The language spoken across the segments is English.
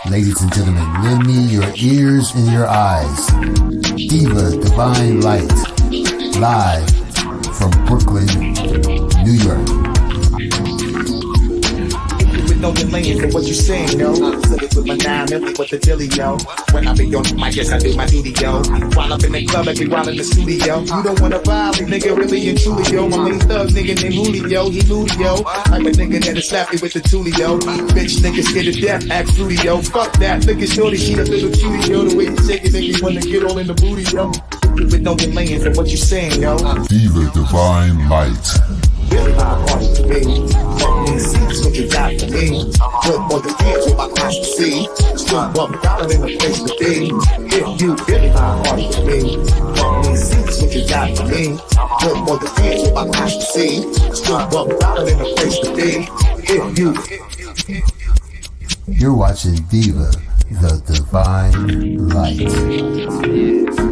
Ladies and gentlemen, lend me your ears and your eyes. Diva Divine Light, live from Brooklyn, New York. Know your lane for what you saying, yo. Said it with my 9 million with the dilly, yo. When I be on the mic, yes, I do my duty, yo. While up in the club, I be while in the studio. You don't wanna vibe, nigga, really and truly, yo. My main thug, nigga named Julio, he moody, yo. I'm a nigga that'll slap me with the tulio. Bitch, nigga scared to death, act fruity, yo. Fuck that, nigga, shorty, she a little cutie, yo. The way you shake it, nigga, wanna get all in the booty, yo. With no lane for what you saying, yo. Diva Divine Light. Really my heart to me. Fuck me, see what you got for me. Good more than years with my eyes to see. Still $1 in the place to be. If you really my heart to me. Fuck me, see what you got for me. Good more than years with my eyes to see. Still $1 in the place to be. If you. You're watching Diva, the Divine Light.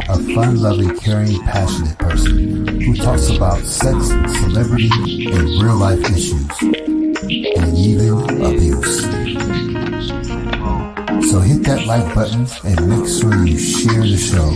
A fun-loving, caring, passionate person who talks about sex, celebrity, and real-life issues, and even abuse. So hit that like button and make sure you share the show.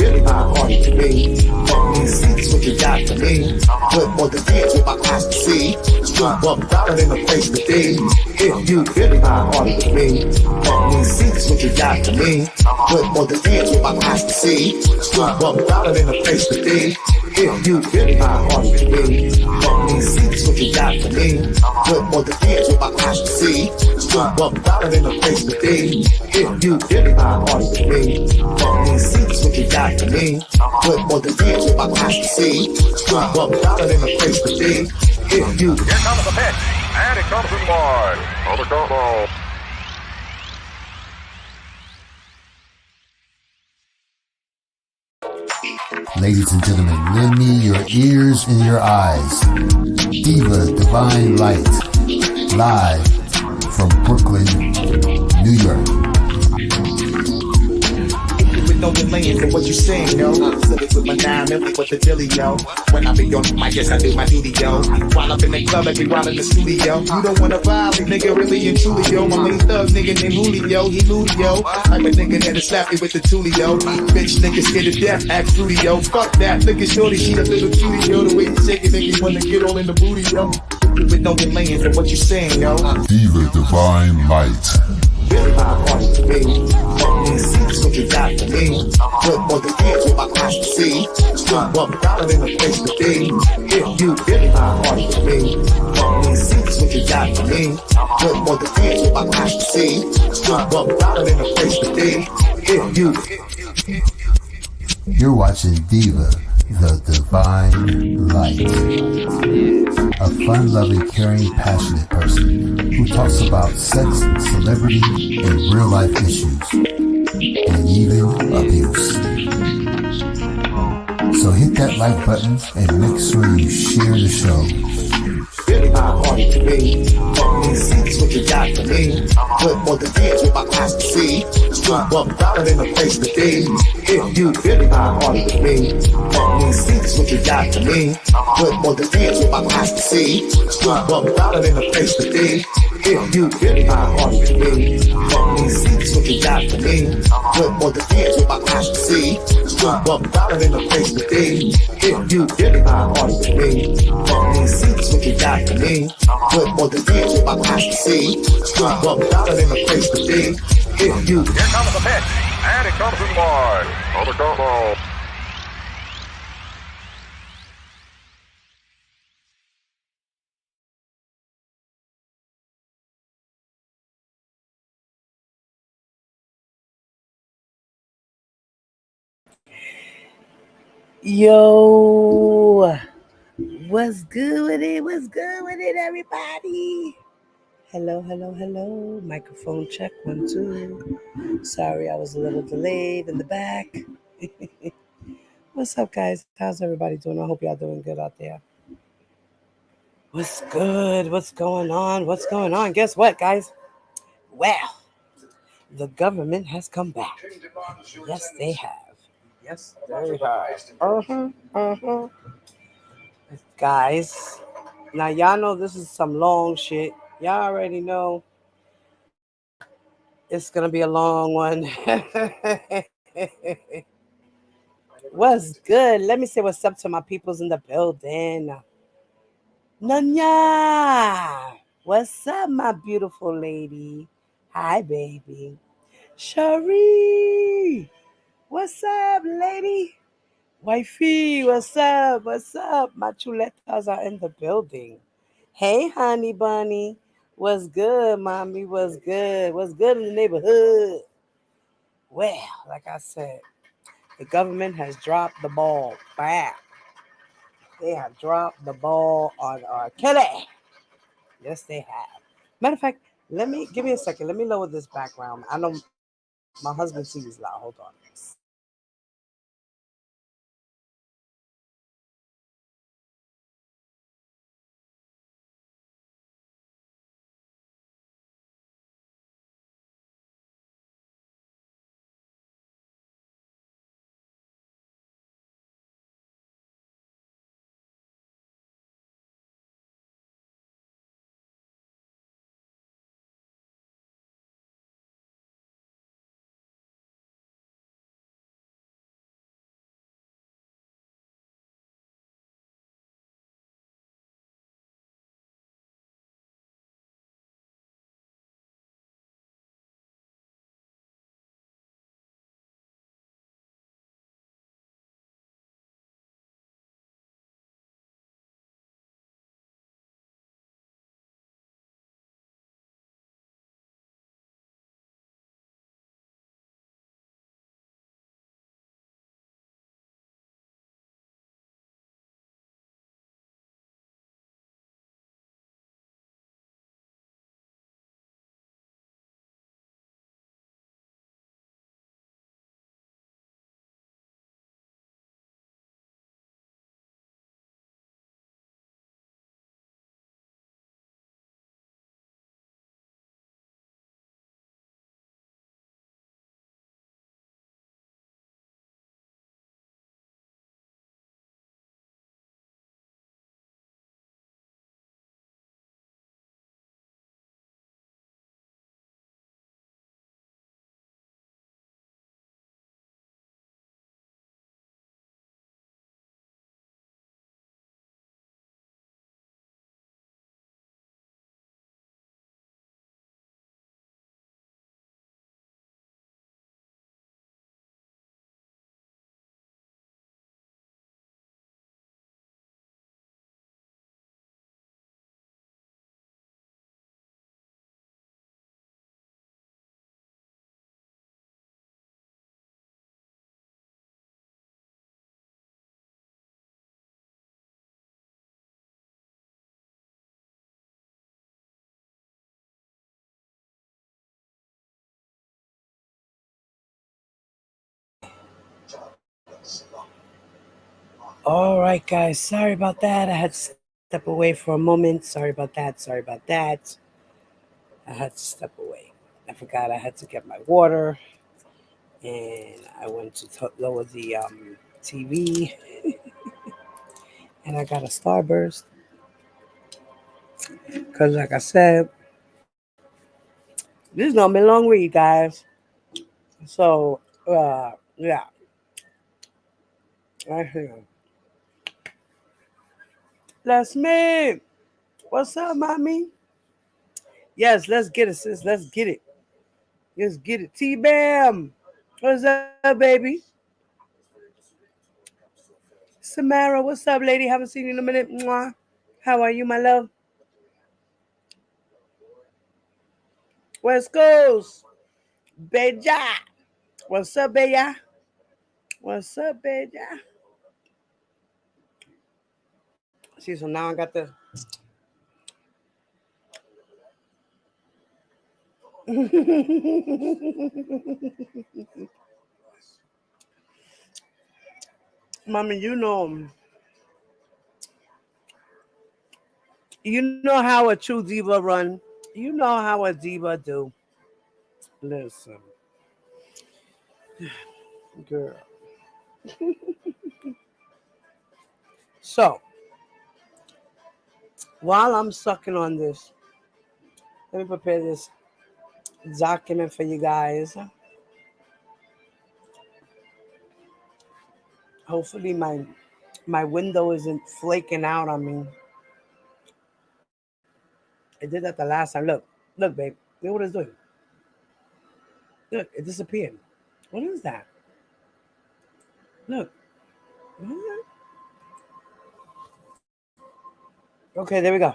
Really my heart to me. Fuck me, see what you got for me. Good more than years with my eyes to see. Still $1 in the place to be. If you really my heart to me. Fuck me, see what you got for me. Good more than years with my eyes to see. Still $1 in the place to be. If you really my heart to me. Fuck me, see what you got for me. Good more than years with my eyes to see. Still $1 in the place to be. If you really my heart to me. Fuck me, see what you got for me. Good more than years with my eyes to see. Still $1 in the place to be. If you. Here comes the pitch, and it comes in wide. On the go ball. Ladies and gentlemen, lend me your ears and your eyes. Diva Divine Light, live from Brooklyn, New York. Know your lane for what you saying, yo. Said it with my 9 million with the dilly, yo. When I be on the mic, yes, I do my duty, yo. While up in the club, I be while in the studio. You don't wanna vibe, nigga, really and truly, yo. My main thug, nigga named Julio, he moody, yo. I'm a nigga that'll slap me with the tulio. Bitch, nigga scared to death, act fruity, yo. Fuck that, nigga, shorty, she a little cutie, yo. The way you shake it, nigga, wanna get all in the booty, yo. With no lane for what you saying, yo. Diva Divine Light. Really my heart to me. Fuck me, see what you got for me. Good more than years with my eyes to see. Still $1 in the place to be. If you really my heart to me. Fuck me, see what you got for me. Good more than years with my eyes to see. Still $1 in the place to be. If you. You're watching Diva, the Divine Light. A fun-loving, caring, passionate person who talks about sex, celebrity, and real-life issues, and even abuse. So hit that like button and make sure you share the show. Really my heart to me. Fuck me, see what you got for me. Good more than years with my eyes to see. Still $1 in the place to be. If you really my heart to me. Fuck me, see what you got for me. Good more than years with my eyes to see. Still $1 in the place to be. If you really my heart to me. Fuck me, see what you got for me. Good more than years with my eyes to see. Still $1 in the place to be. If you really my heart to me. Fuck me, see what you got for me. Good more than years with my eyes to see. Still $1 in the place to be. If you. Here comes the pitch, and it comes in wide. On the go ball. Yo, what's good with it? What's good with it, everybody? Hello, hello, hello. Microphone check, 1, 2. Sorry, I was a little delayed in the back. What's up, guys? How's everybody doing? I hope y'all doing good out there. What's good? What's going on? What's going on? Guess what, guys? Well, the government has come back. Yes, they have. Yes, they have. Guys, now y'all know this is some long shit. Y'all already know It's gonna be a long one. What's good? Let me say what's up to my peoples in the building. Nanya, what's up, my beautiful lady? Hi, baby. Cherie, what's up, lady? Wifey, what's up? What's up? My chuletas are in the building. Hey, honey bunny. What's good, mommy? What's good? What's good in the neighborhood? Well, like I said, the government has dropped the ball. Bam. They have dropped the ball on our Kelly. Yes, they have. Matter of fact, give me a second. Let me lower this background. I know my husband sees loud. Hold on. All right, guys. Sorry about that. I had to step away for a moment. Sorry about that. Sorry about that. I had to step away. I forgot I had to get my water, and I went to lower the TV, and I got a starburst. Cause like I said, this is gonna be a long read, guys. So, yeah, right here. That's me. What's up, mommy? Yes, let's get it, sis. Let's get it. Let's get it. T-Bam. What's up, baby? Samara, what's up, lady? Haven't seen you in a minute. Mwah. How are you, my love? West Coast. Beja. What's up, Beja? What's up, Beja? See, so now I got the. Mommy, you know how a true diva run. You know how a diva do. Listen, girl. So while I'm sucking on this, let me prepare this document for you guys. Hopefully my window isn't flaking out on me. It did that the last time. Look, babe. Look what it's doing. Look, it disappeared. What is that? Look. Okay, there we go.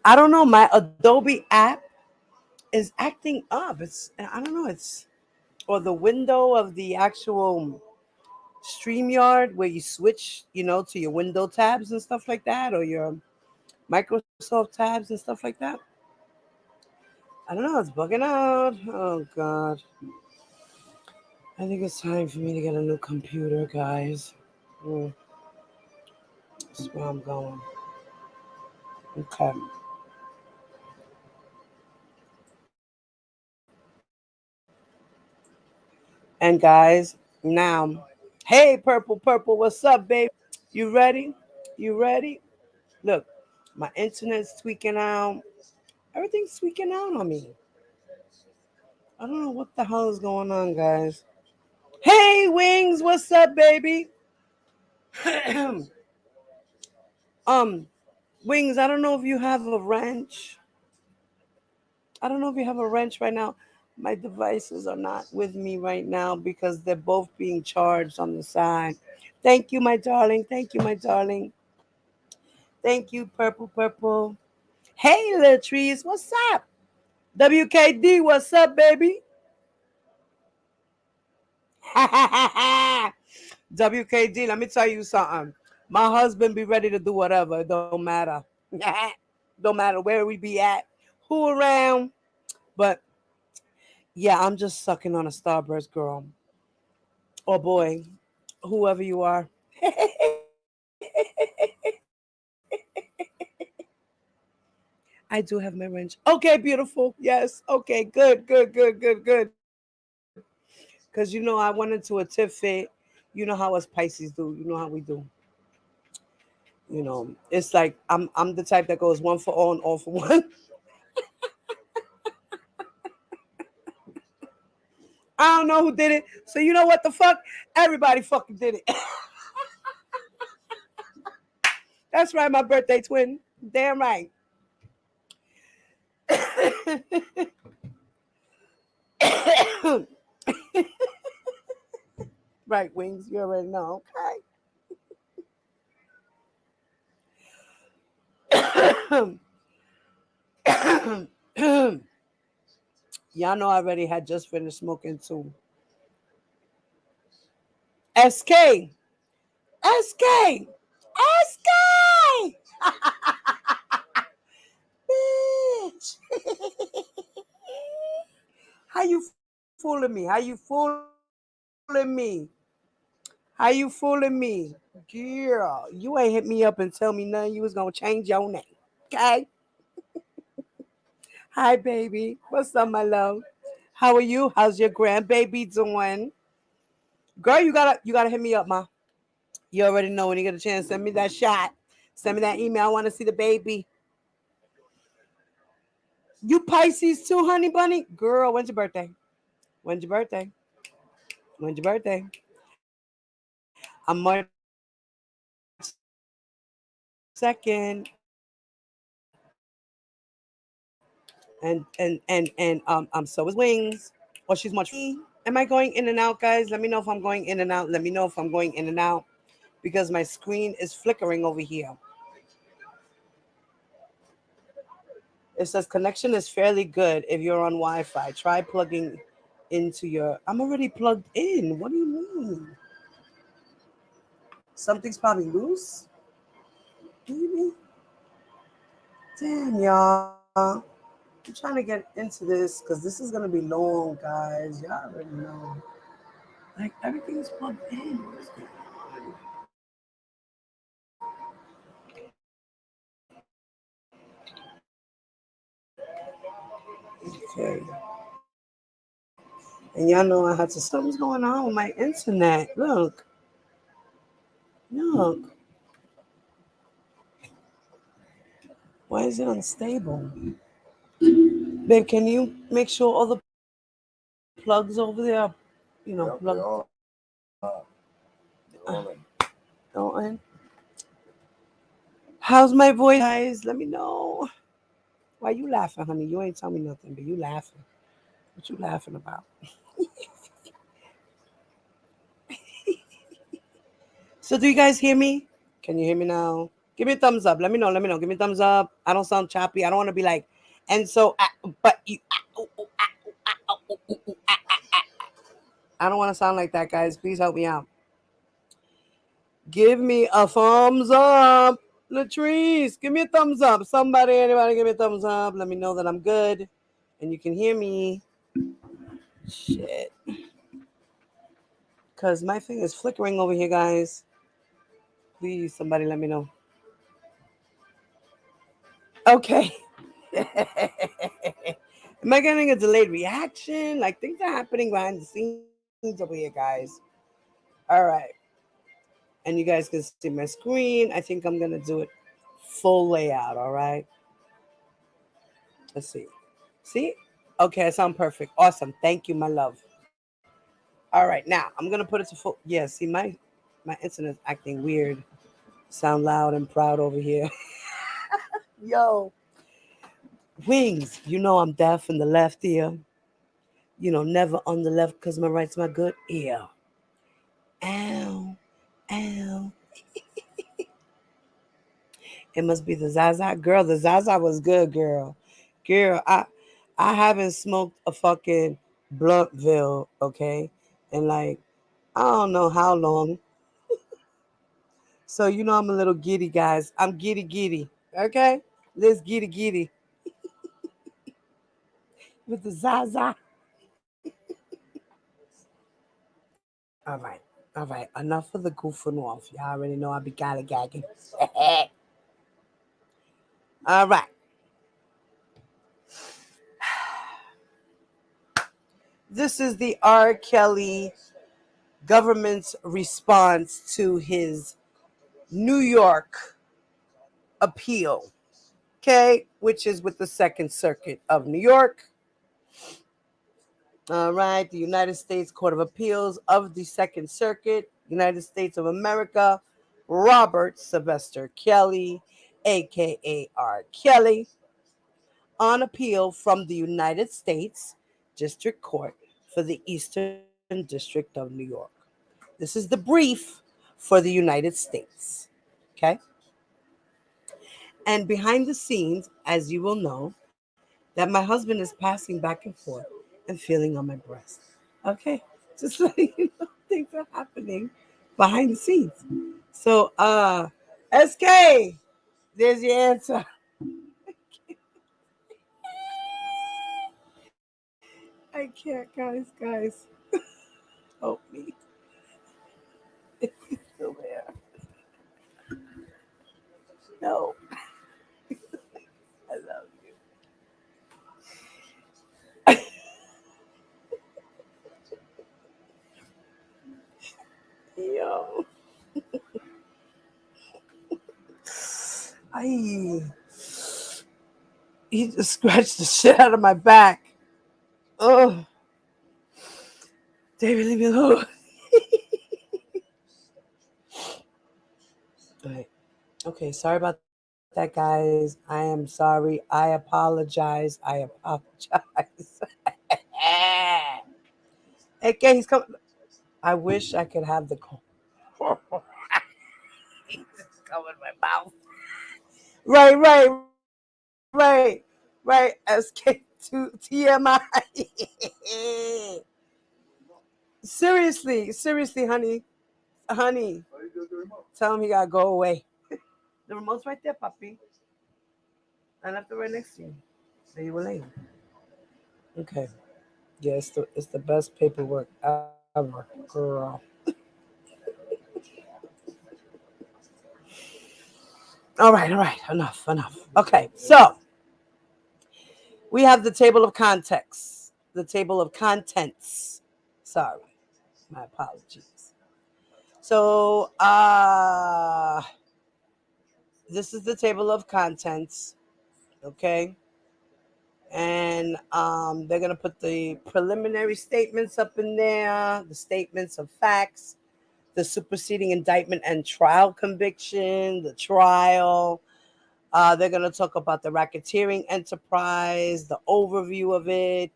I don't know. My Adobe app is acting up. I don't know. Or the window of the actual StreamYard where you switch, to your window tabs and stuff like that, or your Microsoft tabs and stuff like that. I don't know. It's bugging out. Oh God. I think it's time for me to get a new computer, guys. That's where I'm going. Okay. And guys, now, hey, Purple, what's up, babe? You ready? You ready? Look, my internet's tweaking out. Everything's tweaking out on me. I don't know what the hell is going on, guys. Hey, Wings, what's up, baby? um, Wings, I don't know if you have a wrench. I don't know if you have a wrench right now. My devices are not with me right now because they're both being charged on the side. Thank you, my darling. Thank you, my darling. Thank you, Purple. Hey, Latrice, what's up? WKD, what's up, baby? WKD, let me tell you something. My husband be ready to do whatever. It don't matter. Don't matter where we be at, who around. But yeah, I'm just sucking on a Starburst girl. Or boy, whoever you are. I do have my wrench. Okay, beautiful. Yes. Okay, good. Because I went into a tiff fit. You know how us Pisces do. You know how we do. It's like I'm the type that goes one for all and all for one. I don't know who did it. So you know what the fuck? Everybody fucking did it. That's right, my birthday twin. Damn right. Right, Wings. You already know. Okay. Y'all know I already had just finished smoking too. SK. SK. SK. Bitch. How you fooling me? How you fooling me? How you fooling me? Girl, you ain't hit me up and tell me nothing. You was gonna change your name. Okay? Hi, baby. What's up, my love? How are you? How's your grandbaby doing? Girl, you gotta hit me up, ma. You already know when you get a chance. Send me that shot. Send me that email. I want to see the baby. You Pisces too, honey bunny? Girl, when's your birthday? When's your birthday? When's your birthday? I'm March 2nd. And so is Wings. Or she's much. Am I going in and out, guys? Let me know if I'm going in and out. Let me know if I'm going in and out because my screen is flickering over here. It says connection is fairly good if you're on Wi-Fi. Try plugging into your. I'm already plugged in. What do you mean? Something's probably loose. Maybe. Damn, y'all. I'm trying to get into this because this is gonna be long, guys. Y'all already know. Like everything's plugged in. Okay. And y'all know I had to. Something's going on with my internet. Look. Why is it unstable? Babe, can you make sure all the plugs over there are, plugged? All in. How's my voice, guys? Let me know. Why you laughing, honey? You ain't tell me nothing, but you laughing. What you laughing about? So do you guys hear me? Can you hear me now? Give me a thumbs up. Let me know. Let me know. Give me a thumbs up. I don't sound choppy. I don't want to be like, and so, but you. I don't want to sound like that, guys. Please help me out. Give me a thumbs up. Latrice, give me a thumbs up. Somebody, anybody, give me a thumbs up. Let me know that I'm good and you can hear me. Shit. Because my thing is flickering over here, guys. Please, somebody let me know. Okay. Am I getting a delayed reaction? Like things are happening behind the scenes over here, guys. All right. And you guys can see my screen. I think I'm going to do it full layout. All right. Let's see. See? Okay, I sound perfect. Awesome. Thank you, my love. All right, now I'm gonna put it to full. Yeah, see my internet's acting weird. Sound loud and proud over here. Yo, wings. You know I'm deaf in the left ear. Never on the left because my right's my good ear. Ow, ow. It must be the Zaza girl. The Zaza was good, girl. Girl, I haven't smoked a fucking bluntville, okay, and like I don't know how long. So I'm a little giddy, guys. I'm giddy, okay? Let's giddy with the Zaza. All right. Enough of the goofing off. Y'all already know I be gagging. All right. This is the R. Kelly government's response to his New York appeal, okay, which is with the Second Circuit of New York. All right, the United States Court of Appeals of the Second Circuit, United States of America, Robert Sylvester Kelly, aka R. Kelly, on appeal from the United States District Court for the Eastern District of New York. This is the brief for the United States. Okay? And behind the scenes, as you will know, that my husband is passing back and forth and feeling on my breast. Okay? Just letting you know things are happening behind the scenes. So, SK, there's your answer. I can't, guys. Help me. It's still there. No, I love you. Yo. I he just scratched the shit out of my back. Oh, David, leave me alone. All right. Okay, sorry about that, guys. I am sorry. I apologize. Okay, he's coming. I wish I could have the call. He's coming in my mouth. Right. SK2 TMI. Seriously, honey. Tell him he gotta go away. The remote's right there, puppy. I left it right next to you. So you were late. Okay. Yeah, it's the best paperwork ever, girl. All right. Enough. Okay, so we have the table of context, the table of contents. Sorry, my apologies. So, this is the table of contents, okay? And they're going to put the preliminary statements up in there, the statements of facts, the superseding indictment and trial conviction, the trial. They're going to talk about the racketeering enterprise, the overview of it,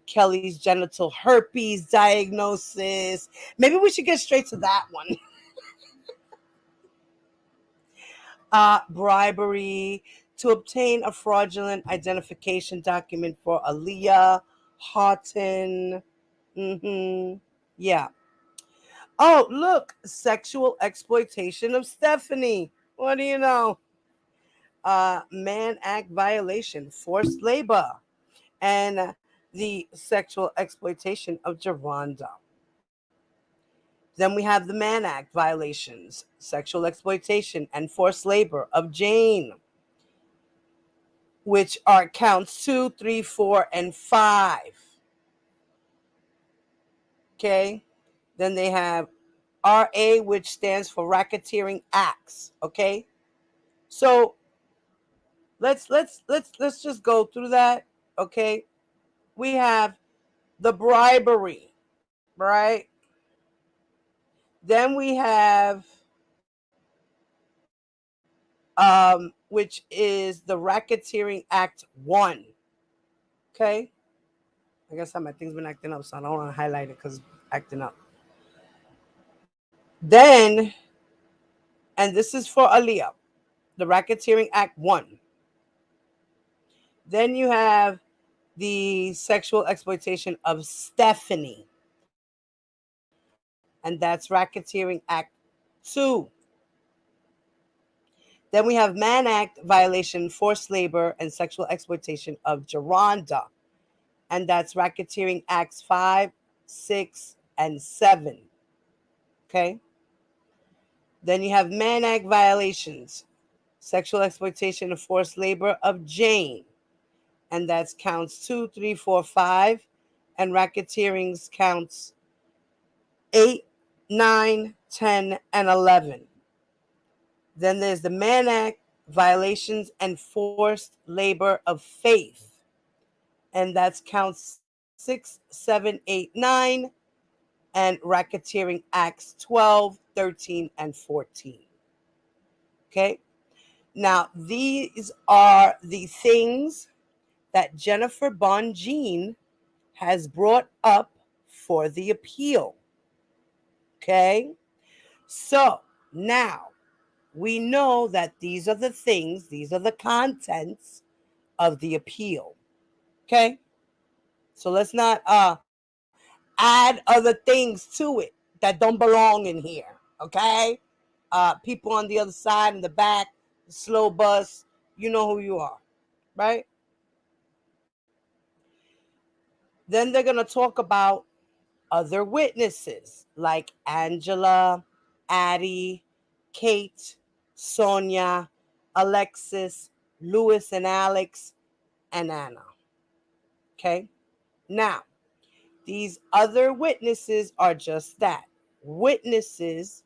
Kelly's genital herpes diagnosis. Maybe we should get straight to that one. Bribery to obtain a fraudulent identification document for Aaliyah Houghton. Yeah. Oh, look, sexual exploitation of Stephanie. What do you know? Mann Act violation, forced labor, and the sexual exploitation of Geronda. Then we have the Mann Act violations, sexual exploitation and forced labor of Jane, which are counts 2, 3, 4, and 5. Okay. Then they have RA, which stands for racketeering acts. Okay. So let's just go through that. Okay. We have the bribery, right? Then we have which is the Racketeering Act 1. Okay. I guess some of my things been acting up, so I don't want to highlight it because it's acting up. Then, and this is for Aaliyah, the Racketeering Act 1. Then you have the sexual exploitation of Stephanie, and that's Racketeering Act 2. Then we have Mann Act violation, forced labor, and sexual exploitation of Geronda, and that's Racketeering Acts 5, 6, and 7. Okay. Then you have Mann Act violations, sexual exploitation and forced labor of Jane, and that's counts 2, 3, 4, 5, and racketeering's counts 8, 9, 10, and 11. Then there's the Mann Act violations and forced labor of Faith, and that's counts 6, 7, 8, 9, and racketeering acts 12, 13, and 14. Okay. Now, these are the things that Jennifer Bonjean has brought up for the appeal. Okay. So now we know that these are the things, these are the contents of the appeal. Okay. So let's not add other things to it that don't belong in here. Okay. People on the other side, in the back, the slow bus, you know who you are, right? Then they're going to talk about other witnesses like Angela, Addie, Kate, Sonia, Alexis, Louis and Alex, and Anna. Okay. Now, these other witnesses are just that, witnesses,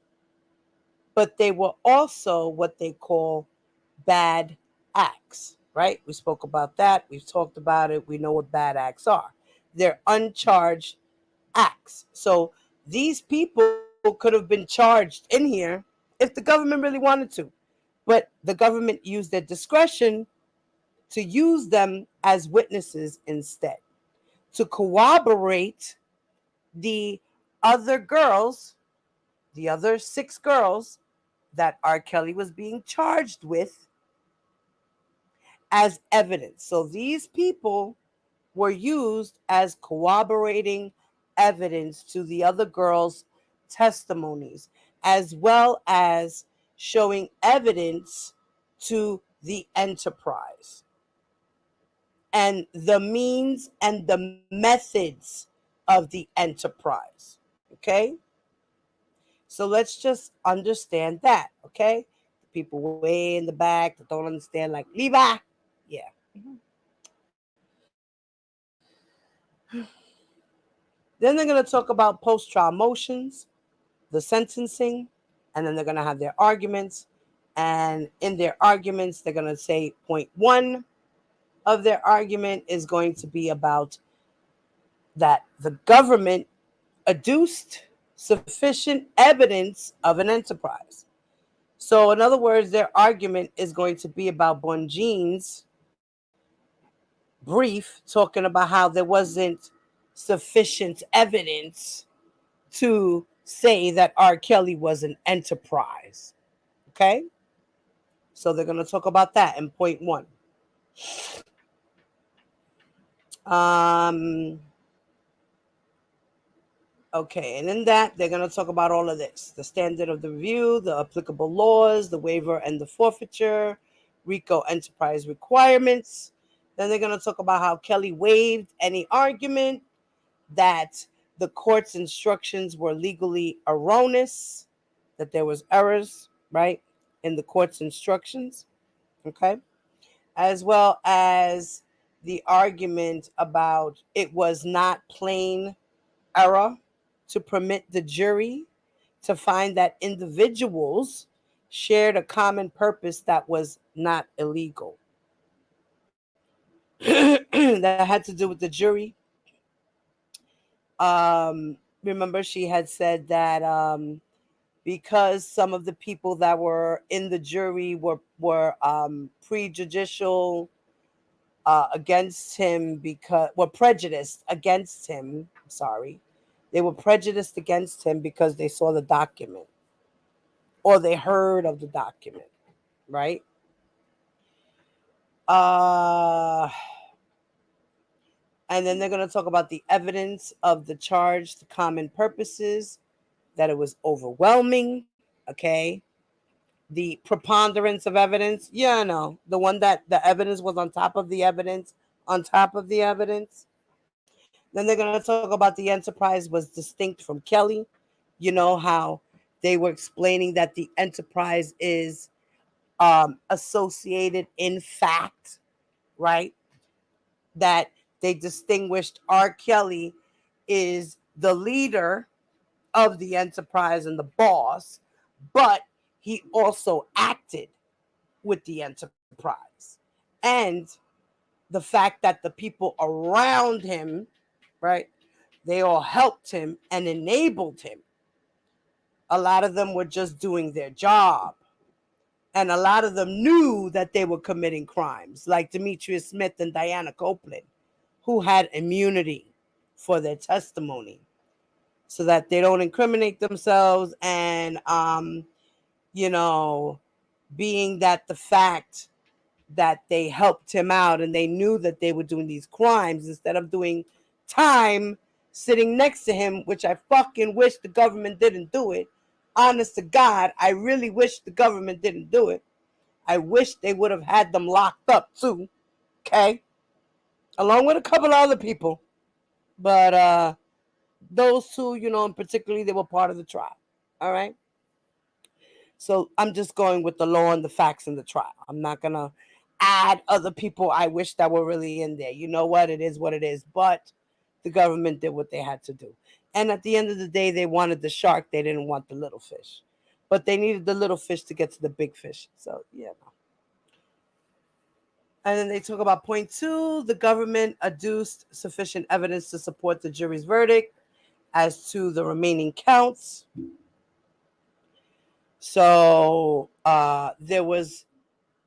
but they were also what they call bad acts, right? We spoke about that. We've talked about it. We know what bad acts are. They're uncharged acts. So these people could have been charged in here if the government really wanted to, but the government used their discretion to use them as witnesses instead, to corroborate the other girls, the other 6 girls that R. Kelly was being charged with as evidence. So these people were used as corroborating evidence to the other girls' testimonies, as well as showing evidence to the enterprise and the means and the methods of the enterprise. Okay? So let's just understand that. Okay? The people way in the back that don't understand, like, Levi. Yeah. Then they're going to talk about post-trial motions, the sentencing, and then they're going to have their arguments. And in their arguments, they're going to say point 1, of their argument is going to be about that the government adduced sufficient evidence of an enterprise. So, in other words, their argument is going to be about Bonjean's brief talking about how there wasn't sufficient evidence to say that R. Kelly was an enterprise. Okay? So they're going to talk about that in point 1. Okay, and in that, they're going to talk about all of this. The standard of the review, the applicable laws, the waiver and the forfeiture, RICO enterprise requirements. Then they're going to talk about how Kelly waived any argument that the court's instructions were legally erroneous, that there was errors, right, in the court's instructions, okay? As well as the argument about it was not plain error to permit the jury to find that individuals shared a common purpose that was not illegal. That had to do with the jury. Remember, she had said that because some of the people that were in the jury were prejudicial against him, because were prejudiced against him. Sorry, they were prejudiced against him because they saw the document or they heard of the document, right? And then they're going to talk about the evidence of the charged common purposes, that it was overwhelming, okay? The preponderance of evidence, yeah, no, the one that the evidence was on top of the evidence, on top of the evidence. Then they're going to talk about the enterprise was distinct from Kelly. You know how they were explaining that the enterprise is associated in fact, right? That they distinguished R. Kelly is the leader of the enterprise and the boss, but he also acted with the enterprise. And the fact that the people around him, right, they all helped him and enabled him. A lot of them were just doing their job. And a lot of them knew that they were committing crimes, like Demetrius Smith and Diana Copeland, who had immunity for their testimony so that they don't incriminate themselves. And, being that the fact that they helped him out and they knew that they were doing these crimes instead of doing time sitting next to him, which I fucking wish the government didn't do it. Honest to God, I really wish the government didn't do it. I wish they would have had them locked up too, okay? Along with a couple of other people. But those two, and particularly they were part of the trial, all right? So I'm just going with the law and the facts in the trial. I'm not going to add other people I wish that were really in there. You know what? It is what it is. But the government did what they had to do. And at the end of the day, they wanted the shark. They didn't want the little fish. But they needed the little fish to get to the big fish. So, yeah. And then they talk about point 2. The government adduced sufficient evidence to support the jury's verdict as to the remaining counts. So there was,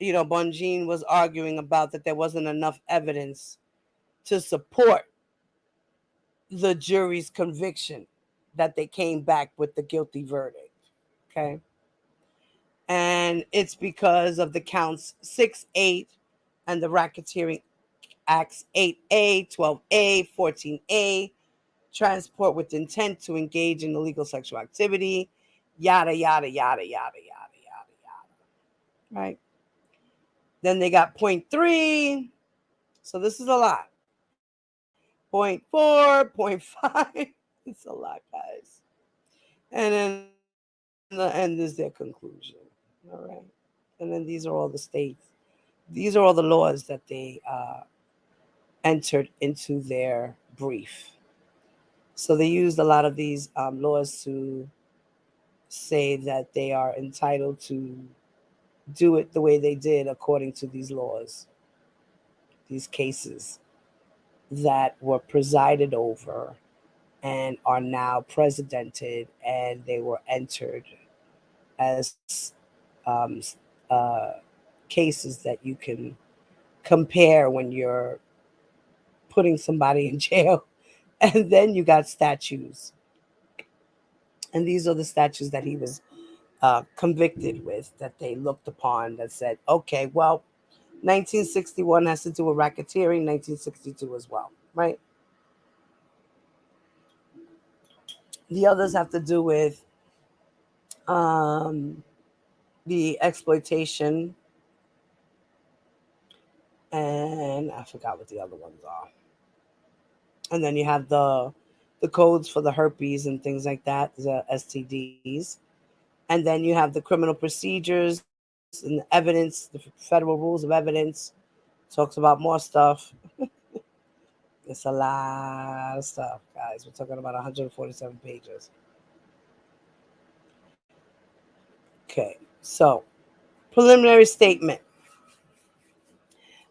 Bonjean was arguing about that there wasn't enough evidence to support the jury's conviction, that they came back with the guilty verdict. Okay. And it's because of the counts 6, 8, and the racketeering acts 8A, 12A, 14A, transport with intent to engage in illegal sexual activity, yada, yada, yada, yada, yada, yada, yada. Right? Then they got point 3. So this is a lot. Point 4, point 5. It's a lot, guys. And then the end is their conclusion. All right. And then these are all the states. These are all the laws that they entered into their brief. So they used a lot of these laws to say that they are entitled to do it the way they did according to these laws. these cases that were presided over and are now precedented, and they were entered as cases that you can compare when you're putting somebody in jail. And then you got statues. And these are the statues that he was convicted with, that they looked upon, that said, okay, well, 1961 has to do with racketeering, 1962 as well, right? The others have to do with um, the exploitation, and I forgot what the other ones are. And then you have the codes for the herpes and things like that, the STDs. And then you have the criminal procedures and the evidence, the federal rules of evidence. Talks about more stuff. It's a lot of stuff, guys. We're talking about 147 pages. Okay, so preliminary statement.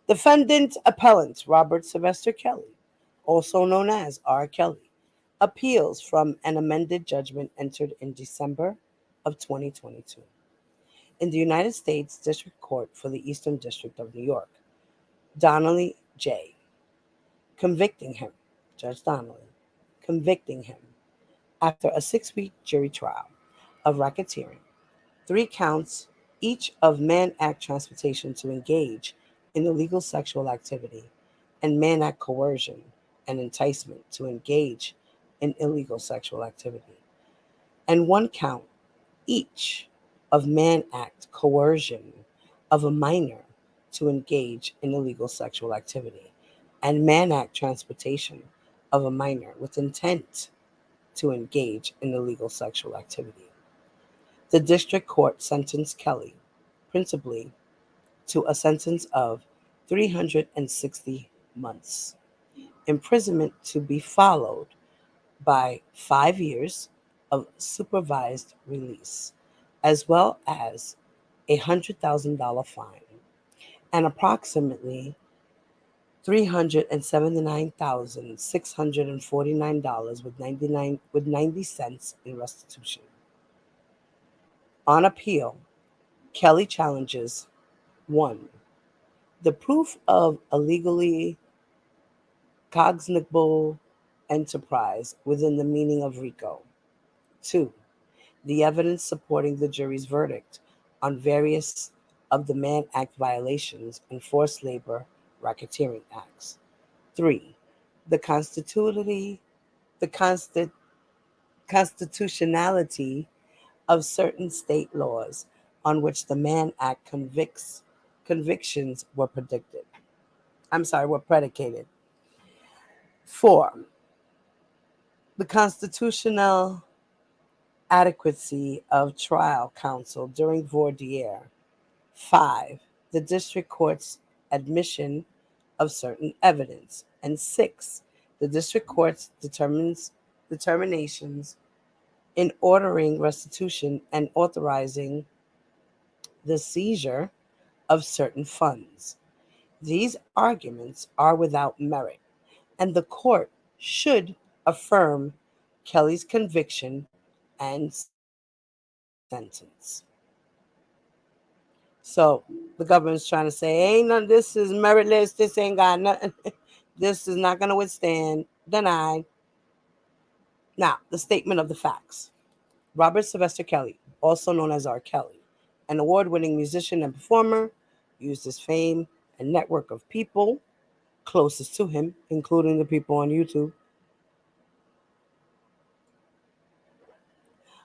Defendant Appellant Robert Sylvester Kelly, also known as R. Kelly, appeals from an amended judgment entered in December of 2022 in the United States District Court for the Eastern District of New York. Donnelly J. Convicting him, Judge Donnelly, convicting him after a 6-week jury trial of racketeering, 3 counts each of Mann Act transportation to engage in illegal sexual activity and Mann Act coercion and enticement to engage in illegal sexual activity, and 1 count each of Mann Act coercion of a minor to engage in illegal sexual activity and Mann Act transportation of a minor with intent to engage in illegal sexual activity. The district court sentenced Kelly principally to a sentence of 360 months imprisonment to be followed by 5 years of supervised release, as well as a $100,000 fine and approximately $379,649 with 90 cents in restitution. On appeal, Kelly challenges 1. The proof of a legally cognizable enterprise within the meaning of RICO. 2. The evidence supporting the jury's verdict on various of the Mann Act violations and forced labor racketeering acts. 3. The constitutionality of certain state laws on which the Mann Act convictions were predicated. 4. The constitutional adequacy of trial counsel during voir dire. 5. The district court's admission of certain evidence. And 6. The district court's determinations in ordering restitution and authorizing the seizure of certain funds. These arguments are without merit, and the court should affirm Kelly's conviction and sentence. So the government's trying to say, ain't none, this is meritless, this ain't got nothing, this is not going to withstand, denied. Now, the statement of the facts. Robert Sylvester Kelly, also known as R. Kelly, an award-winning musician and performer, used his fame and network of people closest to him, including the people on YouTube,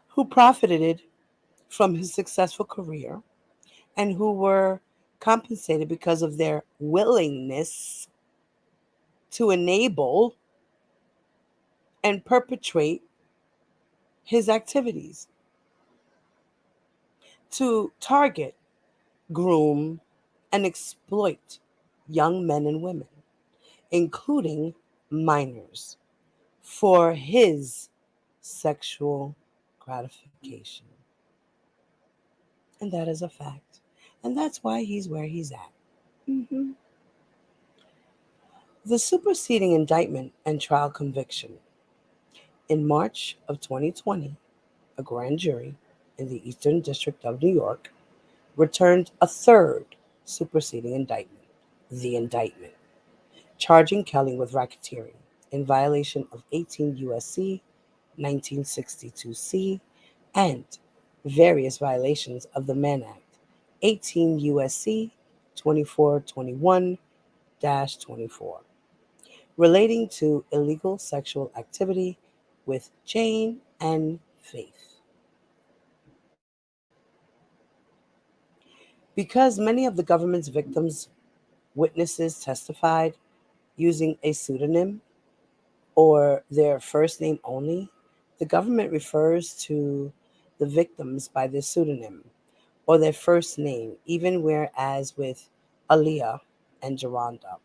who profited from his successful career and who were compensated because of their willingness to enable and perpetrate his activities, to target, groom, and exploit young men and women, including minors, for his sexual gratification. And that is a fact. And that's why he's where he's at. The superseding indictment and trial conviction. In March of 2020, a grand jury in the Eastern District of New York returned a third superseding indictment, the indictment, charging Kelly with racketeering in violation of 18 U.S.C. 1962C and various violations of the Mann Act, 18 U.S.C. 2421-24, relating to illegal sexual activity with Jane and Faith. Because many of the government's victims' witnesses testified using a pseudonym or their first name only, the government refers to the victims by their pseudonym or their first name, even whereas with Aaliyah and Geronda,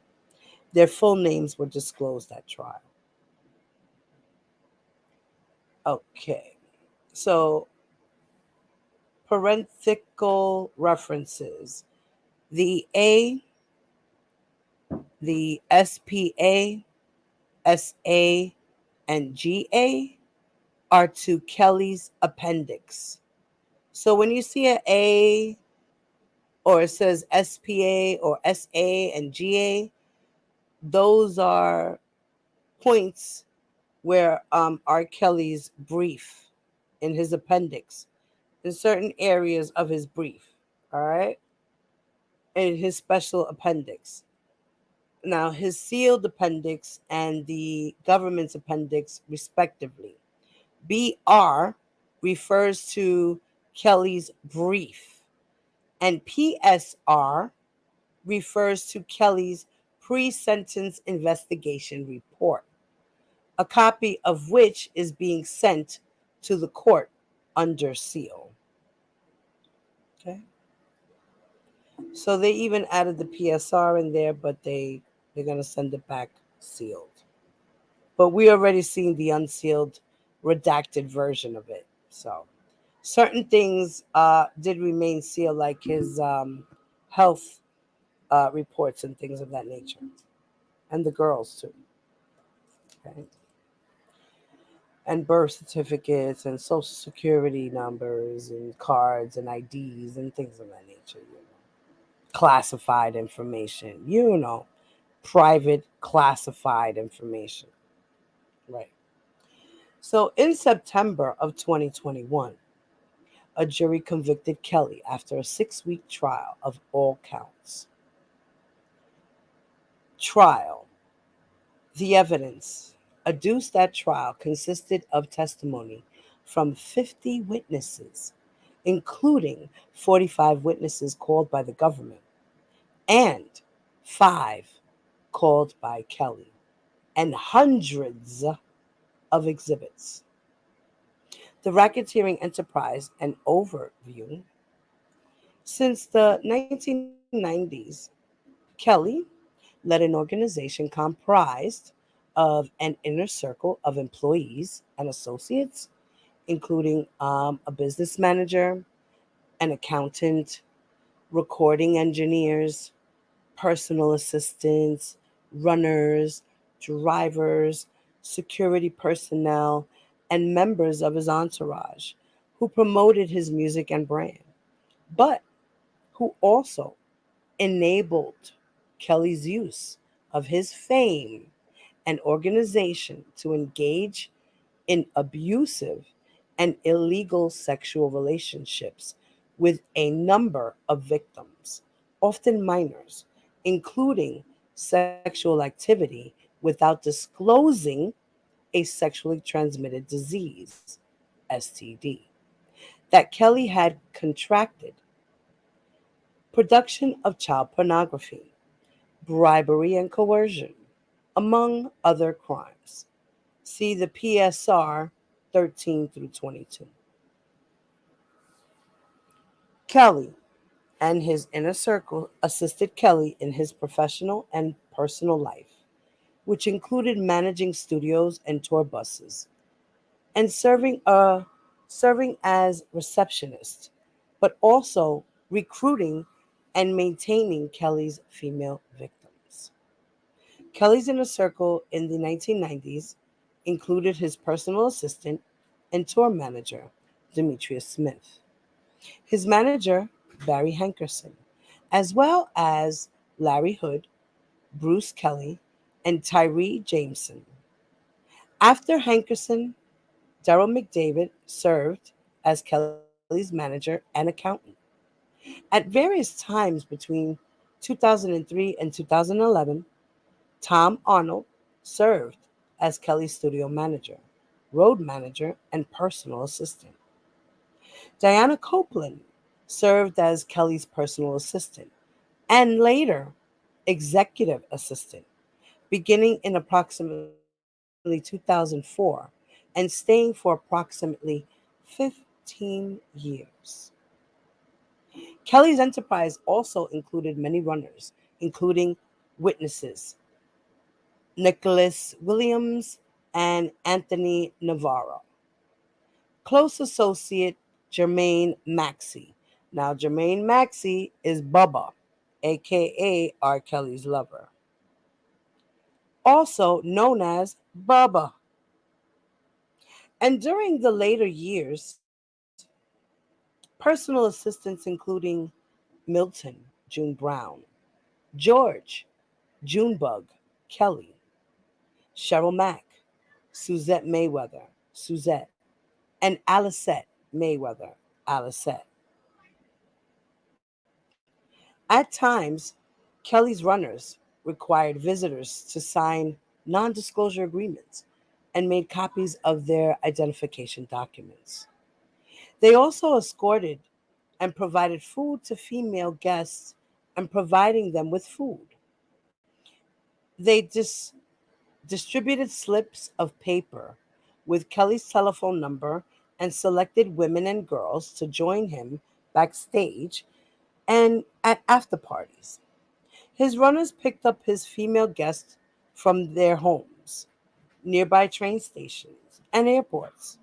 their full names were disclosed at trial. Okay, so parenthetical references. The A, the SPA, SA, and GA are to Kelly's appendix. So when you see an A or it says SPA or SA and GA, those are points where R. Kelly's brief in his appendix, in certain areas of his brief, all right, in his special appendix. Now, his sealed appendix and the government's appendix, respectively. BR refers to Kelly's brief, and PSR refers to Kelly's pre-sentence investigation report, a copy of which is being sent to the court under seal. Okay. So they even added the PSR in there, but they're going to send it back sealed. But we already seen the unsealed, redacted version of it. So certain things did remain sealed, like his health reports and things of that nature, and the girls too. Okay. And birth certificates and social security numbers and cards and IDs and things of that nature. Classified information, private classified information. Right. So in September of 2021, a jury convicted Kelly after a 6-week trial of all counts. Trial. The evidence adduced at trial consisted of testimony from 50 witnesses, including 45 witnesses called by the government and 5 called by Kelly, and hundreds of exhibits. The racketeering enterprise and overview. Since the 1990s, Kelly led an organization comprised of an inner circle of employees and associates, including a business manager, an accountant, recording engineers, personal assistants, runners, drivers, security personnel, and members of his entourage who promoted his music and brand, but who also enabled Kelly's use of his fame and organization to engage in abusive and illegal sexual relationships with a number of victims, often minors, including sexual activity without disclosing a sexually transmitted disease, STD, that Kelly had contracted, production of child pornography, bribery and coercion, among other crimes. See the PSR 13 through 22. Kelly and his inner circle assisted Kelly in his professional and personal life, which included managing studios and tour buses and serving as receptionist, but also recruiting and maintaining Kelly's female victims. Kelly's inner circle in the 1990s included his personal assistant and tour manager, Demetrius Smith, his manager, Barry Hankerson, as well as Larry Hood, Bruce Kelly, and Tyree Jameson. After Hankerson, Daryl McDavid served as Kelly's manager and accountant. At various times between 2003 and 2011, Tom Arnold served as Kelly's studio manager, road manager, and personal assistant. Diana Copeland served as Kelly's personal assistant and later executive assistant, beginning in approximately 2004 and staying for approximately 15 years. Kelly's enterprise also included many runners, including witnesses Nicholas Williams and Anthony Navarro. Close associate Jermaine Maxey. Now, Jermaine Maxey is Bubba, aka R. Kelly's lover, also known as Bubba. And during the later years, personal assistants including Milton, June Brown, George, Junebug, Kelly, Cheryl Mack, Suzette Mayweather, Suzette, and Alicette Mayweather, Alicette. At times, Kelly's runners required visitors to sign non disclosure agreements and made copies of their identification documents. They also escorted and provided food to female guests and providing them with food. They distributed slips of paper with Kelly's telephone number and selected women and girls to join him backstage and at after parties. His runners picked up his female guests from their homes, nearby train stations, and airports,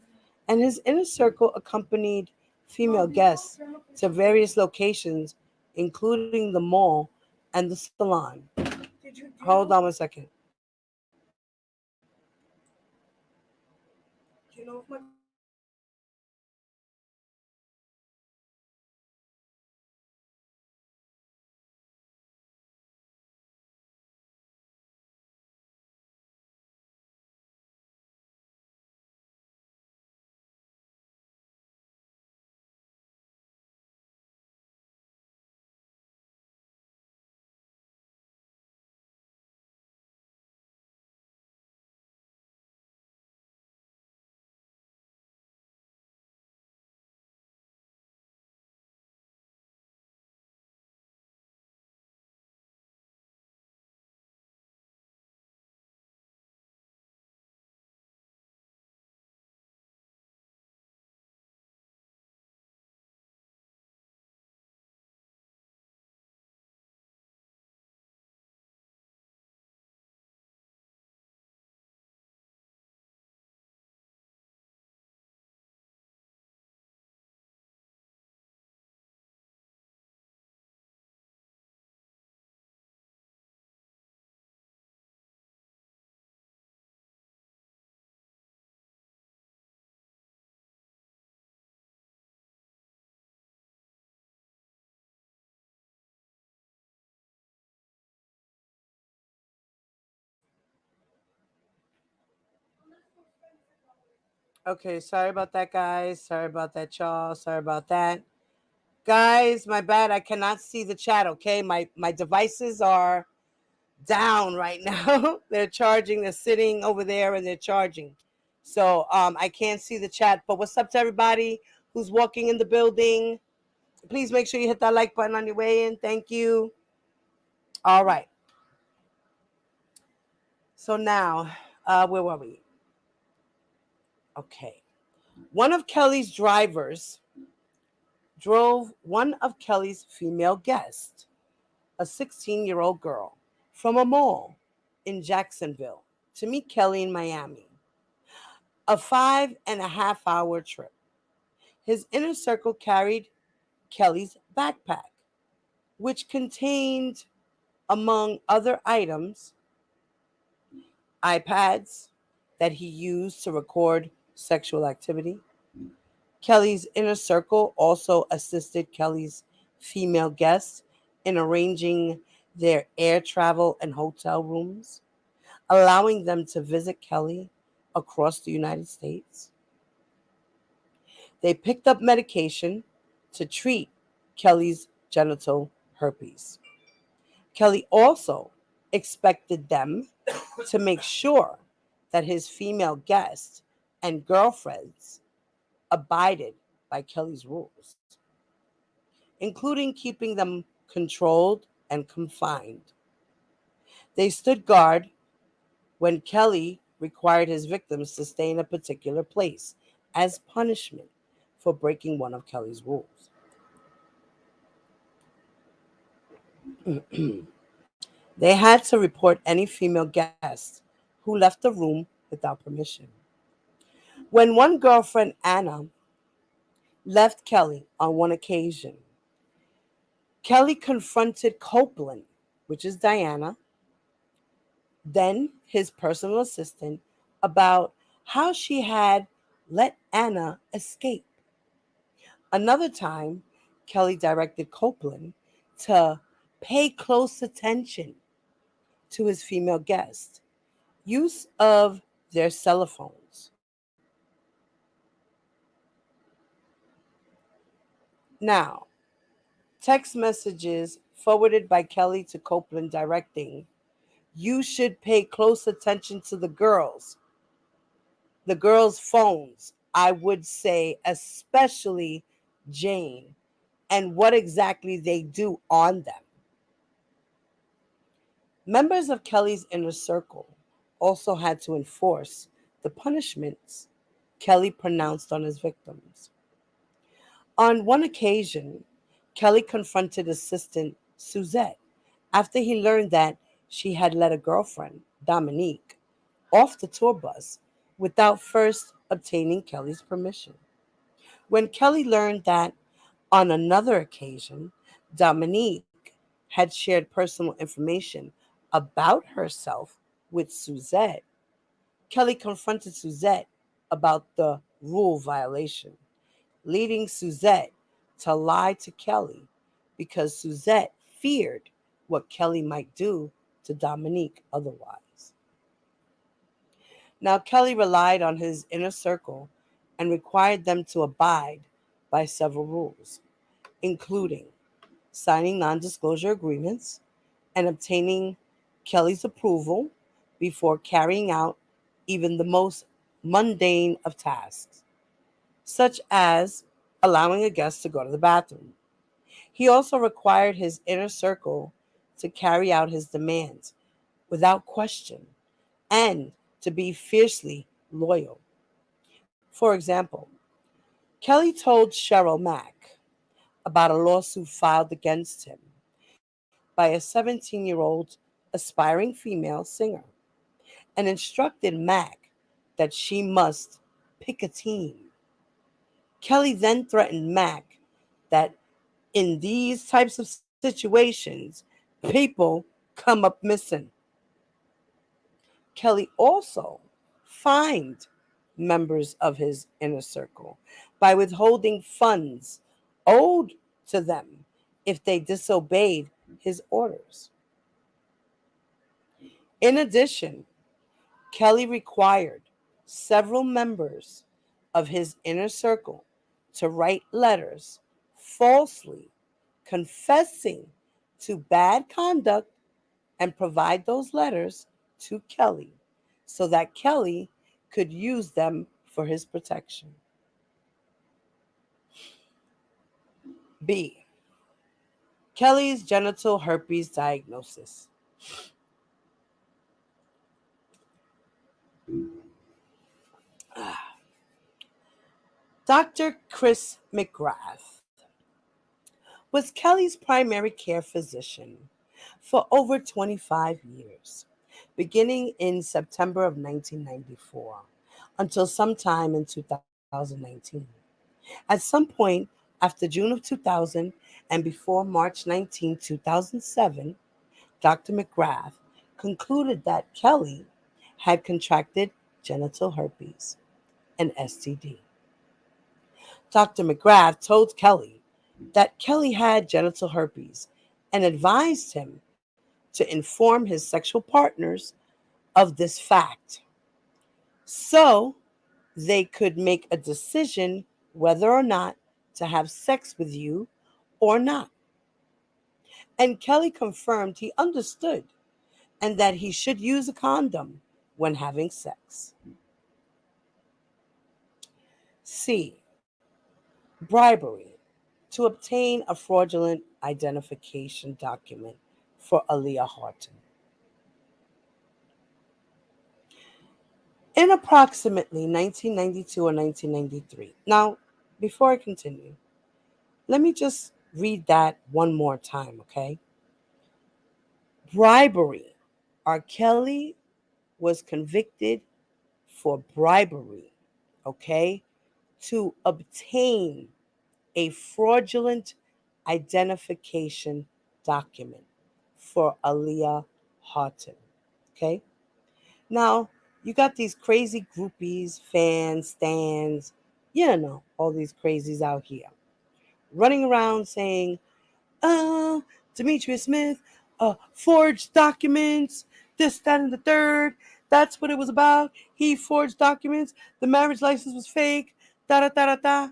and his inner circle accompanied female guests to various locations, including the mall and the salon. Hold on 1 second. Do you know if my Okay, sorry about that, guys. Sorry about that, y'all. Sorry about that. Guys, my bad. I cannot see the chat, okay? My devices are down right now. They're charging. They're sitting over there and they're charging. So I can't see the chat. But what's up to everybody who's walking in the building? Please make sure you hit that like button on your way in. Thank you. All right. So now, where were we? Okay. One of Kelly's drivers drove one of Kelly's female guests, a 16-year-old girl, from a mall in Jacksonville to meet Kelly in Miami. A 5.5 hour trip. His inner circle carried Kelly's backpack, which contained, among other items, iPads that he used to record sexual activity. Kelly's inner circle also assisted Kelly's female guests in arranging their air travel and hotel rooms, allowing them to visit Kelly across the United States. They picked up medication to treat Kelly's genital herpes. Kelly also expected them to make sure that his female guests and girlfriends abided by Kelly's rules, including keeping them controlled and confined. They stood guard when Kelly required his victims to stay in a particular place as punishment for breaking one of Kelly's rules. They had to report any female guests who left the room without permission. When one girlfriend, Anna, left Kelly on one occasion, Kelly confronted Copeland, which is Diana, then his personal assistant, about how she had let Anna escape. Another time, Kelly directed Copeland to pay close attention to his female guest, use of their cell phones. Now, text messages forwarded by Kelly to Copeland directing, "You should pay close attention to the girls' phones, I would say, especially Jane, and what exactly they do on them." Members of Kelly's inner circle also had to enforce the punishments Kelly pronounced on his victims. On one occasion, Kelly confronted assistant Suzette after he learned that she had let a girlfriend, Dominique, off the tour bus without first obtaining Kelly's permission. When Kelly learned that on another occasion, Dominique had shared personal information about herself with Suzette, Kelly confronted Suzette about the rule violation, leading Suzette to lie to Kelly because Suzette feared what Kelly might do to Dominique otherwise. Now, Kelly relied on his inner circle and required them to abide by several rules, including signing non disclosure agreements and obtaining Kelly's approval before carrying out even the most mundane of tasks, such as allowing a guest to go to the bathroom. He also required his inner circle to carry out his demands without question and to be fiercely loyal. For example, Kelly told Cheryl Mack about a lawsuit filed against him by a 17-year-old aspiring female singer and instructed Mack that she must pick a team. Kelly then threatened Mack that in these types of situations, people come up missing. Kelly also fined members of his inner circle by withholding funds owed to them if they disobeyed his orders. In addition, Kelly required several members of his inner circle to write letters falsely confessing to bad conduct and provide those letters to Kelly so that Kelly could use them for his protection. B. Kelly's genital herpes diagnosis. Dr. Chris McGrath was Kelly's primary care physician for over 25 years, beginning in September of 1994 until sometime in 2019. At some point after June of 2000 and before March 19, 2007, Dr. McGrath concluded that Kelly had contracted genital herpes, an STD. Dr. McGrath told Kelly that Kelly had genital herpes and advised him to inform his sexual partners of this fact so they could make a decision whether or not to have sex with you or not. And Kelly confirmed he understood and that he should use a condom when having sex. C. Bribery to obtain a fraudulent identification document for Aaliyah Horton. In approximately 1992 or 1993. Now, before I continue, let me just read that one more time, okay? Bribery. R. Kelly was convicted for bribery, okay, to obtain a fraudulent identification document for Aaliyah Horton, okay? Now, you got these crazy groupies, fans, stands, all these crazies out here running around saying, Demetrius Smith, forged documents, this, that, and the third. That's what it was about. He forged documents. The marriage license was fake. Da da da da da.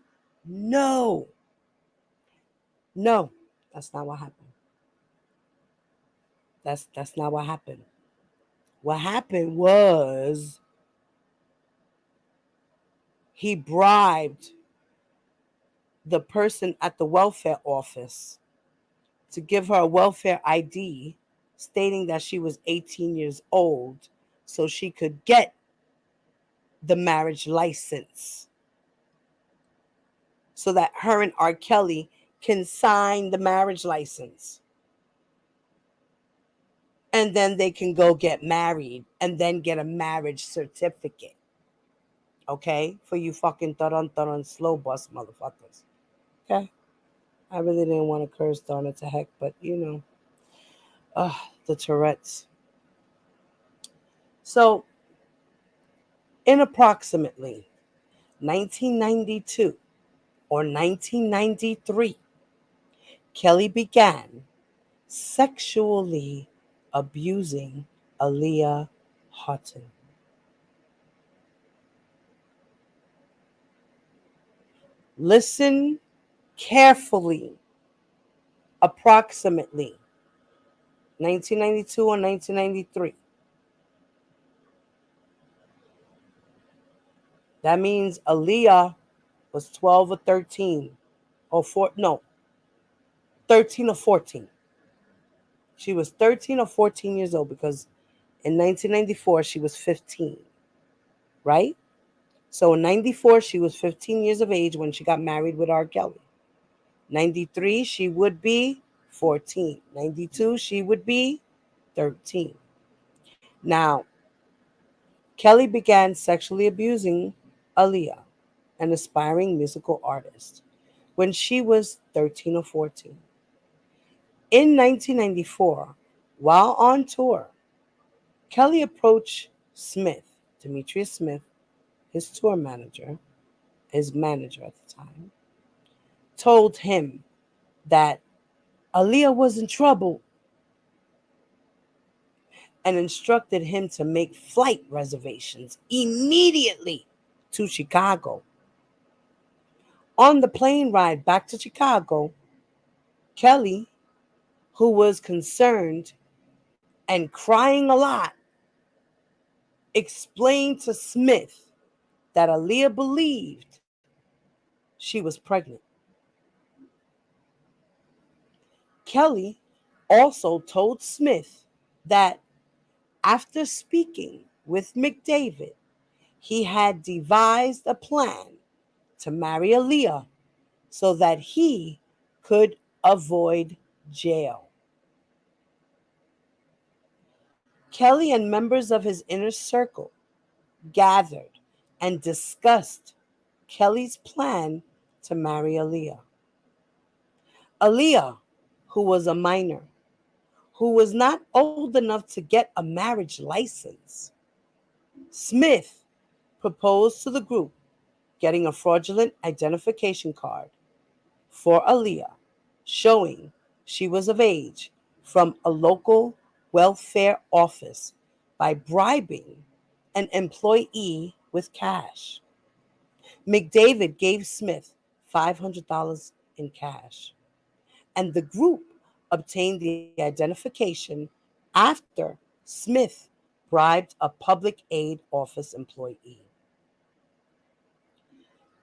No, that's not what happened. That's not what happened. What happened was he bribed the person at the welfare office to give her a welfare ID stating that she was 18 years old so she could get the marriage license so that her and R. Kelly can sign the marriage license. And then they can go get married and then get a marriage certificate. Okay? For you fucking taran slow bus motherfuckers. Okay? I really didn't want to curse, darn it to heck, but the Tourette's. So, in approximately 1992 or 1993, Kelly began sexually abusing Aaliyah Horton. Listen carefully. Approximately 1992 or 1993. That means Aaliyah was 12 or 13 or 13 or 14. She was 13 or 14 years old because in 1994 she was 15, right? So in 94 she was 15 years of age when she got married with R. Kelly. 93 she would be 14. 92 she would be 13. Now, Kelly began sexually abusing Aaliyah, an aspiring musical artist, when she was 13 or 14. In 1994, while on tour, Kelly approached Demetrius Smith, his tour manager, his manager at the time, told him that Aaliyah was in trouble and instructed him to make flight reservations immediately to Chicago. On the plane ride back to Chicago, Kelly, who was concerned and crying a lot, explained to Smith that Aaliyah believed she was pregnant. Kelly also told Smith that after speaking with McDavid, he had devised a plan to marry Aaliyah so that he could avoid jail. Kelly and members of his inner circle gathered and discussed Kelly's plan to marry Aaliyah. Aaliyah, who was a minor, who was not old enough to get a marriage license, Smith proposed to the group getting a fraudulent identification card for Aaliyah, showing she was of age from a local welfare office by bribing an employee with cash. McDavid gave Smith $500 in cash, and the group obtained the identification after Smith bribed a public aid office employee.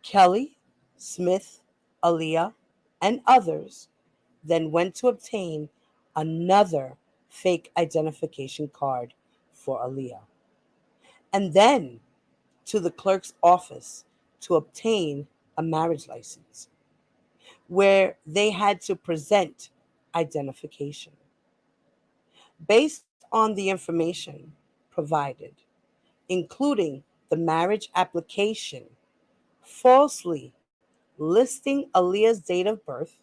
Kelly, Smith, Aaliyah, and others then went to obtain another fake identification card for Aaliyah, and then to the clerk's office to obtain a marriage license, where they had to present identification. Based on the information provided, including the marriage application falsely listing Aaliyah's date of birth,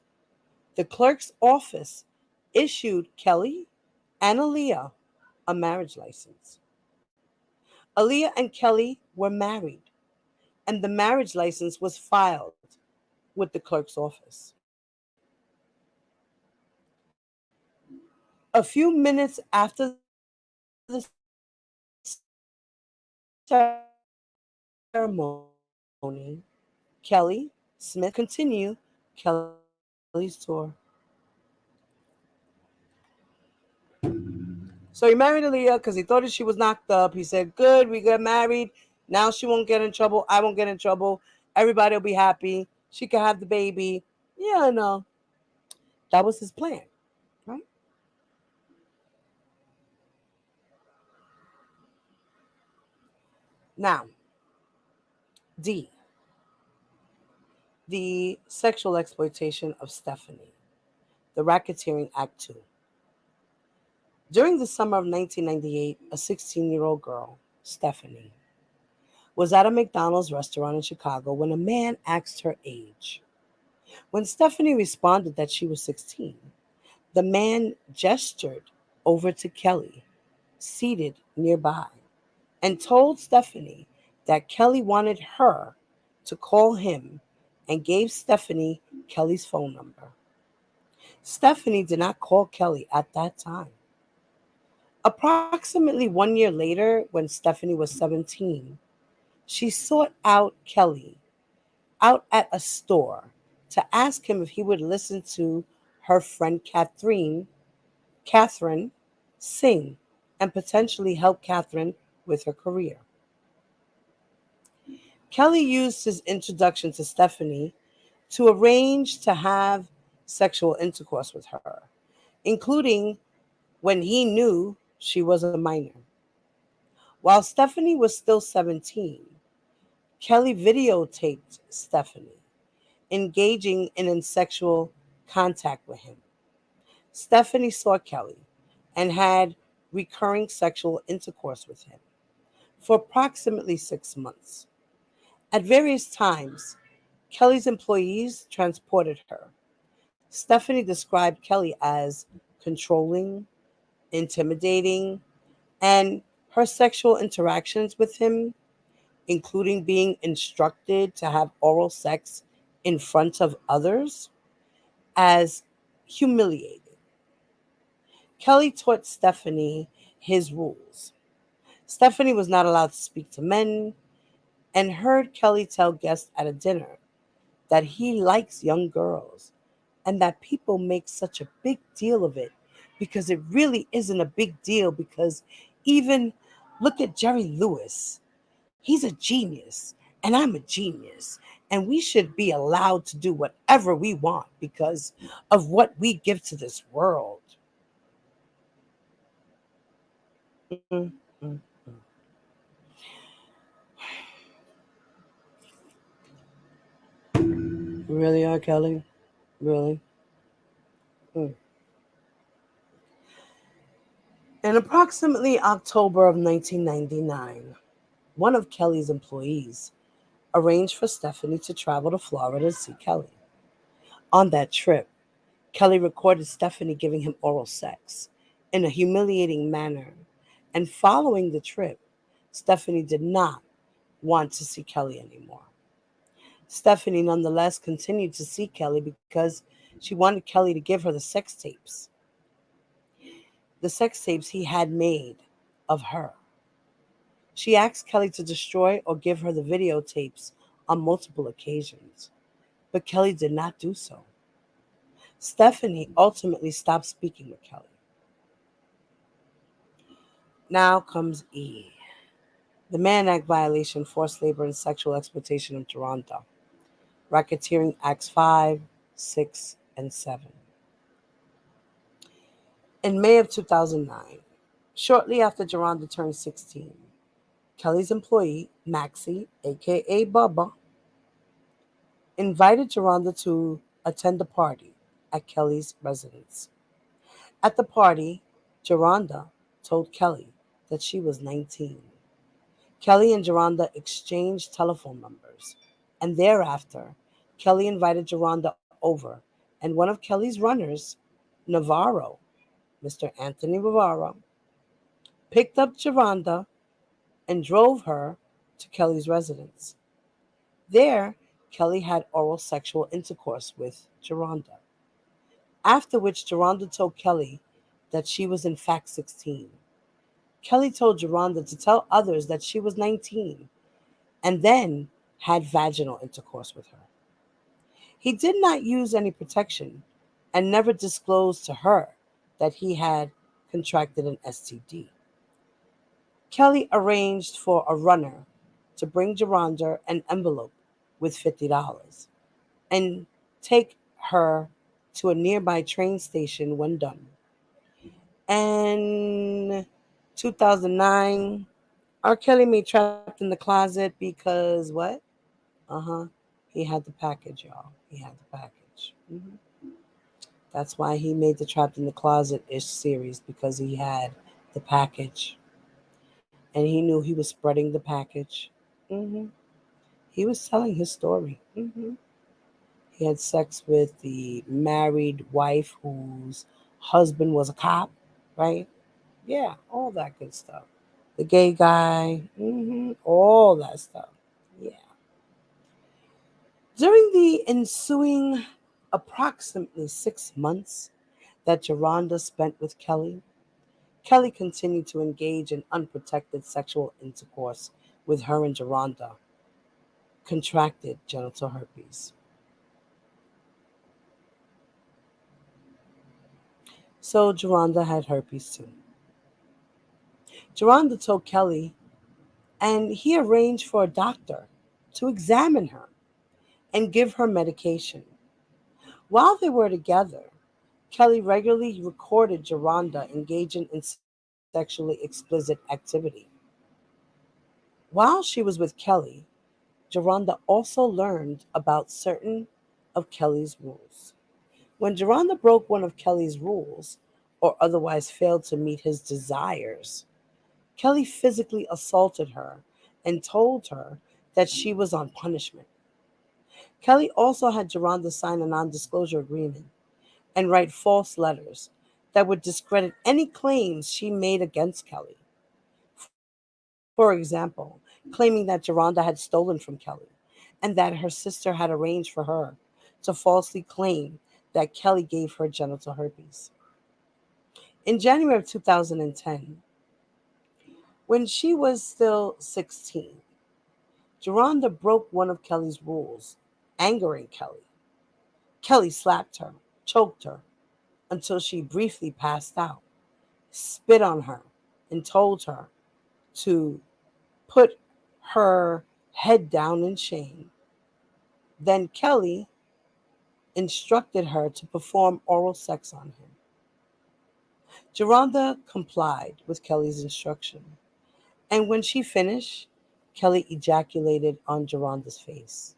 the clerk's office issued Kelly and Aaliyah a marriage license. Aaliyah and Kelly were married, and the marriage license was filed with the clerk's office. A few minutes after the ceremony, Kelly Smith continued Kelly's tour. So he married Aaliyah because he thought that she was knocked up. He said, "Good, we got married. Now she won't get in trouble. I won't get in trouble. Everybody will be happy. She can have the baby." Yeah, no. That was his plan, right? Now, D. The sexual exploitation of Stephanie. The Racketeering Act 2. During the summer of 1998, a 16-year-old girl, Stephanie, was at a McDonald's restaurant in Chicago when a man asked her age. When Stephanie responded that she was 16, the man gestured over to Kelly, seated nearby, and told Stephanie that Kelly wanted her to call him and gave Stephanie Kelly's phone number. Stephanie did not call Kelly at that time. Approximately 1 year later, when Stephanie was 17, she sought out Kelly out at a store to ask him if he would listen to her friend Catherine, sing and potentially help Catherine with her career. Kelly used his introduction to Stephanie to arrange to have sexual intercourse with her, including when he knew she was a minor. While Stephanie was still 17, Kelly videotaped Stephanie engaging in sexual contact with him. Stephanie saw Kelly and had recurring sexual intercourse with him for approximately 6 months. At various times, Kelly's employees transported her. Stephanie described Kelly as controlling, intimidating, and her sexual interactions with him, including being instructed to have oral sex in front of others, as humiliating. Kelly taught Stephanie his rules. Stephanie was not allowed to speak to men and heard Kelly tell guests at a dinner that he likes young girls and that people make such a big deal of it because it really isn't a big deal, because even look at Jerry Lewis. He's a genius and I'm a genius, and we should be allowed to do whatever we want because of what we give to this world. Mm, mm. Really, R. Kelly? Really? Mm. In approximately October of 1999, one of Kelly's employees arranged for Stephanie to travel to Florida to see Kelly. On that trip, Kelly recorded Stephanie giving him oral sex in a humiliating manner, and following the trip, Stephanie did not want to see Kelly anymore. Stephanie nonetheless continued to see Kelly because she wanted Kelly to give her the sex tapes he had made of her. She asked Kelly to destroy or give her the videotapes on multiple occasions, but Kelly did not do so. Stephanie ultimately stopped speaking with Kelly. Now comes E. The Mann Act violation, forced labor and sexual exploitation of Toronto. Racketeering Acts 5, 6, and 7. In May of 2009, shortly after Geronda turned 16, Kelly's employee, Maxie, aka Bubba, invited Geronda to attend a party at Kelly's residence. At the party, Geronda told Kelly that she was 19. Kelly and Geronda exchanged telephone numbers, and thereafter, Kelly invited Geronda over, and one of Kelly's runners, Navarro, Mr. Anthony Navarro, picked up Geronda and drove her to Kelly's residence. There, Kelly had oral sexual intercourse with Geronda, after which Geronda told Kelly that she was in fact 16. Kelly told Geronda to tell others that she was 19 and then had vaginal intercourse with her. He did not use any protection and never disclosed to her that he had contracted an STD. Kelly arranged for a runner to bring Geronda an envelope with $50 and take her to a nearby train station when done. And 2009, R. Kelly made Trapped in the Closet because what? He had the package, y'all. He had the package. That's why he made the Trapped in the Closet-ish series, because he had the package. And he knew he was spreading the package. He was telling his story. He had sex with the married wife whose husband was a cop, right? Yeah, all that good stuff. The gay guy, all that stuff. Yeah. During the ensuing approximately 6 months that Geronda spent with Kelly, Kelly continued to engage in unprotected sexual intercourse with her, and Geronda contracted genital herpes. So Geronda had herpes too. Geronda told Kelly, and he arranged for a doctor to examine her and give her medication. While they were together, Kelly regularly recorded Geronda engaging in sexually explicit activity. While she was with Kelly, Geronda also learned about certain of Kelly's rules. When Geronda broke one of Kelly's rules, or otherwise failed to meet his desires, Kelly physically assaulted her and told her that she was on punishment. Kelly also had Geronda sign a non-disclosure agreement and write false letters that would discredit any claims she made against Kelly. For example, claiming that Geronda had stolen from Kelly and that her sister had arranged for her to falsely claim that Kelly gave her genital herpes. In January of 2010, when she was still 16, Geronda broke one of Kelly's rules, angering Kelly. Kelly slapped her, choked her, until she briefly passed out, spit on her, and told her to put her head down in shame. Then Kelly instructed her to perform oral sex on him. Geronda complied with Kelly's instruction, and when she finished, Kelly ejaculated on Geronda's face.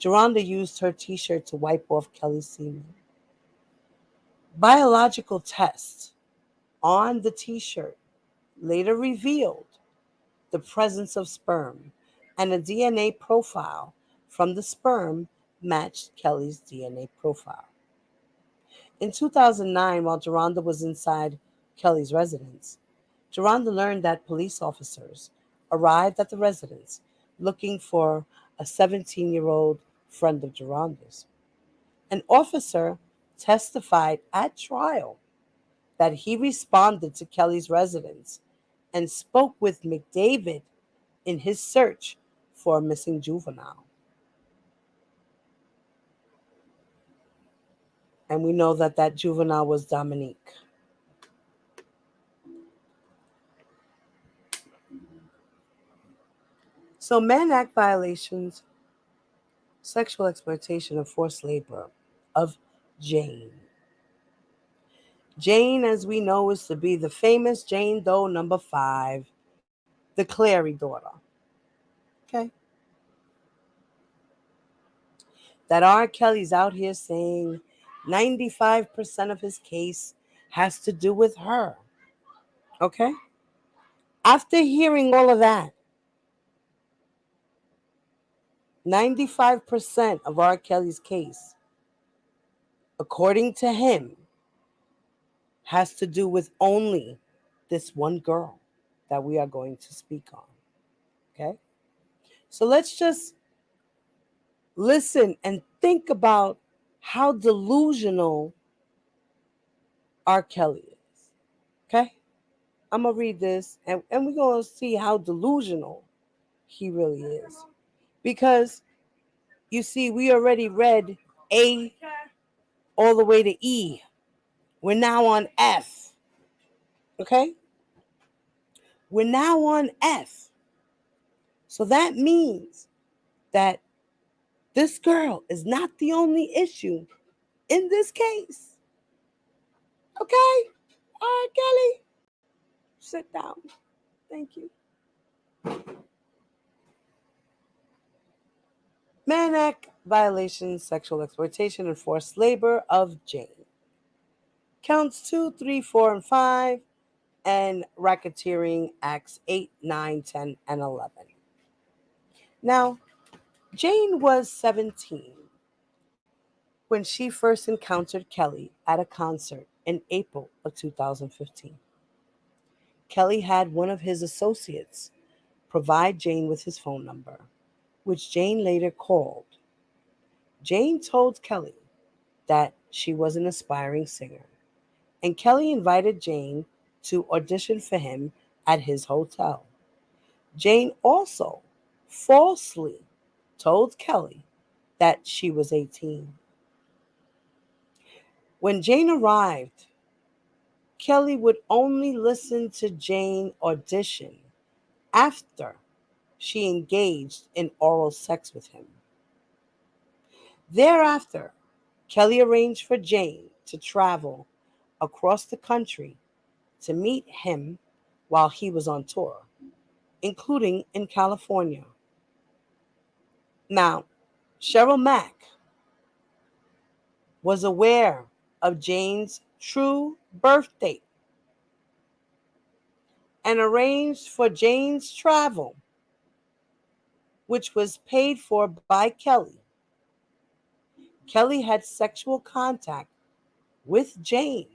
Geronda used her t-shirt to wipe off Kelly's semen. Biological tests on the t-shirt later revealed the presence of sperm, and a DNA profile from the sperm matched Kelly's DNA profile. In 2009, while Geronda was inside Kelly's residence, Geronda learned that police officers arrived at the residence looking for a 17-year-old friend of Geronda's. An officer testified at trial that he responded to Kelly's residence and spoke with McDavid in his search for a missing juvenile. And we know that that juvenile was Dominique. So, Mann Act violations, sexual exploitation, and forced labor of Jane. Jane, as we know, is to be the famous Jane Doe number 5, the Clary daughter. Okay? That R. Kelly's out here saying 95% of his case has to do with her. Okay? After hearing all of that, 95% of R. Kelly's case, according to him, has to do with only this one girl that we are going to speak on. Okay? So let's just listen and think about how delusional R. Kelly is. Okay? I'm going to read this and we're going to see how delusional he really is. Because, you see, we already read A all the way to E. We're now on F. Okay? We're now on F. So that means that this girl is not the only issue in this case. Okay? All right, Kelly. Sit down. Thank you. Mann Act violations, sexual exploitation, and forced labor of Jane. Counts 2, 3, 4, and 5, and racketeering acts 8, 9, 10, and 11. Now, Jane was 17 when she first encountered Kelly at a concert in April of 2015. Kelly had one of his associates provide Jane with his phone number, which Jane later called. Jane told Kelly that she was an aspiring singer, and Kelly invited Jane to audition for him at his hotel. Jane also falsely told Kelly that she was 18. When Jane arrived, Kelly would only listen to Jane audition after she engaged in oral sex with him. Thereafter, Kelly arranged for Jane to travel across the country to meet him while he was on tour, including in California. Now, Cheryl Mack was aware of Jane's true birth date and arranged for Jane's travel, which was paid for by Kelly. Kelly had sexual contact with Jane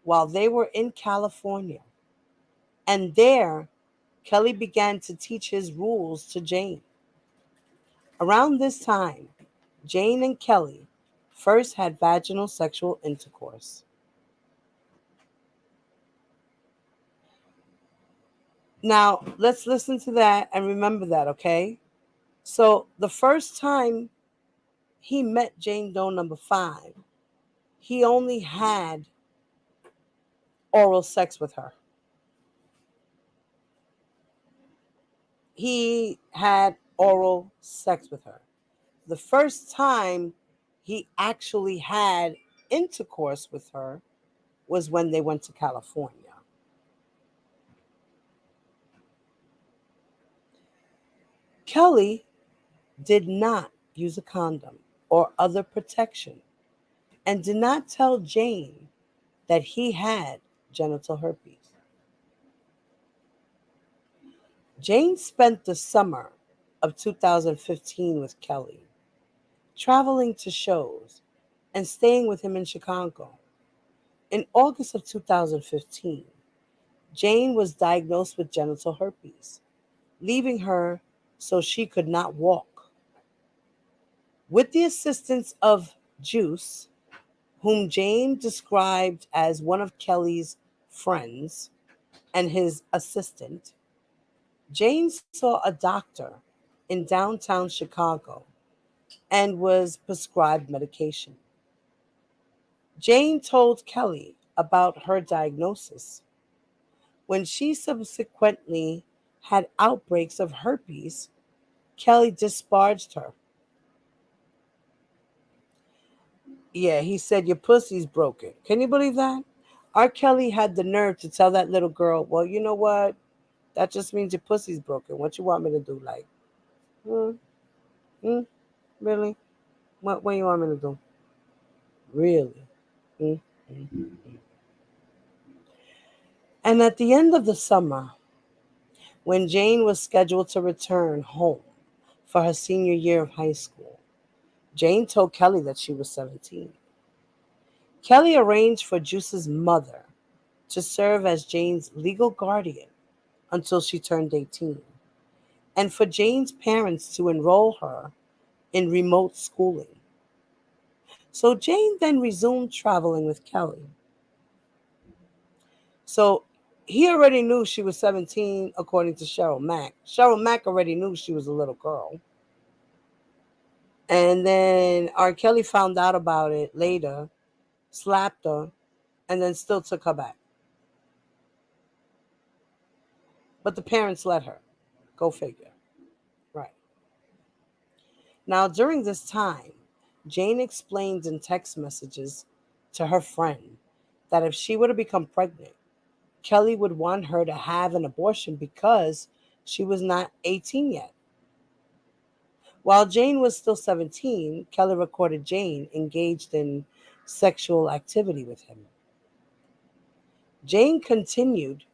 while they were in California, and there Kelly began to teach his rules to Jane. Around this time, Jane and Kelly first had vaginal sexual intercourse. Now, let's listen to that and remember that, okay? So, the first time he met Jane Doe number 5, he only had oral sex with her. He had oral sex with her. The first time he actually had intercourse with her was when they went to California. Kelly did not use a condom or other protection and did not tell Jane that he had genital herpes. Jane spent the summer of 2015 with Kelly, traveling to shows and staying with him in Chicago. In August of 2015, Jane was diagnosed with genital herpes. leaving her so she could not walk. With the assistance of Juice, whom Jane described as one of Kelly's friends and his assistant, Jane saw a doctor in downtown Chicago and was prescribed medication. Jane told Kelly about her diagnosis. When she subsequently had outbreaks of herpes, Kelly disparaged her. Yeah, he said, your pussy's broken. Can you believe that? R. Kelly had the nerve to tell that little girl, well, you know what? That just means your pussy's broken. What you want me to do? Like, hmm, really? What you want me to do? Really? Mm, mm, mm. And at the end of the summer, when Jane was scheduled to return home for her senior year of high school, Jane told Kelly that she was 17. Kelly arranged for Juice's mother to serve as Jane's legal guardian until she turned 18, and for Jane's parents to enroll her in remote schooling. So Jane then resumed traveling with Kelly. So he already knew she was 17, according to Cheryl Mack. Cheryl Mack already knew she was a little girl. And then R. Kelly found out about it later, slapped her, and then still took her back. But the parents let her. Go figure. Right. Now, during this time, Jane explained in text messages to her friend that if she were to become pregnant, Kelly would want her to have an abortion because she was not 18 yet. While Jane was still 17, Kelly recorded Jane engaged in sexual activity with him. Jane continued,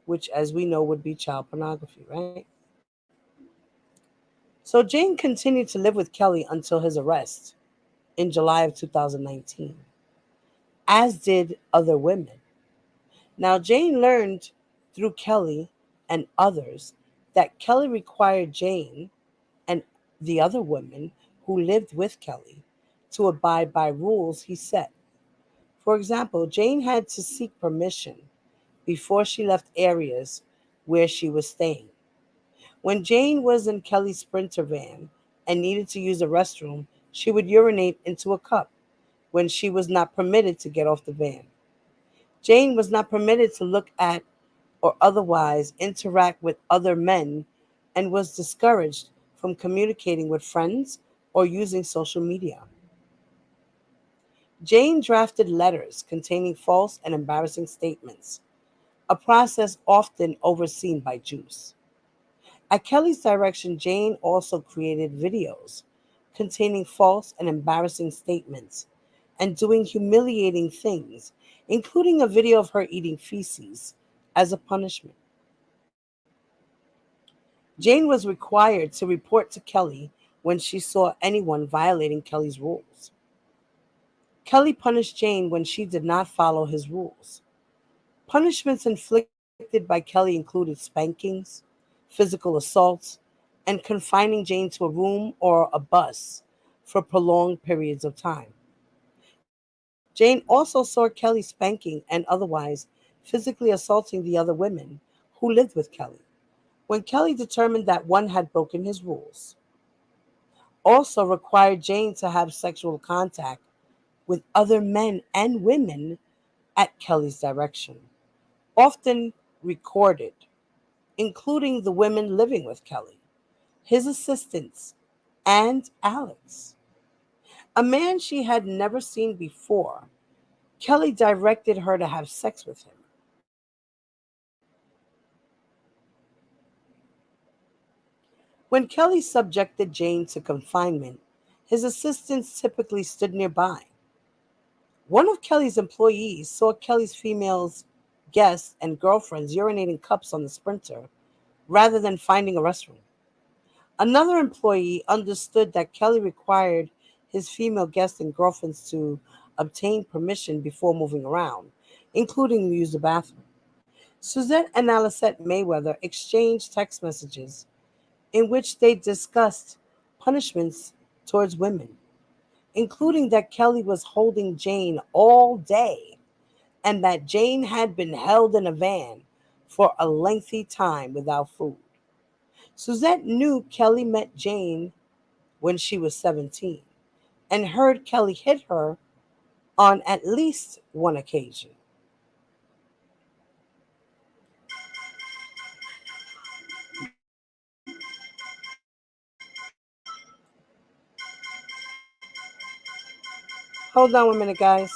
which, as we know, would be child pornography, right? So Jane continued to live with Kelly until his arrest in July of 2019, as did other women. Now, Jane learned through Kelly and others that Kelly required Jane and the other women who lived with Kelly to abide by rules he set. For example, Jane had to seek permission before she left areas where she was staying. When Jane was in Kelly's Sprinter van and needed to use a restroom, she would urinate into a cup when she was not permitted to get off the van. Jane was not permitted to look at or otherwise interact with other men and was discouraged from communicating with friends or using social media. Jane drafted letters containing false and embarrassing statements, a process often overseen by Juice. At Kelly's direction, Jane also created videos containing false and embarrassing statements and doing humiliating things, including a video of her eating feces as a punishment. Jane was required to report to Kelly when she saw anyone violating Kelly's rules. Kelly punished Jane when she did not follow his rules. Punishments inflicted by Kelly included spankings, physical assaults, and confining Jane to a room or a bus for prolonged periods of time. Jane also saw Kelly spanking and otherwise physically assaulting the other women who lived with Kelly, when Kelly determined that one had broken his rules. Also required Jane to have sexual contact with other men and women at Kelly's direction, often recorded, including the women living with Kelly, his assistants, and Alex. A man she had never seen before, Kelly directed her to have sex with him. When Kelly subjected Jane to confinement, his assistants typically stood nearby. One of Kelly's employees saw Kelly's females, guests, and girlfriends urinating cups on the Sprinter rather than finding a restroom. Another employee understood that Kelly required his female guests and girlfriends to obtain permission before moving around, including to use the bathroom. Suzette and Alicette Mayweather exchanged text messages in which they discussed punishments towards women, including that Kelly was holding Jane all day and that Jane had been held in a van for a lengthy time without food. Suzette knew Kelly met Jane when she was 17 and heard Kelly hit her on at least one occasion. Hold on 1 minute, guys.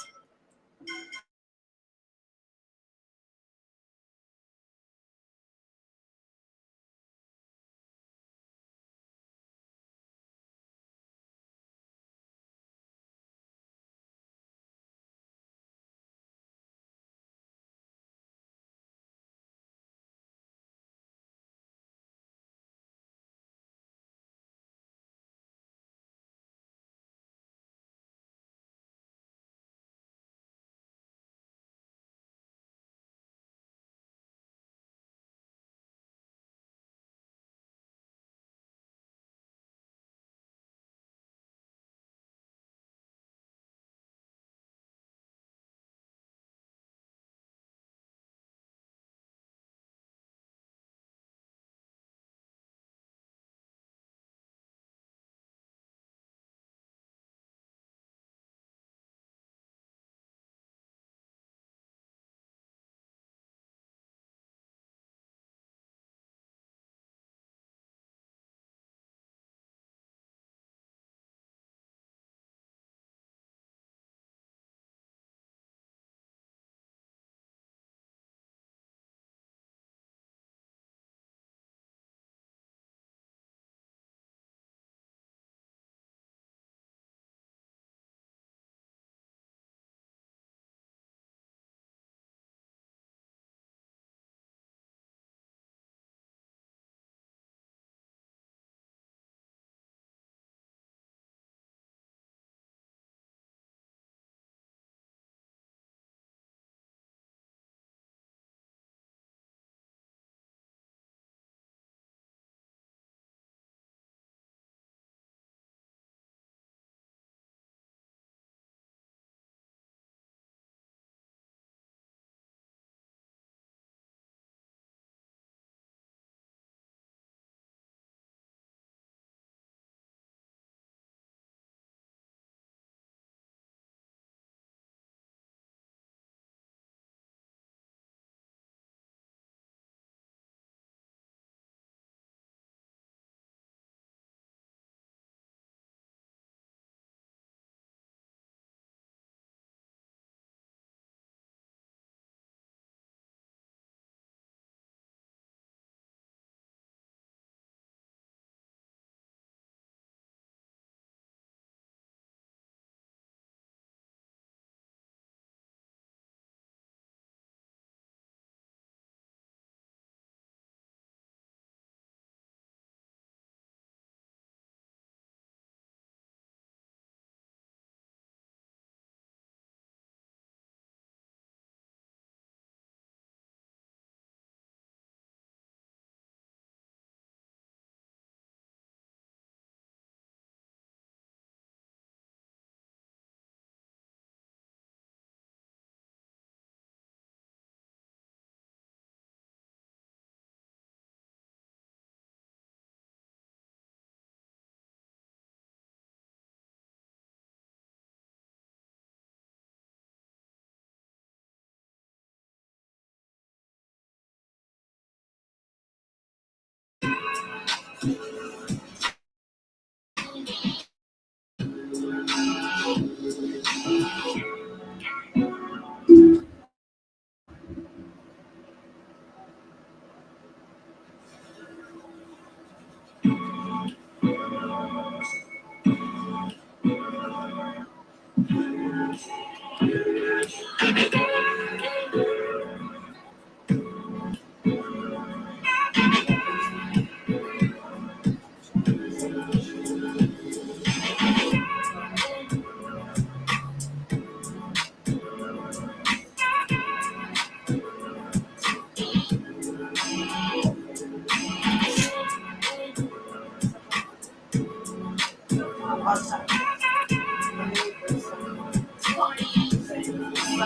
You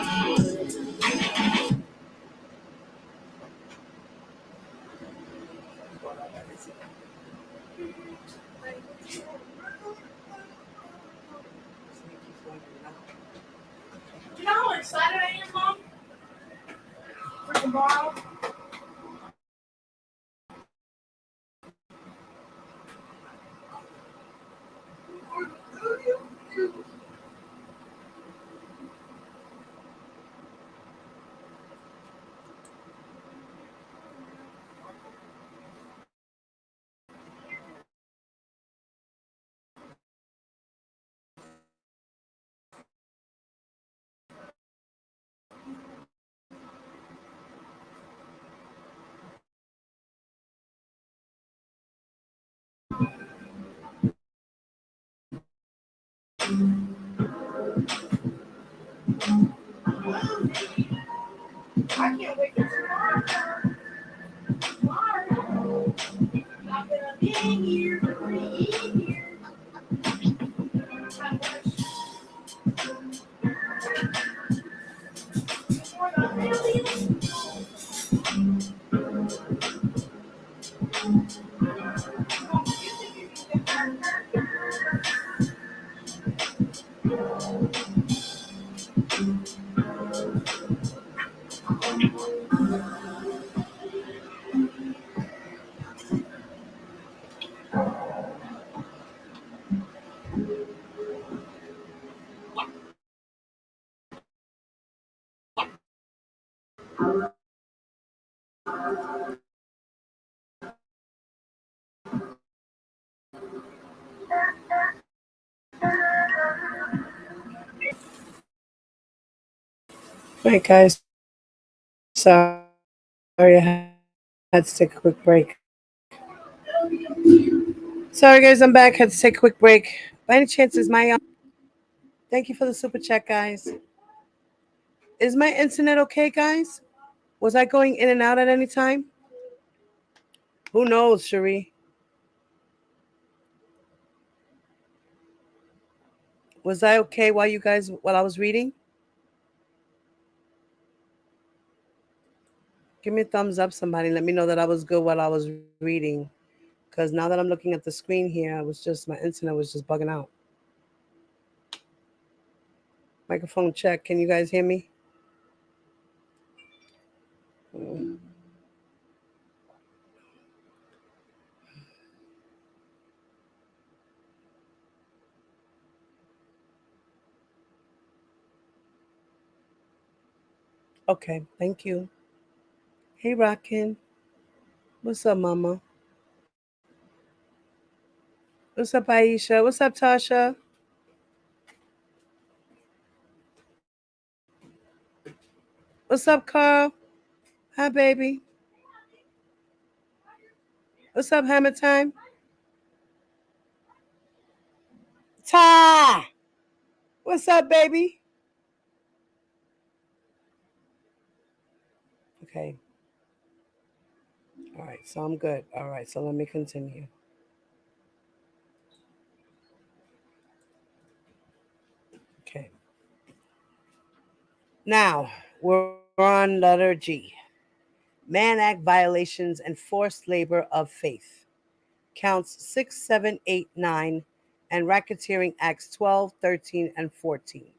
know how excited I am, Mom? For tomorrow? I can't wait for tomorrow. Tomorrow. I'm gonna be here for 3 years. Right, guys. Sorry, I had to take a quick break. Sorry, guys, I'm back. Had to take a quick break. By any chance, is my thank you for the super chat, guys. Is my internet okay, guys? Was I going in and out at any time? Who knows, Cherie? Was I okay while I was reading? Give me a thumbs up, somebody. Let me know that I was good while I was reading. Because now that I'm looking at the screen here, my internet was just bugging out. Microphone check. Can you guys hear me? Okay, thank you. Hey, Rockin'. What's up, Mama? What's up, Aisha? What's up, Tasha? What's up, Carl? Hi, baby. What's up, Hammer Time? Ta! What's up, baby? Okay. All right, so I'm good. All right, so let me continue. Okay. Now, we're on letter G. Mann Act violations and forced labor of faith. Counts 6, 7, 8, 9, and racketeering acts 12, 13, and 14.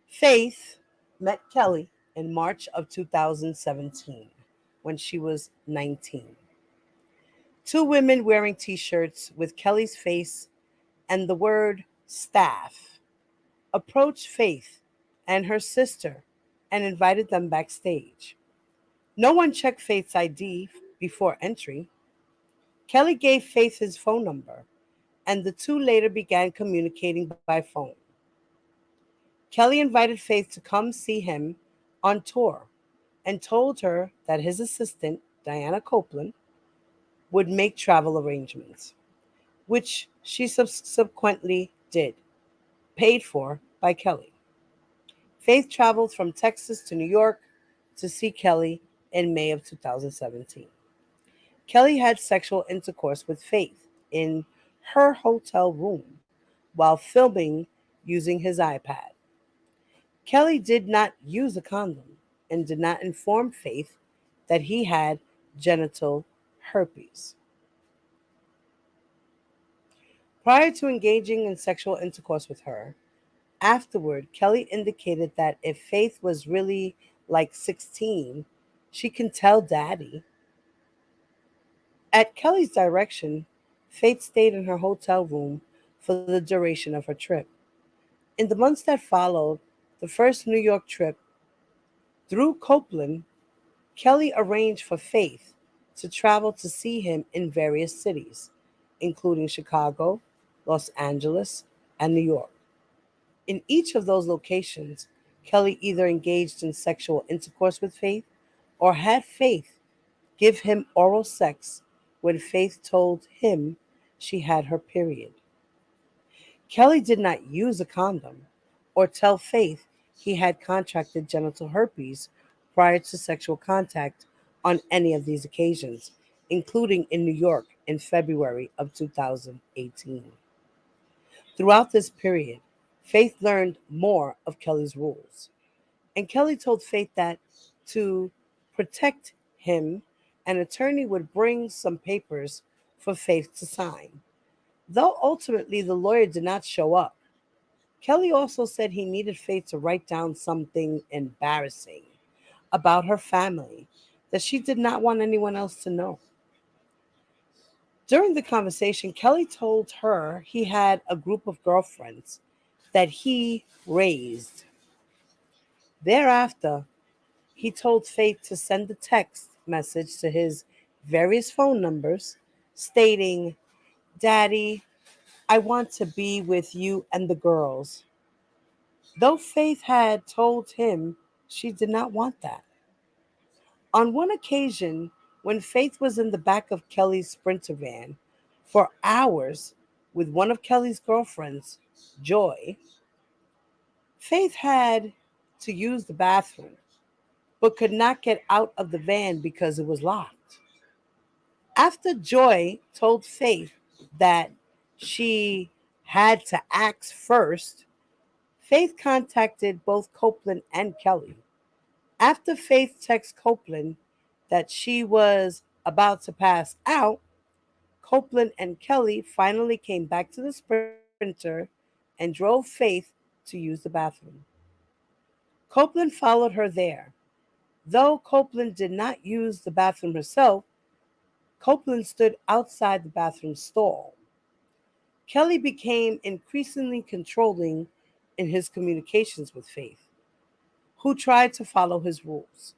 Faith met Kelly in March of 2017 when she was 19. Two women wearing t-shirts with Kelly's face and the word staff approached Faith and her sister and invited them backstage. No one checked Faith's ID before entry. Kelly gave Faith his phone number, and the two later began communicating by phone. Kelly invited Faith to come see him on tour and told her that his assistant, Diana Copeland, would make travel arrangements, which she subsequently did, paid for by Kelly. Faith traveled from Texas to New York to see Kelly in May of 2017. Kelly had sexual intercourse with Faith in her hotel room while filming using his iPad. Kelly did not use a condom and did not inform Faith that he had genital herpes. Prior to engaging in sexual intercourse with her, afterward, Kelly indicated that if Faith was really like 16, she can tell Daddy. At Kelly's direction, Faith stayed in her hotel room for the duration of her trip. In the months that followed the first New York trip, through Copeland, Kelly arranged for Faith to travel to see him in various cities, including Chicago, Los Angeles, and New York. In each of those locations, Kelly either engaged in sexual intercourse with Faith or had Faith give him oral sex when Faith told him she had her period. Kelly did not use a condom or tell Faith he had contracted genital herpes prior to sexual contact on any of these occasions, including in New York in February of 2018. Throughout this period, Faith learned more of Kelly's rules. And Kelly told Faith that to protect him, an attorney would bring some papers for Faith to sign. Though ultimately the lawyer did not show up, Kelly also said he needed Faith to write down something embarrassing about her family that she did not want anyone else to know. During the conversation, Kelly told her he had a group of girlfriends that he raised. Thereafter, he told Faith to send a text message to his various phone numbers stating, "Daddy, I want to be with you and the girls." Though Faith had told him she did not want that. On one occasion, when Faith was in the back of Kelly's Sprinter van for hours with one of Kelly's girlfriends, Joy, Faith had to use the bathroom but could not get out of the van because it was locked. After Joy told Faith that she had to ask first, Faith contacted both Copeland and Kelly. After Faith texted Copeland that she was about to pass out, Copeland and Kelly finally came back to the Sprinter and drove Faith to use the bathroom. Copeland followed her there. Though Copeland did not use the bathroom herself, Copeland stood outside the bathroom stall. Kelly became increasingly controlling in his communications with Faith, who tried to follow his rules.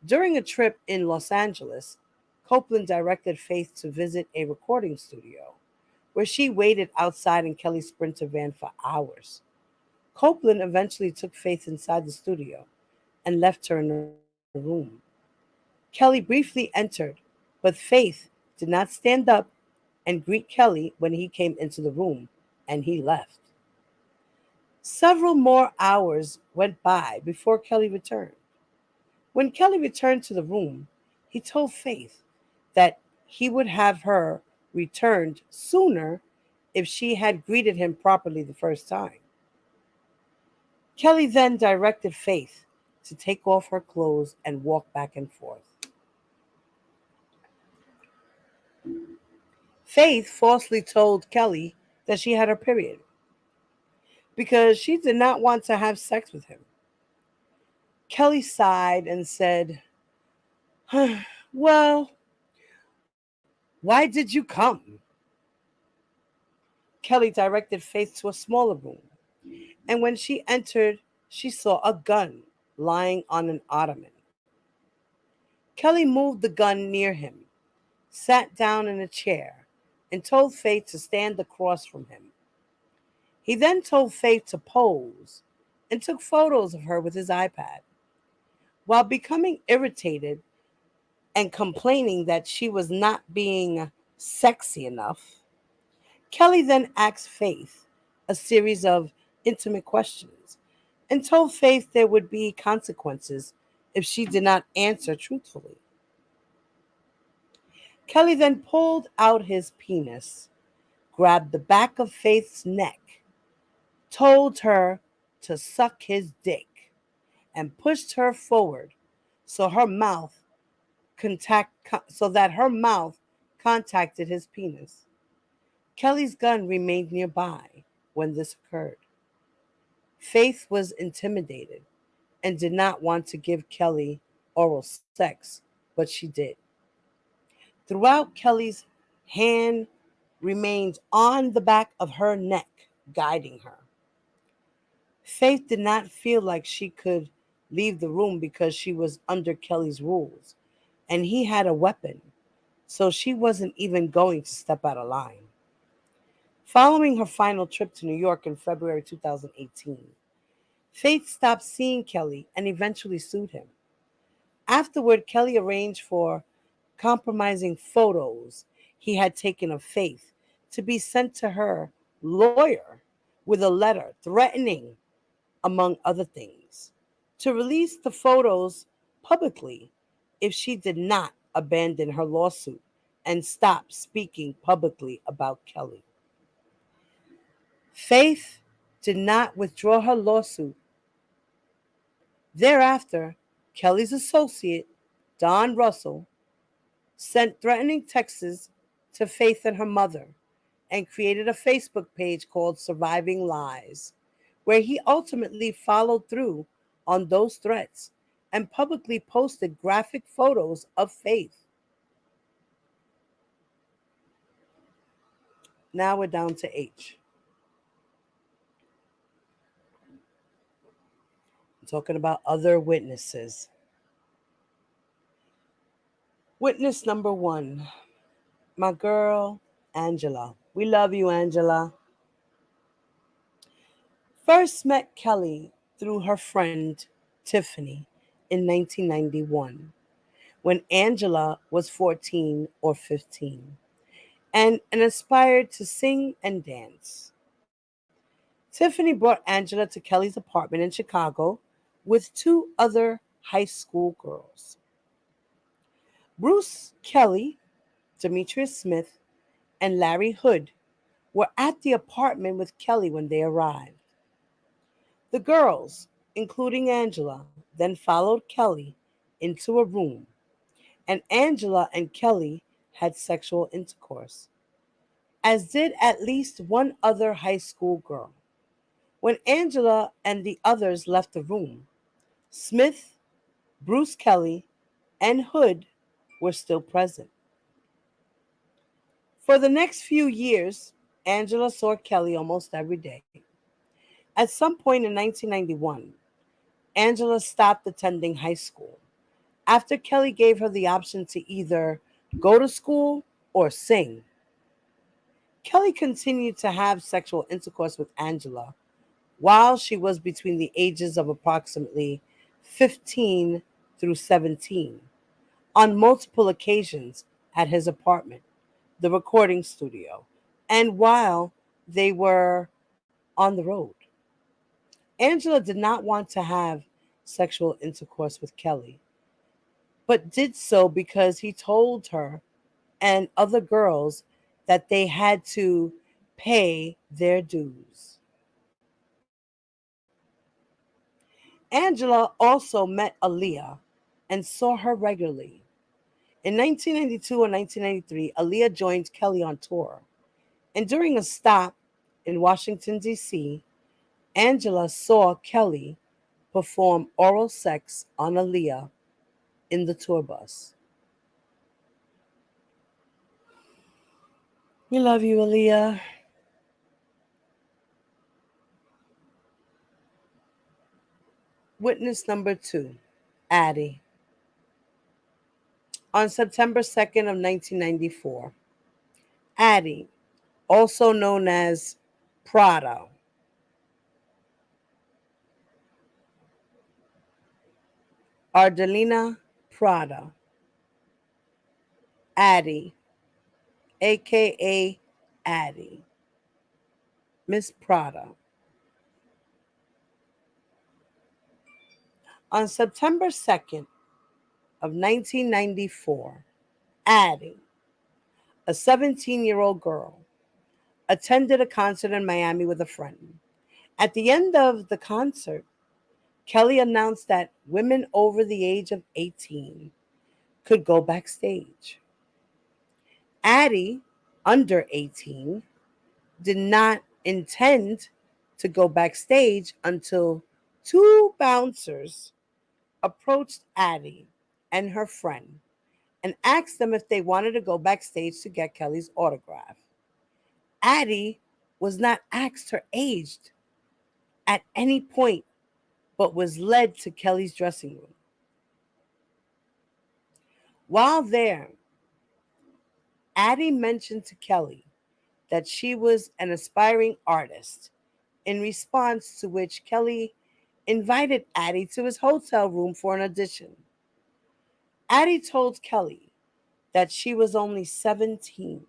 During a trip in Los Angeles, Copeland directed Faith to visit a recording studio, where she waited outside in Kelly's Sprinter van for hours. Copeland eventually took Faith inside the studio and left her in the room. Kelly briefly entered, but Faith did not stand up and greet Kelly when he came into the room, and he left. Several more hours went by before Kelly returned. When Kelly returned to the room, he told Faith that he would have her returned sooner if she had greeted him properly the first time. Kelly then directed Faith to take off her clothes and walk back and forth. Faith falsely told Kelly that she had her period because she did not want to have sex with him. Kelly sighed and said, "Well, why did you come?" Kelly directed Faith to a smaller room, and when she entered, she saw a gun lying on an ottoman. Kelly moved the gun near him, sat down in a chair, and told Faith to stand across from him. He then told Faith to pose and took photos of her with his iPad. While becoming irritated and complaining that she was not being sexy enough, Kelly then asked Faith a series of intimate questions and told Faith there would be consequences if she did not answer truthfully. Kelly then pulled out his penis, grabbed the back of Faith's neck, told her to suck his dick and pushed her forward so her mouth so that her mouth contacted his penis. Kelly's gun remained nearby when this occurred. Faith was intimidated and did not want to give Kelly oral sex, but she did. Throughout, Kelly's hand remained on the back of her neck, guiding her. Faith did not feel like she could leave the room because she was under Kelly's rules, and he had a weapon, so she wasn't even going to step out of line. Following her final trip to New York in February 2018, Faith stopped seeing Kelly and eventually sued him. Afterward, Kelly arranged for compromising photos he had taken of Faith to be sent to her lawyer with a letter threatening, among other things, to release the photos publicly if she did not abandon her lawsuit and stop speaking publicly about Kelly. Faith did not withdraw her lawsuit. Thereafter, Kelly's associate, Don Russell, sent threatening texts to Faith and her mother and created a Facebook page called Surviving Lies, where he ultimately followed through on those threats and publicly posted graphic photos of Faith. Now we're down to H. I'm talking about other witnesses. Witness number 1, my girl, Angela. We love you, Angela. First met Kelly through her friend, Tiffany, in 1991, when Angela was 14 or 15, and aspired to sing and dance. Tiffany brought Angela to Kelly's apartment in Chicago with 2 other high school girls. Bruce Kelly, Demetrius Smith, and Larry Hood were at the apartment with Kelly when they arrived. The girls, including Angela, then followed Kelly into a room, and Angela and Kelly had sexual intercourse, as did at least one other high school girl. When Angela and the others left the room, Smith, Bruce Kelly, and Hood were still present. For the next few years, Angela saw Kelly almost every day. At some point in 1991, Angela stopped attending high school after Kelly gave her the option to either go to school or sing. Kelly continued to have sexual intercourse with Angela while she was between the ages of approximately 15 through 17 on multiple occasions at his apartment, the recording studio, and while they were on the road. Angela did not want to have sexual intercourse with Kelly, but did so because he told her and other girls that they had to pay their dues. Angela also met Aaliyah and saw her regularly. In 1992 or 1993, Aaliyah joined Kelly on tour, and during a stop in Washington, D.C., Angela saw Kelly perform oral sex on Aaliyah in the tour bus. We love you, Aaliyah. Witness number 2, Addie. On September 2nd of 1994, Addie, also known as Prada, Ardelina Prada, Addie, aka Addie, Miss Prada. On September 2nd of 1994, Addie, a 17-year-old girl, attended a concert in Miami with a friend At the end of the concert, Kelly announced that women over the age of 18 could go backstage. Addie, under 18, did not intend to go backstage until two bouncers approached Addie and her friend and asked them if they wanted to go backstage to get Kelly's autograph. Addie was not asked her age at any point, but was led to Kelly's dressing room. While there, Addie mentioned to Kelly that she was an aspiring artist, in response to which Kelly invited Addie to his hotel room for an audition. Addie told Kelly that she was only 17.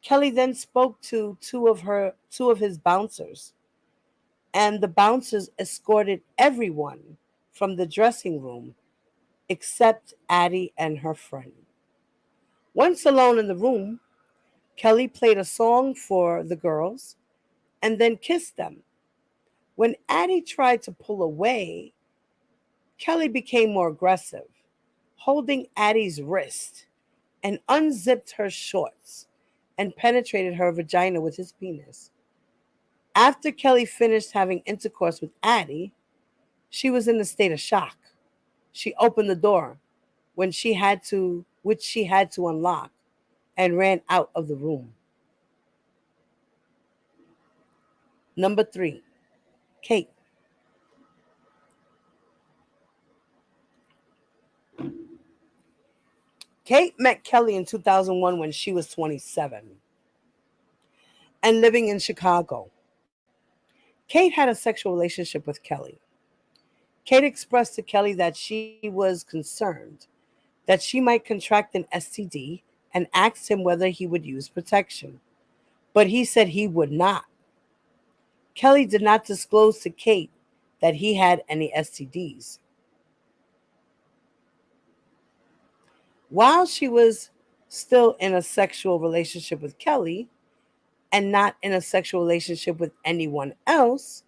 Kelly then spoke to two of his bouncers, and the bouncers escorted everyone from the dressing room except Addie and her friend. Once alone in the room, Kelly played a song for the girls and then kissed them. When Addie tried to pull away, Kelly became more aggressive, holding Addie's wrist and unzipped her shorts and penetrated her vagina with his penis. After Kelly finished having intercourse with Addie, she was in a state of shock. She opened the door which she had to unlock, and ran out of the room. Number 3, Kate. Kate met Kelly in 2001 when she was 27 and living in Chicago. Kate had a sexual relationship with Kelly. Kate expressed to Kelly that she was concerned that she might contract an STD and asked him whether he would use protection, but he said he would not. Kelly did not disclose to Kate that he had any STDs. While she was still in a sexual relationship with Kelly and not in a sexual relationship with anyone else,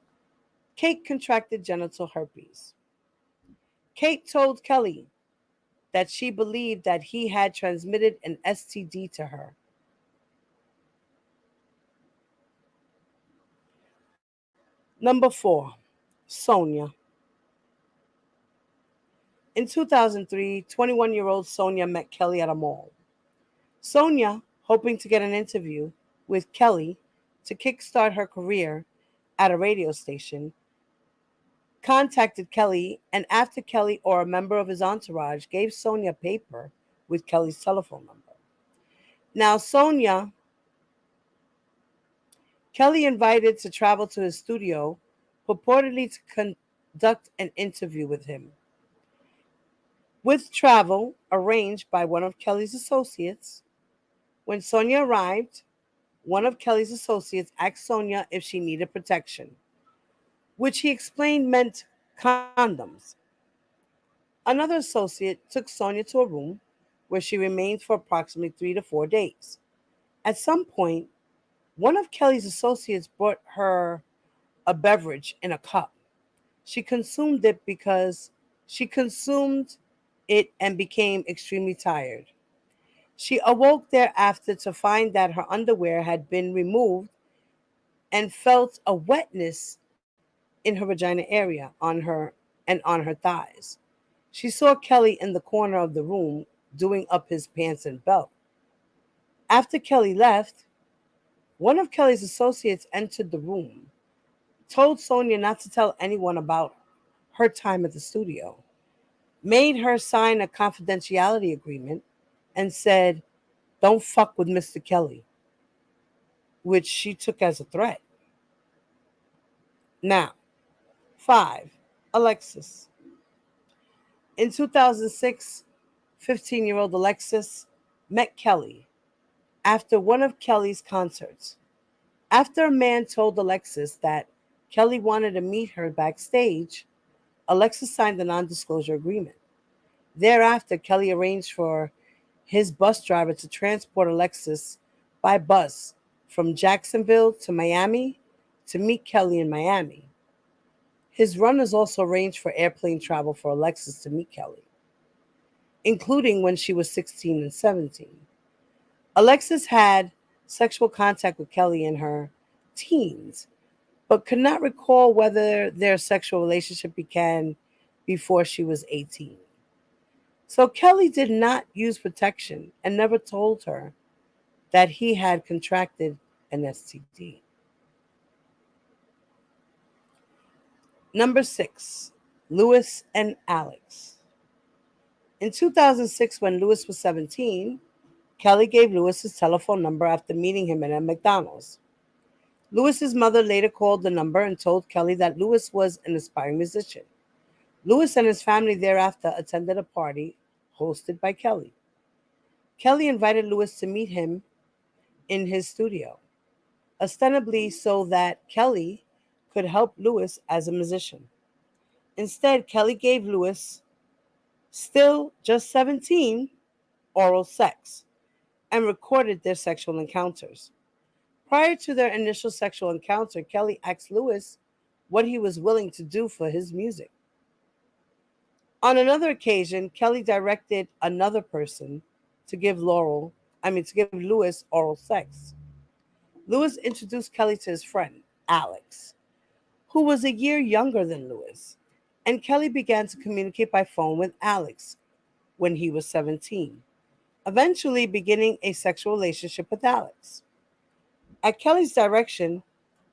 Kate contracted genital herpes. Kate told Kelly that she believed that he had transmitted an STD to her. Number 4, Sonia. In 2003, 21-year-old Sonia met Kelly at a mall. Sonia, hoping to get an interview with Kelly to kickstart her career at a radio station, contacted Kelly, and after Kelly or a member of his entourage gave Sonia paper with Kelly's telephone number. Now, Sonia, Kelly invited to travel to his studio, purportedly to conduct an interview with him. With travel arranged by one of Kelly's associates, when Sonia arrived, one of Kelly's associates asked Sonia if she needed protection, which he explained meant condoms. Another associate took Sonia to a room where she remained for approximately 3 to 4 days. At some point, one of Kelly's associates brought her a beverage in a cup. She consumed it and became extremely tired. She awoke thereafter to find that her underwear had been removed and felt a wetness in her vagina area on her thighs. She saw Kelly in the corner of the room doing up his pants and belt. After Kelly left, one of Kelly's associates entered the room, told Sonia not to tell anyone about her time at the studio, made her sign a confidentiality agreement, and said, "Don't fuck with Mr. Kelly," which she took as a threat. Now, 5, Alexis. In 2006, 15-year-old Alexis met Kelly after one of Kelly's concerts. After a man told Alexis that Kelly wanted to meet her backstage, Alexis signed a non-disclosure agreement. Thereafter, Kelly arranged for his bus driver to transport Alexis by bus from Jacksonville to Miami to meet Kelly in Miami. His runners also arranged for airplane travel for Alexis to meet Kelly, including when she was 16 and 17. Alexis had sexual contact with Kelly in her teens, but could not recall whether their sexual relationship began before she was 18. So Kelly did not use protection and never told her that he had contracted an STD. Number 6, Lewis and Alex. In 2006, when Lewis was 17, Kelly gave Lewis his telephone number after meeting him at a McDonald's. Lewis's mother later called the number and told Kelly that Lewis was an aspiring musician. Lewis and his family thereafter attended a party hosted by Kelly. Kelly invited Lewis to meet him in his studio, ostensibly so that Kelly could help Lewis as a musician. Instead, Kelly gave Lewis, still just 17, oral sex and recorded their sexual encounters. Prior to their initial sexual encounter, Kelly asked Lewis what he was willing to do for his music. On another occasion, Kelly directed another person to give Lewis oral sex. Lewis introduced Kelly to his friend, Alex, who was a year younger than Lewis, and Kelly began to communicate by phone with Alex when he was 17, eventually beginning a sexual relationship with Alex. At Kelly's direction,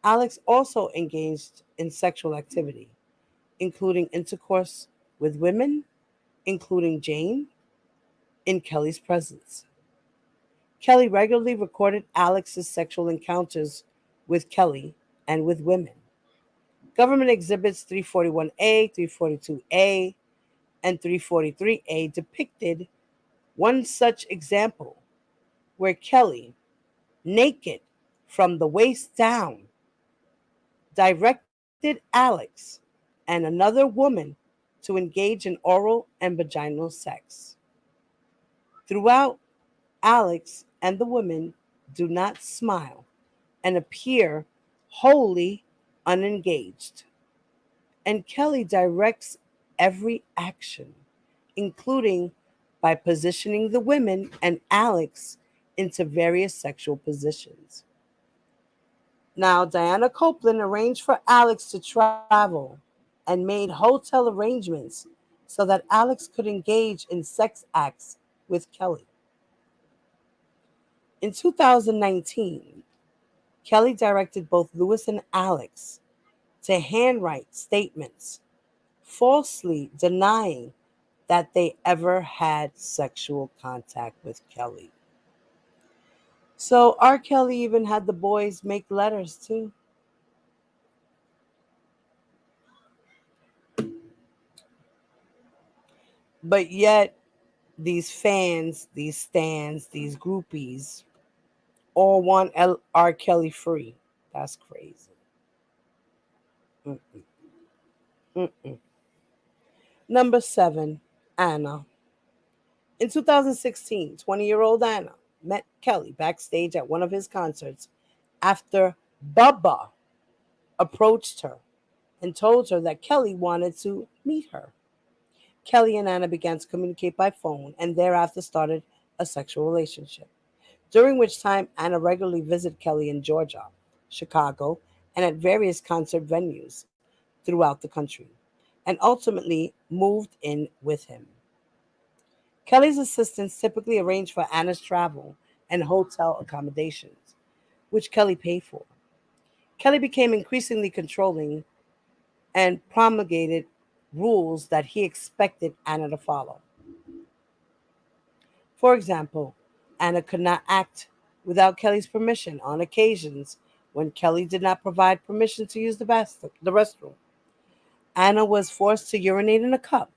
Alex also engaged in sexual activity, including intercourse with women, including Jane, in Kelly's presence. Kelly regularly recorded Alex's sexual encounters with Kelly and with women. Government Exhibits 341A, 342A, and 343A depicted one such example where Kelly, naked from the waist down, directed Alex and another woman to engage in oral and vaginal sex. Throughout, Alex and the women do not smile and appear wholly unengaged. And Kelly directs every action, including by positioning the women and Alex into various sexual positions. Now, Diana Copeland arranged for Alex to travel and made hotel arrangements so that Alex could engage in sex acts with Kelly. In 2019, Kelly directed both Lewis and Alex to handwrite statements falsely denying that they ever had sexual contact with Kelly. So R. Kelly even had the boys make letters too. But yet, these fans, these stans, these groupies all want R. Kelly free. That's crazy. Mm-mm. Mm-mm. Number 7, Anna. In 2016, 20-year-old Anna met Kelly backstage at one of his concerts after Bubba approached her and told her that Kelly wanted to meet her. Kelly and Anna began to communicate by phone and thereafter started a sexual relationship, during which time Anna regularly visited Kelly in Georgia, Chicago, and at various concert venues throughout the country, and ultimately moved in with him. Kelly's assistants typically arranged for Anna's travel and hotel accommodations, which Kelly paid for. Kelly became increasingly controlling and promulgated rules that he expected Anna to follow. For example, Anna could not act without Kelly's permission on occasions when Kelly did not provide permission to use the restroom. Anna was forced to urinate in a cup.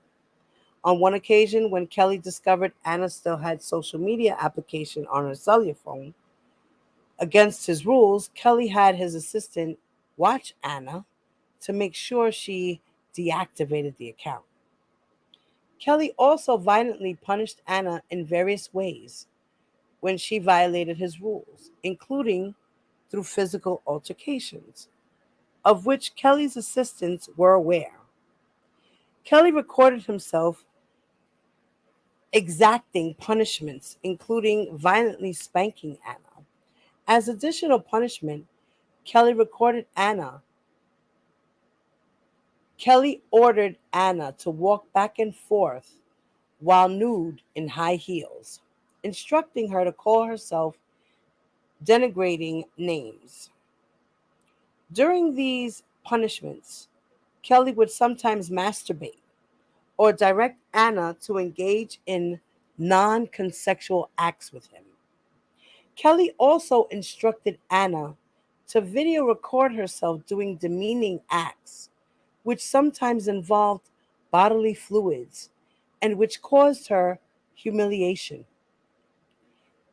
On one occasion, when Kelly discovered Anna still had social media application on her cellular phone, against his rules, Kelly had his assistant watch Anna to make sure she deactivated the account. Kelly also violently punished Anna in various ways when she violated his rules, including through physical altercations. of which Kelly's assistants were aware. Kelly recorded himself exacting punishments, including violently spanking Anna. As additional punishment, Kelly recorded Anna. Kelly ordered Anna to walk back and forth while nude in high heels, instructing her to call herself denigrating names. During these punishments, Kelly would sometimes masturbate or direct Anna to engage in non consensual acts with him. Kelly also instructed Anna to video record herself doing demeaning acts, which sometimes involved bodily fluids and which caused her humiliation.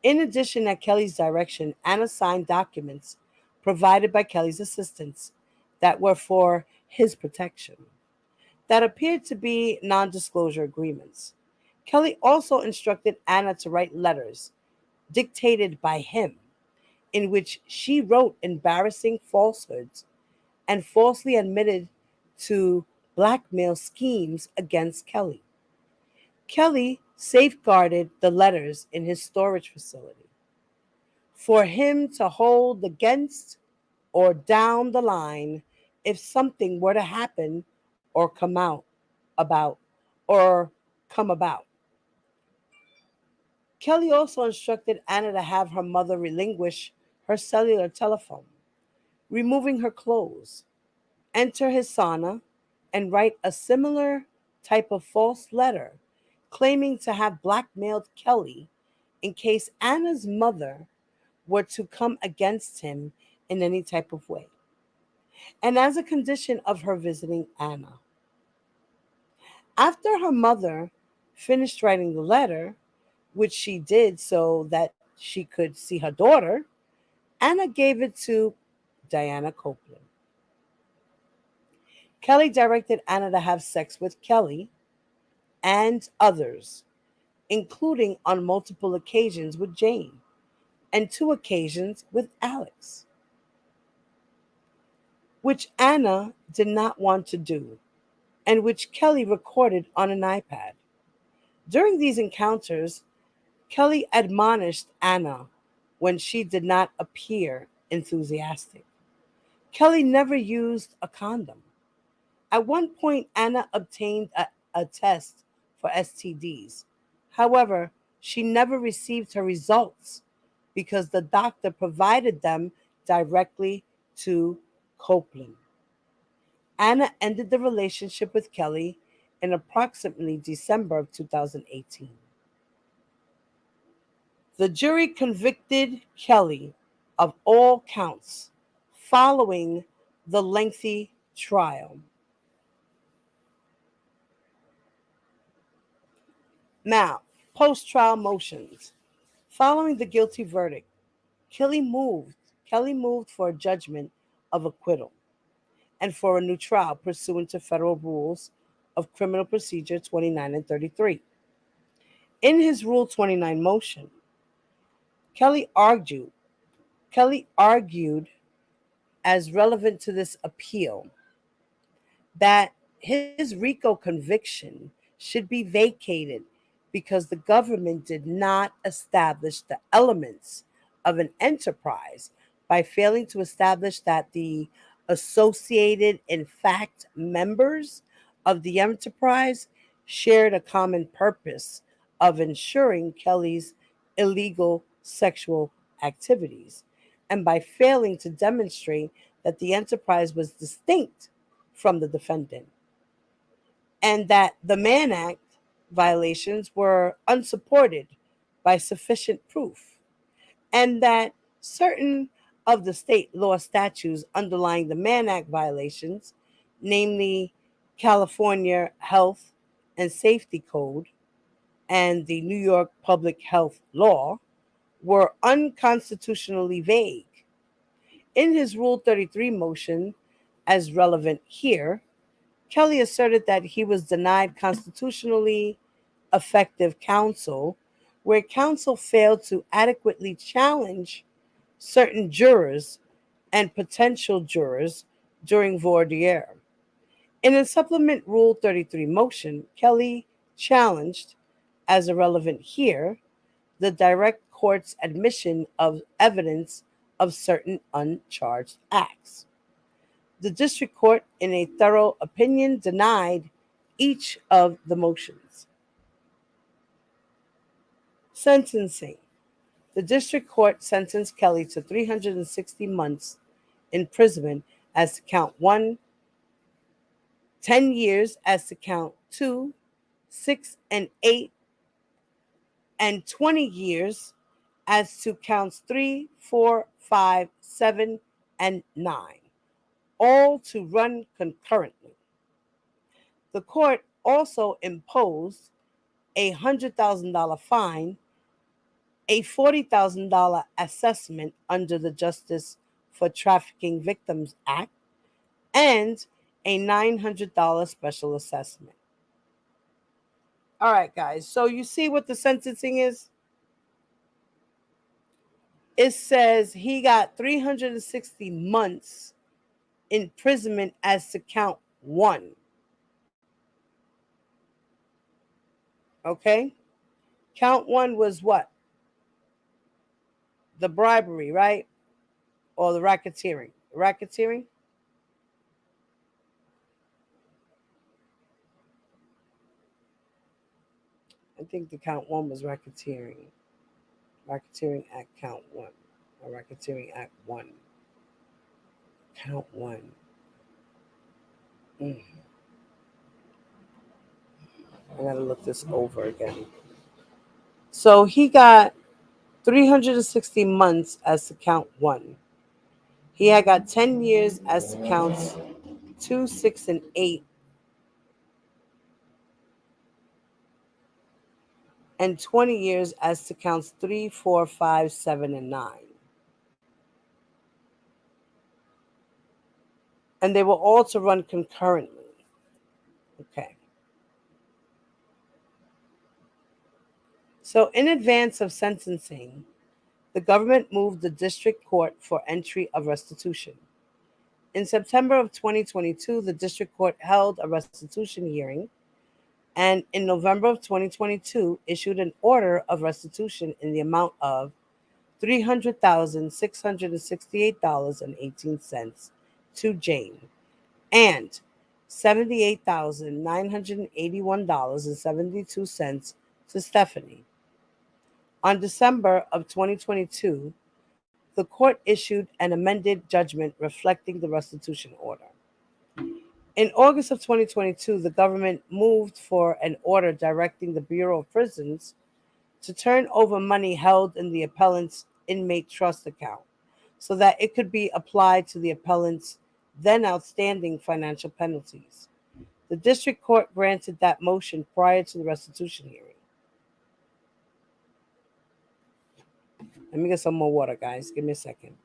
In addition, at Kelly's direction, Anna signed documents provided by Kelly's assistants that were for his protection, that appeared to be non disclosure agreements. Kelly also instructed Anna to write letters dictated by him, in which she wrote embarrassing falsehoods and falsely admitted to blackmail schemes against Kelly. Kelly safeguarded the letters in his storage facility for him to hold against or down the line if something were to happen or about or come about. Kelly also instructed Anna to have her mother relinquish her cellular telephone, removing her clothes, enter his sauna, and write a similar type of false letter claiming to have blackmailed Kelly in case Anna's mother were to come against him in any type of way, and as a condition of her visiting Anna. After her mother finished writing the letter, which she did so that she could see her daughter, Anna gave it to Diana Copeland. Kelly directed Anna to have sex with Kelly and others, including on multiple occasions with Jane and 2 occasions with Alex, which Anna did not want to do and which Kelly recorded on an iPad. During these encounters, Kelly admonished Anna when she did not appear enthusiastic. Kelly never used a condom. At one point, Anna obtained a test for STDs. However, she never received her results because the doctor provided them directly to Copeland. Anna ended the relationship with Kelly in approximately December of 2018. The jury convicted Kelly of all counts following the lengthy trial. Now, post-trial motions. Following the guilty verdict, Kelly moved for a judgment of acquittal and for a new trial pursuant to federal rules of criminal procedure 29 and 33. In his Rule 29 motion, Kelly argued as relevant to this appeal that his RICO conviction should be vacated because the government did not establish the elements of an enterprise by failing to establish that the associated, in fact, members of the enterprise shared a common purpose of ensuring Kelly's illegal sexual activities, and by failing to demonstrate that the enterprise was distinct from the defendant, and that the Mann Act violations were unsupported by sufficient proof, and that certain of the state law statutes underlying the Mann Act violations, namely California Health and Safety Code and the New York Public Health Law, were unconstitutionally vague. In his Rule 33 motion, as relevant here, Kelly asserted that he was denied constitutionally effective counsel, where counsel failed to adequately challenge certain jurors and potential jurors during voir dire. In a supplement Rule 33 motion, Kelly challenged, as irrelevant here, the direct court's admission of evidence of certain uncharged acts. The district court, in a thorough opinion, denied each of the motions. Sentencing. The district court sentenced Kelly to 360 months imprisonment as to count 1, 10 years as to count 2, 6 and 8, and 20 years as to counts 3, 4, 5, 7, and 9, all to run concurrently. The court also imposed a $100,000 fine, a $40,000 assessment under the Justice for Trafficking Victims Act, and a $900 special assessment. All right, guys. So you see what the sentencing is? It says he got 360 months imprisonment as to count 1. Okay? Count 1 was what? The bribery, right? Or the racketeering. Racketeering? I think the count 1 was racketeering. Racketeering Act count 1. Or Racketeering Act 1. Count 1. I gotta look this over again. So he got 360 months as to count 1. He had got 10 years as to counts 2, 6, and 8, and 20 years as to counts 3, 4, 5, 7, and 9. And they were all to run concurrently. Okay. So in advance of sentencing, the government moved the district court for entry of restitution. In September of 2022, the district court held a restitution hearing, and in November of 2022 issued an order of restitution in the amount of $300,668.18 to Jane and $78,981.72 to Stephanie. On December of 2022, the court issued an amended judgment reflecting the restitution order. In August of 2022, the government moved for an order directing the Bureau of Prisons to turn over money held in the appellant's inmate trust account so that it could be applied to the appellant's then outstanding financial penalties. The district court granted that motion prior to the restitution hearing. Let me get some more water, guys. Give me a second.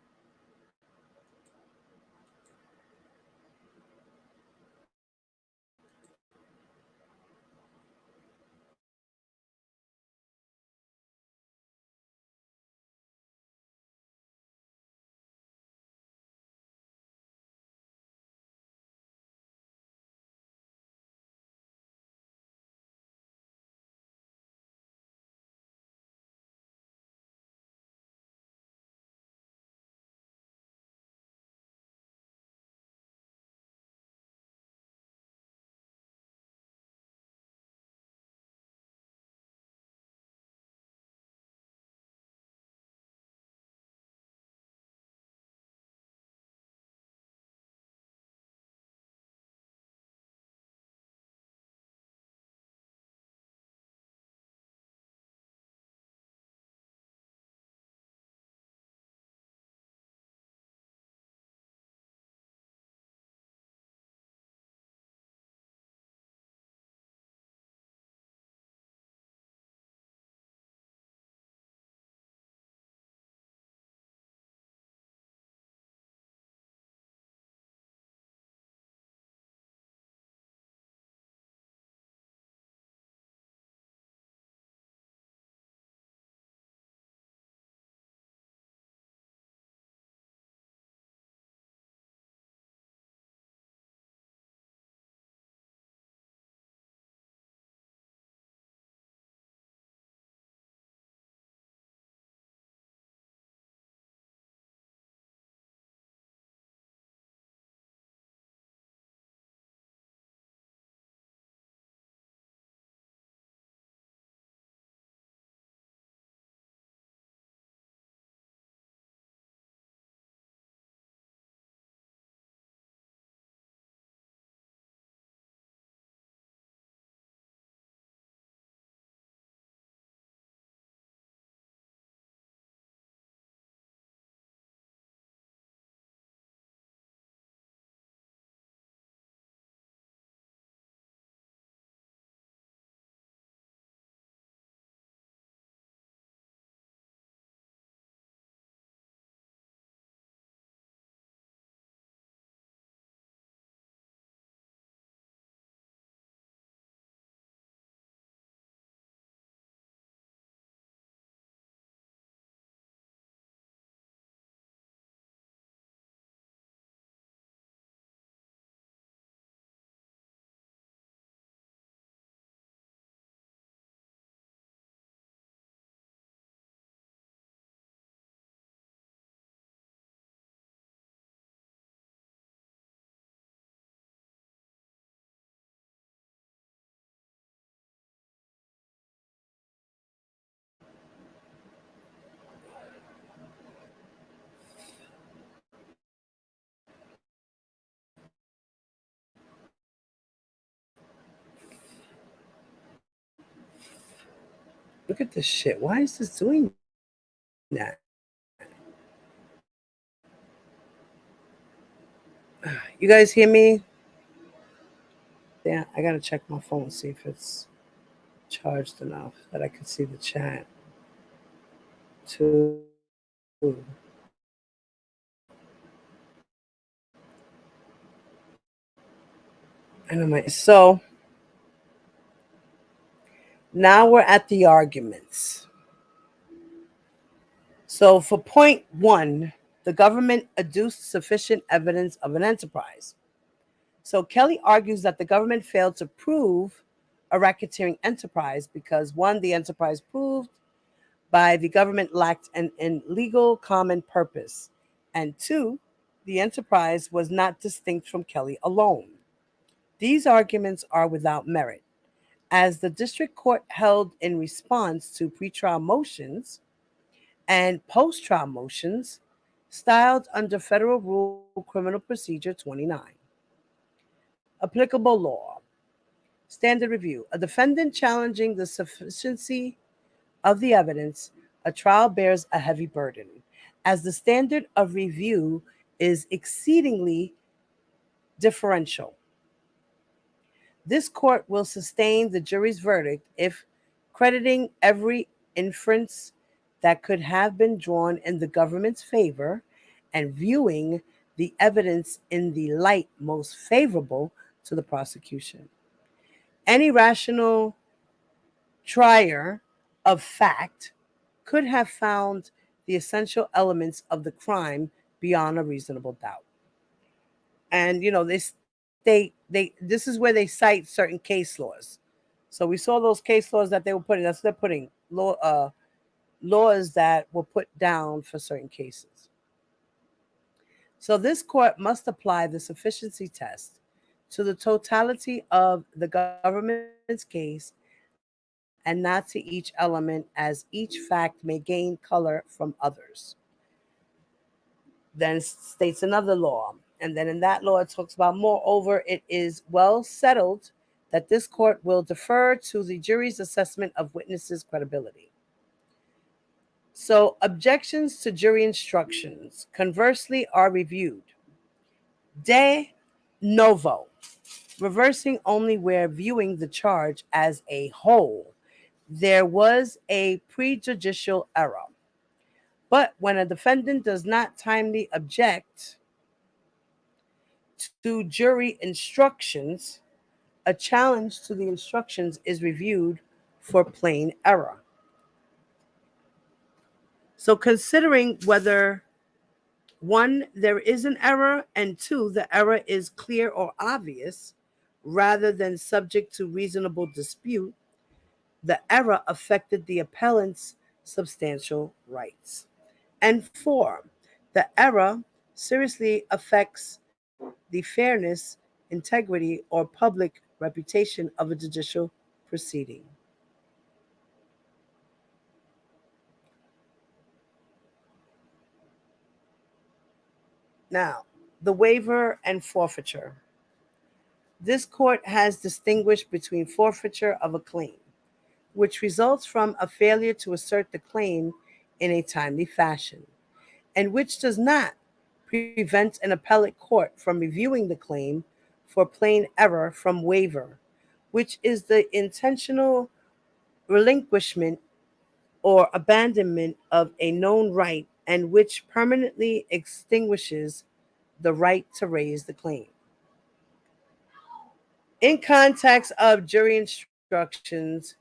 Look at this shit. Why is this doing that? You guys hear me? Yeah, I gotta check my phone, see if it's charged enough that I can see the chat. Too. Anyway, so now we're at the arguments. So for point one, the government adduced sufficient evidence of an enterprise. So Kelly argues that the government failed to prove a racketeering enterprise because one, the enterprise proved by the government lacked an legal common purpose, and two, the enterprise was not distinct from Kelly alone. These arguments are without merit, as the district court held in response to pretrial motions and post-trial motions styled under Federal Rule Criminal Procedure 29. Applicable law. Standard review. A defendant challenging the sufficiency of the evidence, a trial bears a heavy burden, as the standard of review is exceedingly differential. This court will sustain the jury's verdict if crediting every inference that could have been drawn in the government's favor and viewing the evidence in the light most favorable to the prosecution. Any rational trier of fact could have found the essential elements of the crime beyond a reasonable doubt. And this is where they cite certain case laws. So we saw those case laws that they were putting. That's what they're putting laws that were put down for certain cases. So this court must apply the sufficiency test to the totality of the government's case and not to each element, as each fact may gain color from others. Then states another law. And then in that law, it talks about, moreover, it is well settled that this court will defer to the jury's assessment of witnesses' credibility. So objections to jury instructions, conversely, are reviewed de novo, reversing only where viewing the charge as a whole there was a prejudicial error. But when a defendant does not timely object to jury instructions, a challenge to the instructions is reviewed for plain error. So considering whether one, there is an error, and two, the error is clear or obvious, rather than subject to reasonable dispute, the error affected the appellant's substantial rights. And four, the error seriously affects the fairness, integrity, or public reputation of a judicial proceeding. Now, the waiver and forfeiture. This court has distinguished between forfeiture of a claim, which results from a failure to assert the claim in a timely fashion, and which does not prevent an appellate court from reviewing the claim for plain error, from waiver, which is the intentional relinquishment or abandonment of a known right and which permanently extinguishes the right to raise the claim. In context of jury instructions,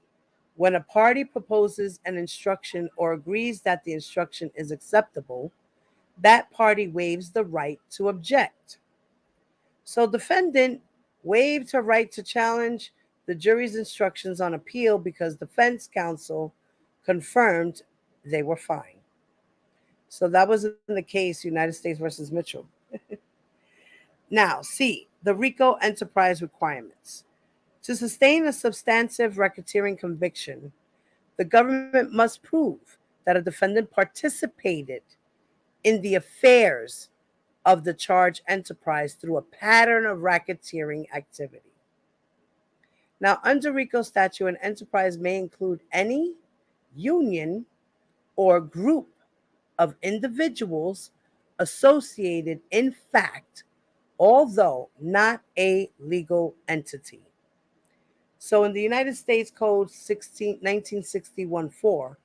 when a party proposes an instruction or agrees that the instruction is acceptable, that party waives the right to object. So defendant waived her right to challenge the jury's instructions on appeal because defense counsel confirmed they were fine. So that was in the case United States versus Mitchell. Now, C, the RICO enterprise requirements. To sustain a substantive racketeering conviction, the government must prove that a defendant participated in the affairs of the charged enterprise through a pattern of racketeering activity. Now, under RICO statute, an enterprise may include any union, or group of individuals associated in fact, although not a legal entity. So in the United States Code 1961-4,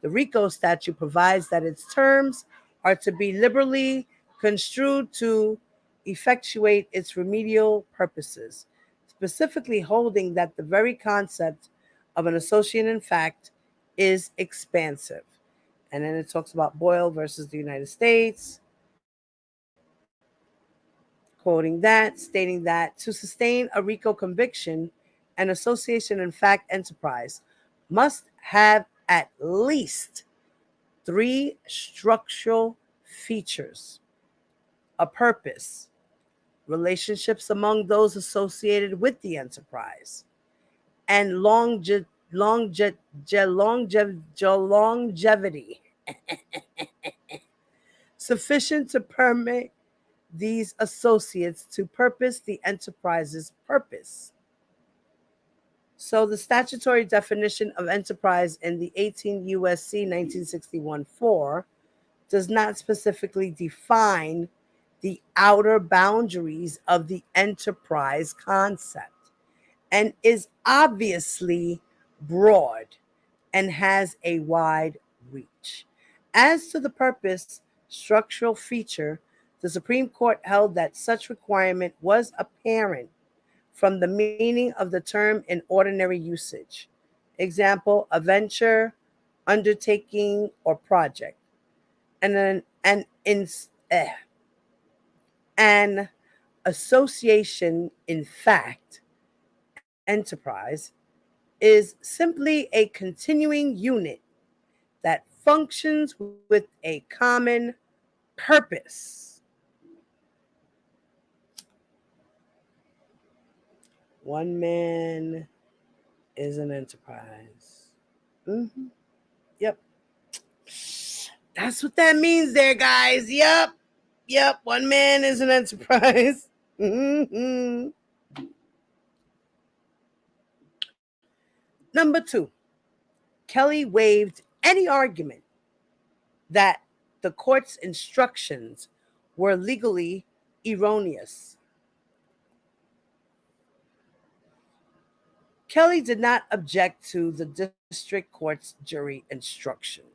the RICO statute provides that its terms are to be liberally construed to effectuate its remedial purposes, specifically holding that the very concept of an associate in fact is expansive. And then it talks about Boyle versus the United States, quoting that, stating that to sustain a RICO conviction, an association in fact enterprise must have at least three structural features: a purpose, relationships among those associated with the enterprise, and longevity sufficient to permit these associates to purpose the enterprise's purpose. So the statutory definition of enterprise in the 18 U.S.C. 1961-4 does not specifically define the outer boundaries of the enterprise concept and is obviously broad and has a wide reach. As to the purpose structural feature, the Supreme Court held that such requirement was apparent from the meaning of the term in ordinary usage. Example, a venture, undertaking, or project. And an association, in fact, enterprise, is simply a continuing unit that functions with a common purpose. One man is an enterprise. Yep. That's what that means there, guys. Yep. One man is an enterprise. Number 2, Kelly waived any argument that the court's instructions were legally erroneous. Kelly did not object to the district court's jury instruction.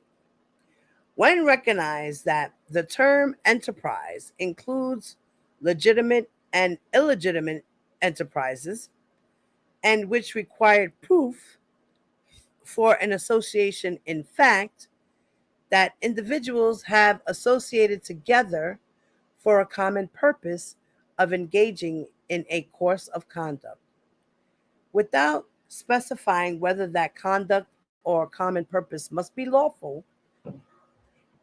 When recognized that the term enterprise includes legitimate and illegitimate enterprises, and which required proof for an association in fact that individuals have associated together for a common purpose of engaging in a course of conduct, without specifying whether that conduct or common purpose must be lawful.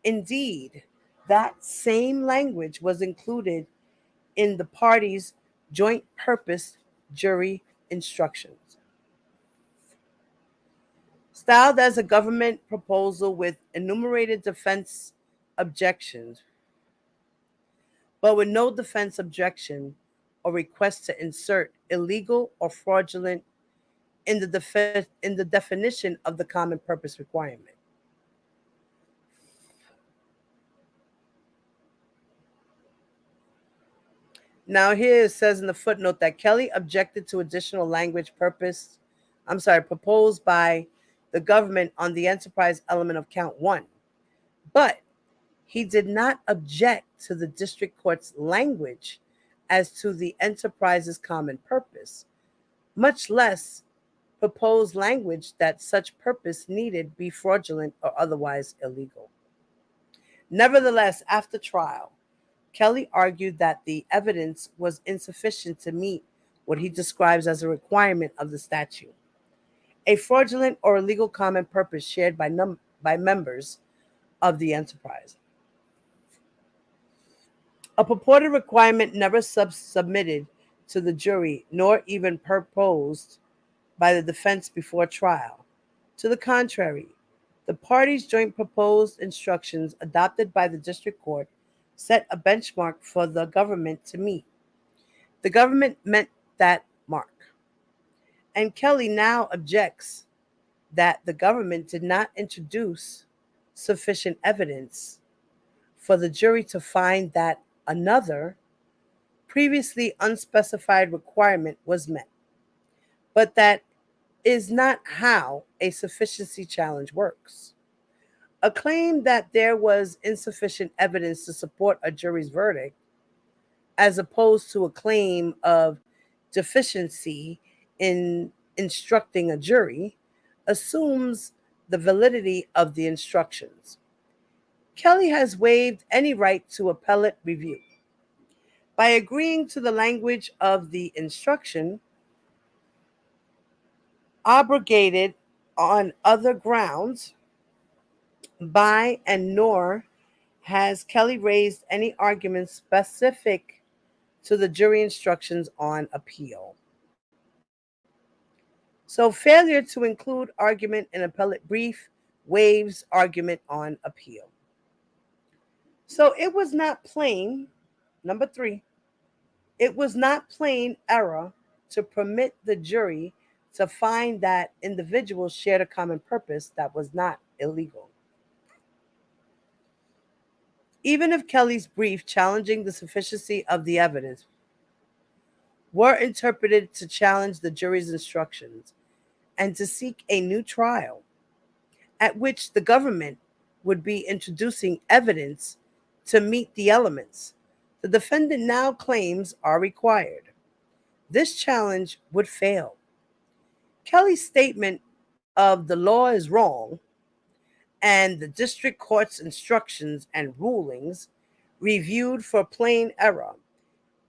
Indeed, that same language was included in the parties' joint purpose jury instructions. Styled as a government proposal with enumerated defense objections, but with no defense objection or request to insert illegal or fraudulent in the definition of the common purpose requirement. Now here it says in the footnote that Kelly objected to additional language proposed by the government on the enterprise element of count 1. But he did not object to the district court's language as to the enterprise's common purpose, much less proposed language that such purpose needed be fraudulent or otherwise illegal. Nevertheless, after trial, Kelly argued that the evidence was insufficient to meet what he describes as a requirement of the statute: a fraudulent or illegal common purpose shared by members of the enterprise. A purported requirement never submitted to the jury, nor even proposed by the defense before trial. To the contrary, the parties' joint proposed instructions adopted by the district court set a benchmark for the government to meet. The government met that mark, and Kelly now objects that the government did not introduce sufficient evidence for the jury to find that another previously unspecified requirement was met. But that is not how a sufficiency challenge works. A claim that there was insufficient evidence to support a jury's verdict, as opposed to a claim of deficiency in instructing a jury, assumes the validity of the instructions. Kelly has waived any right to appellate review. By agreeing to the language of the instruction, abrogated on other grounds by and nor has Kelly raised any arguments specific to the jury instructions on appeal. So failure to include argument in appellate brief waives argument on appeal. So it was not plain, number 3, it was not plain error to permit the jury to find that individuals shared a common purpose that was not illegal. Even if Kelly's brief challenging the sufficiency of the evidence were interpreted to challenge the jury's instructions and to seek a new trial, at which the government would be introducing evidence to meet the elements the defendant now claims are required, this challenge would fail. Kelly's statement of the law is wrong and the district court's instructions and rulings reviewed for plain error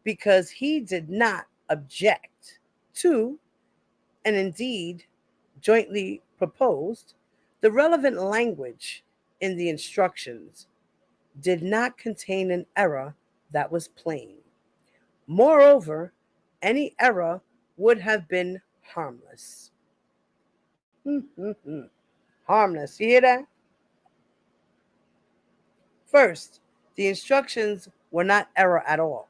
because he did not object to, and indeed jointly proposed, the relevant language in the instructions did not contain an error that was plain. Moreover, any error would have been harmless. Harmless. You hear that? First, the instructions were not error at all,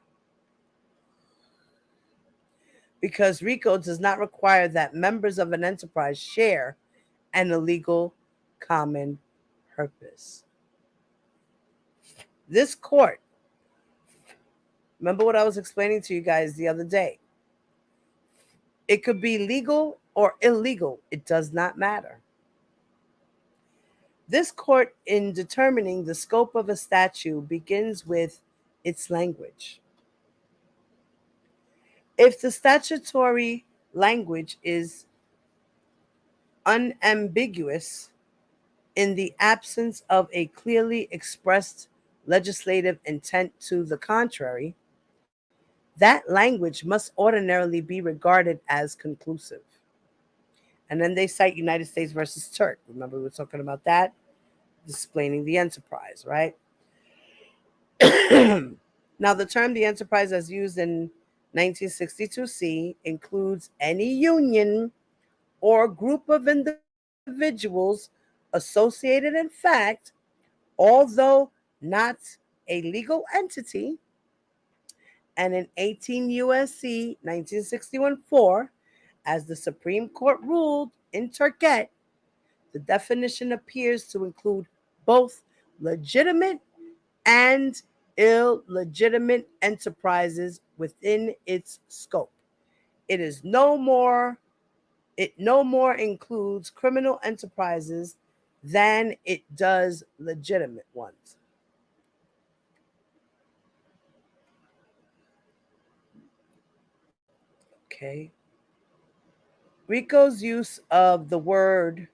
because RICO does not require that members of an enterprise share an illegal common purpose. This court, remember what I was explaining to you guys the other day, it could be legal or illegal. It does not matter. This court, in determining the scope of a statute, begins with its language. If the statutory language is unambiguous in the absence of a clearly expressed legislative intent to the contrary, that language must ordinarily be regarded as conclusive. And then they cite United States versus Turk. Remember, we were talking about that? Explaining the enterprise, right? Now, the term the enterprise as used in 1962C includes any union or group of individuals associated in fact, although not a legal entity, and in 18 U.S.C. 1961-4, as the Supreme Court ruled in Turquette, the definition appears to include both legitimate and illegitimate enterprises within its scope. It no more includes criminal enterprises than it does legitimate ones. Okay. RICO's use of the word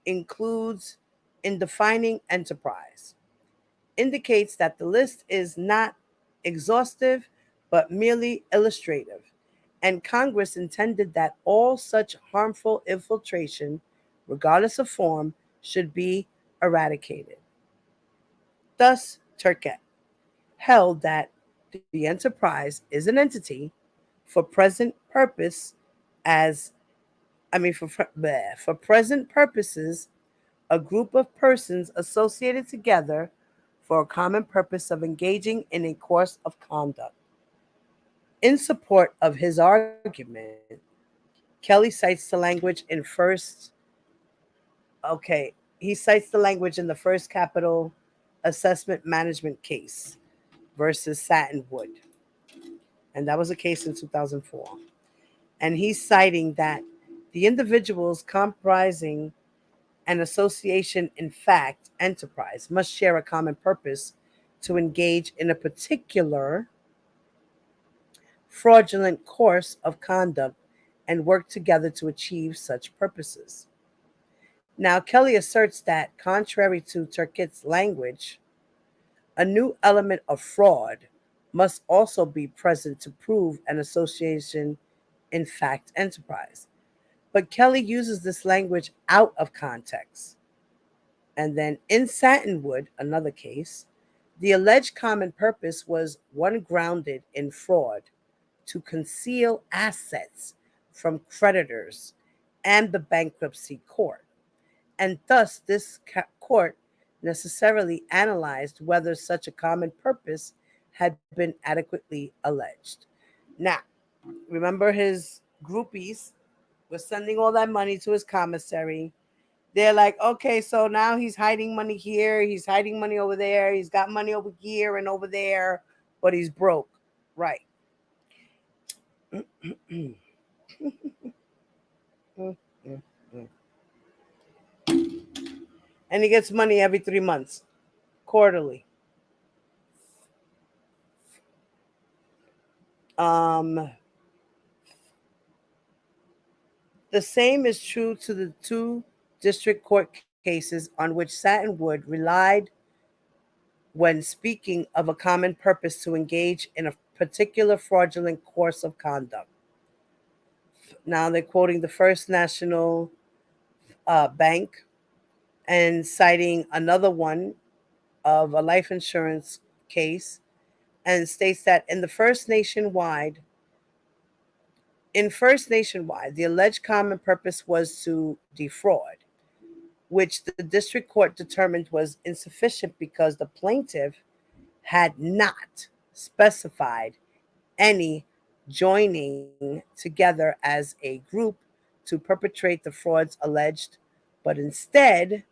includes in defining enterprise indicates that the list is not exhaustive but merely illustrative, and Congress intended that all such harmful infiltration, regardless of form, should be eradicated. Thus, Turquette held that the enterprise is an entity for present purpose for present purposes, a group of persons associated together for a common purpose of engaging in a course of conduct. In support of his argument, Kelly cites the language in First Okay, he cites the language in the first capital assessment management case versus Satinwood, and that was a case in 2004. And he's citing that the individuals comprising an association in fact enterprise must share a common purpose to engage in a particular fraudulent course of conduct and work together to achieve such purposes. Now, Kelly asserts that, contrary to Turkit's language, a new element of fraud must also be present to prove an association in fact enterprise. But Kelly uses this language out of context. And then in Satinwood, another case, the alleged common purpose was one grounded in fraud to conceal assets from creditors and the bankruptcy court. And thus, this court necessarily analyzed whether such a common purpose had been adequately alleged. Now, remember his groupies were sending all that money to his commissary. They're like, okay, so now he's hiding money here, he's hiding money over there, he's got money over here and over there, but he's broke. Right. And he gets money every 3 months, quarterly. Um, the same is true to the two district court cases on which Satinwood relied when speaking of a common purpose to engage in a particular fraudulent course of conduct. Now they're quoting the First National Bank and citing another one of a life insurance case, and states that in First Nationwide, the alleged common purpose was to defraud, which the district court determined was insufficient because the plaintiff had not specified any joining together as a group to perpetrate the frauds alleged, but instead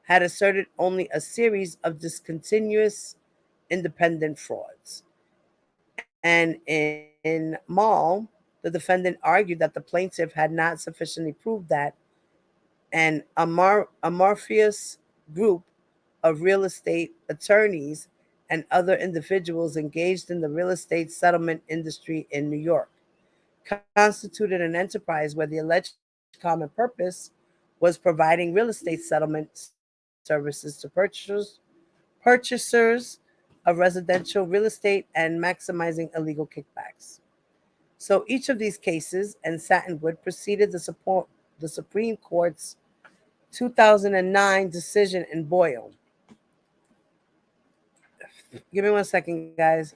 had asserted only a series of discontinuous independent frauds. And in Mall, the defendant argued that the plaintiff had not sufficiently proved that an amorphous group of real estate attorneys and other individuals engaged in the real estate settlement industry in New York constituted an enterprise where the alleged common purpose was providing real estate settlement services to purchasers of residential real estate and maximizing illegal kickbacks. So each of these cases and Satinwood preceded the Supreme Court's 2009 decision in Boyle. Give me 1 second, guys.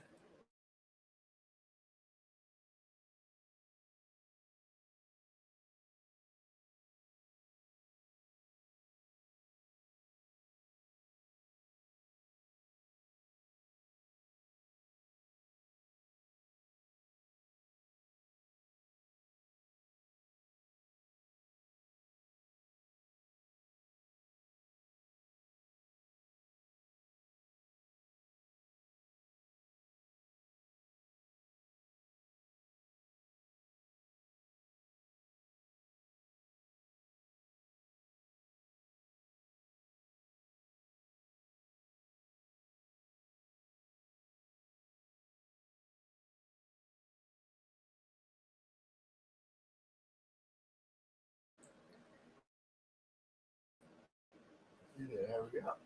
Yeah, hurry up.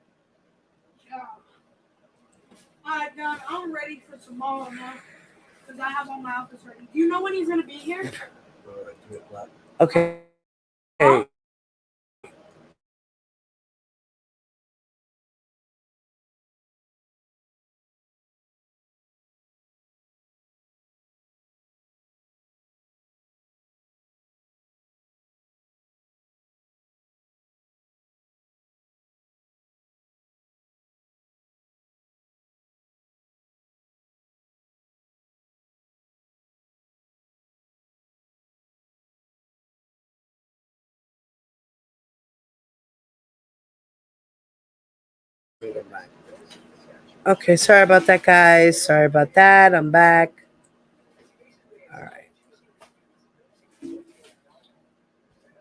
Yeah. All right, John, I'm ready for tomorrow now because I have all my outfits ready. Do you know when he's going to be here? 3 o'clock. Okay. Huh? Okay, sorry about that, guys. Sorry about that. I'm back. All right.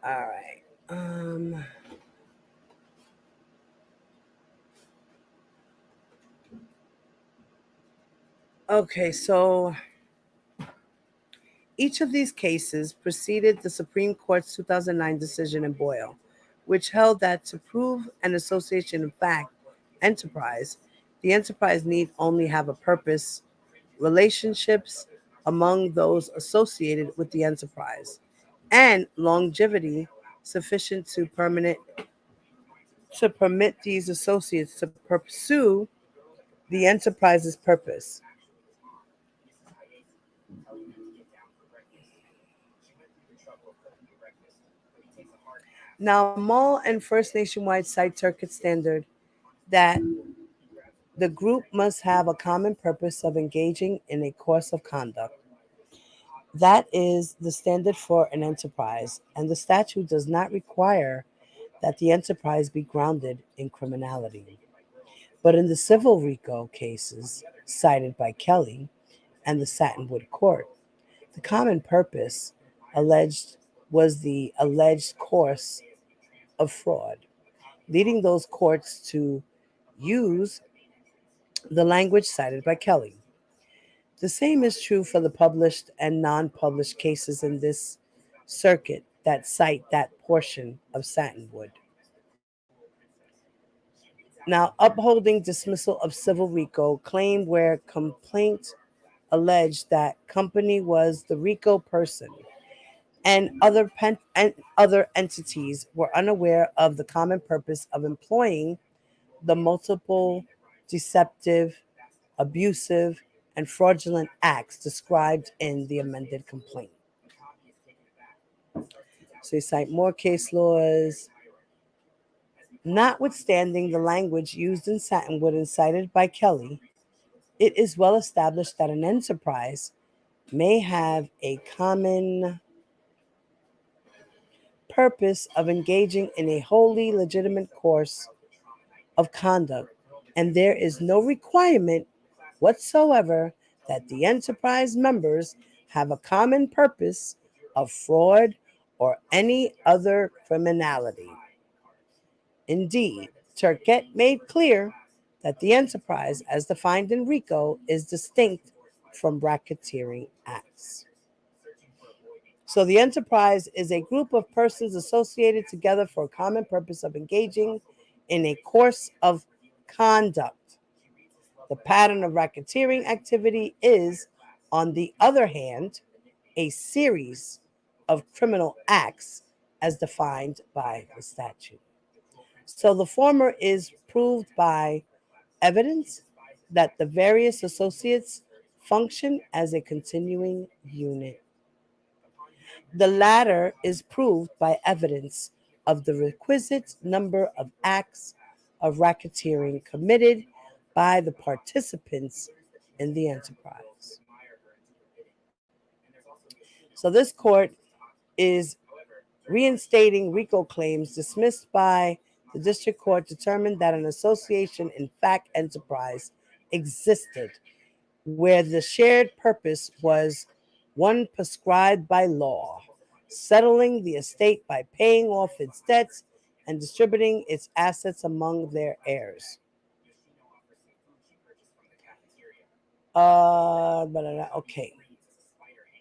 All right. Okay, so each of these cases preceded the Supreme Court's 2009 decision in Boyle, which held that to prove an association in fact enterprise, the enterprise need only have a purpose, relationships among those associated with the enterprise, and longevity sufficient to permit these associates to pursue the enterprise's purpose. Now, Mall and First Nationwide cite Turkett standard that the group must have a common purpose of engaging in a course of conduct. That is the standard for an enterprise, and the statute does not require that the enterprise be grounded in criminality. But in the civil RICO cases cited by Kelly and the Satinwood Court, the common purpose alleged was the alleged course of fraud, leading those courts to use the language cited by Kelly. The same is true for the published and non published cases in this circuit that cite that portion of Satinwood. Now, upholding dismissal of civil RICO claim where complaint alleged that company was the RICO person and other entities were unaware of the common purpose of employing the multiple deceptive, abusive, and fraudulent acts described in the amended complaint. So you cite more case laws. Notwithstanding the language used in Satinwood and cited by Kelly, it is well established that an enterprise may have a common purpose of engaging in a wholly legitimate course of conduct, and there is no requirement whatsoever that the enterprise members have a common purpose of fraud or any other criminality. Indeed, Turkett made clear that the enterprise, as defined in RICO, is distinct from racketeering acts. So the enterprise is a group of persons associated together for a common purpose of engaging in a course of conduct. The pattern of racketeering activity is, on the other hand, a series of criminal acts as defined by the statute. So the former is proved by evidence that the various associates function as a continuing unit. The latter is proved by evidence of the requisite number of acts of racketeering committed by the participants in the enterprise. So this court is reinstating RICO claims dismissed by the district court, determined that an association in fact enterprise existed where the shared purpose was one prescribed by law, settling the estate by paying off its debts and distributing its assets among their heirs. Okay.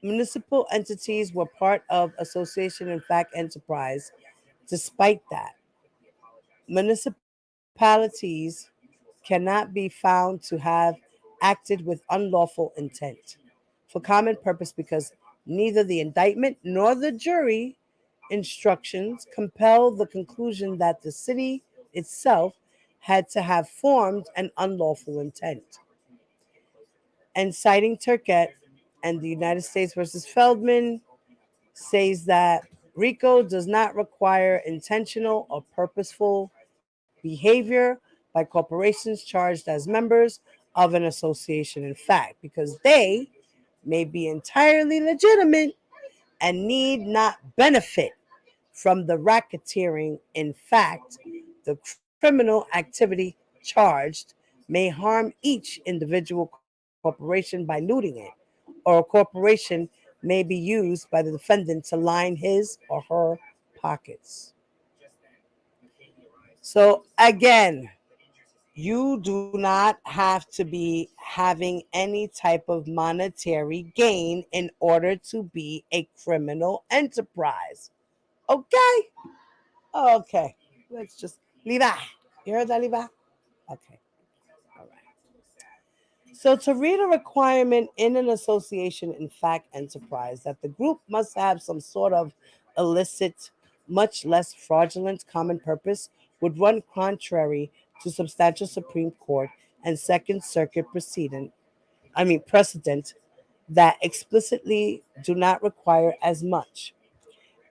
Municipal entities were part of association in fact enterprise. Despite that, municipalities cannot be found to have acted with unlawful intent for common purpose because neither the indictment nor the jury instructions compel the conclusion that the city itself had to have formed an unlawful intent. And citing Turkett and the United States versus Feldman says that RICO does not require intentional or purposeful behavior by corporations charged as members of an association in fact, because they may be entirely legitimate and need not benefit from the racketeering. In fact, the criminal activity charged may harm each individual corporation by looting it, or a corporation may be used by the defendant to line his or her pockets. So, again, you do not have to be having any type of monetary gain in order to be a criminal enterprise. Okay? Okay. Let's just leave that. You heard that, Levi? Okay. All right. So, to read a requirement in an association in fact enterprise that the group must have some sort of illicit, much less fraudulent common purpose would run contrary to substantial Supreme Court and Second Circuit precedent that explicitly do not require as much,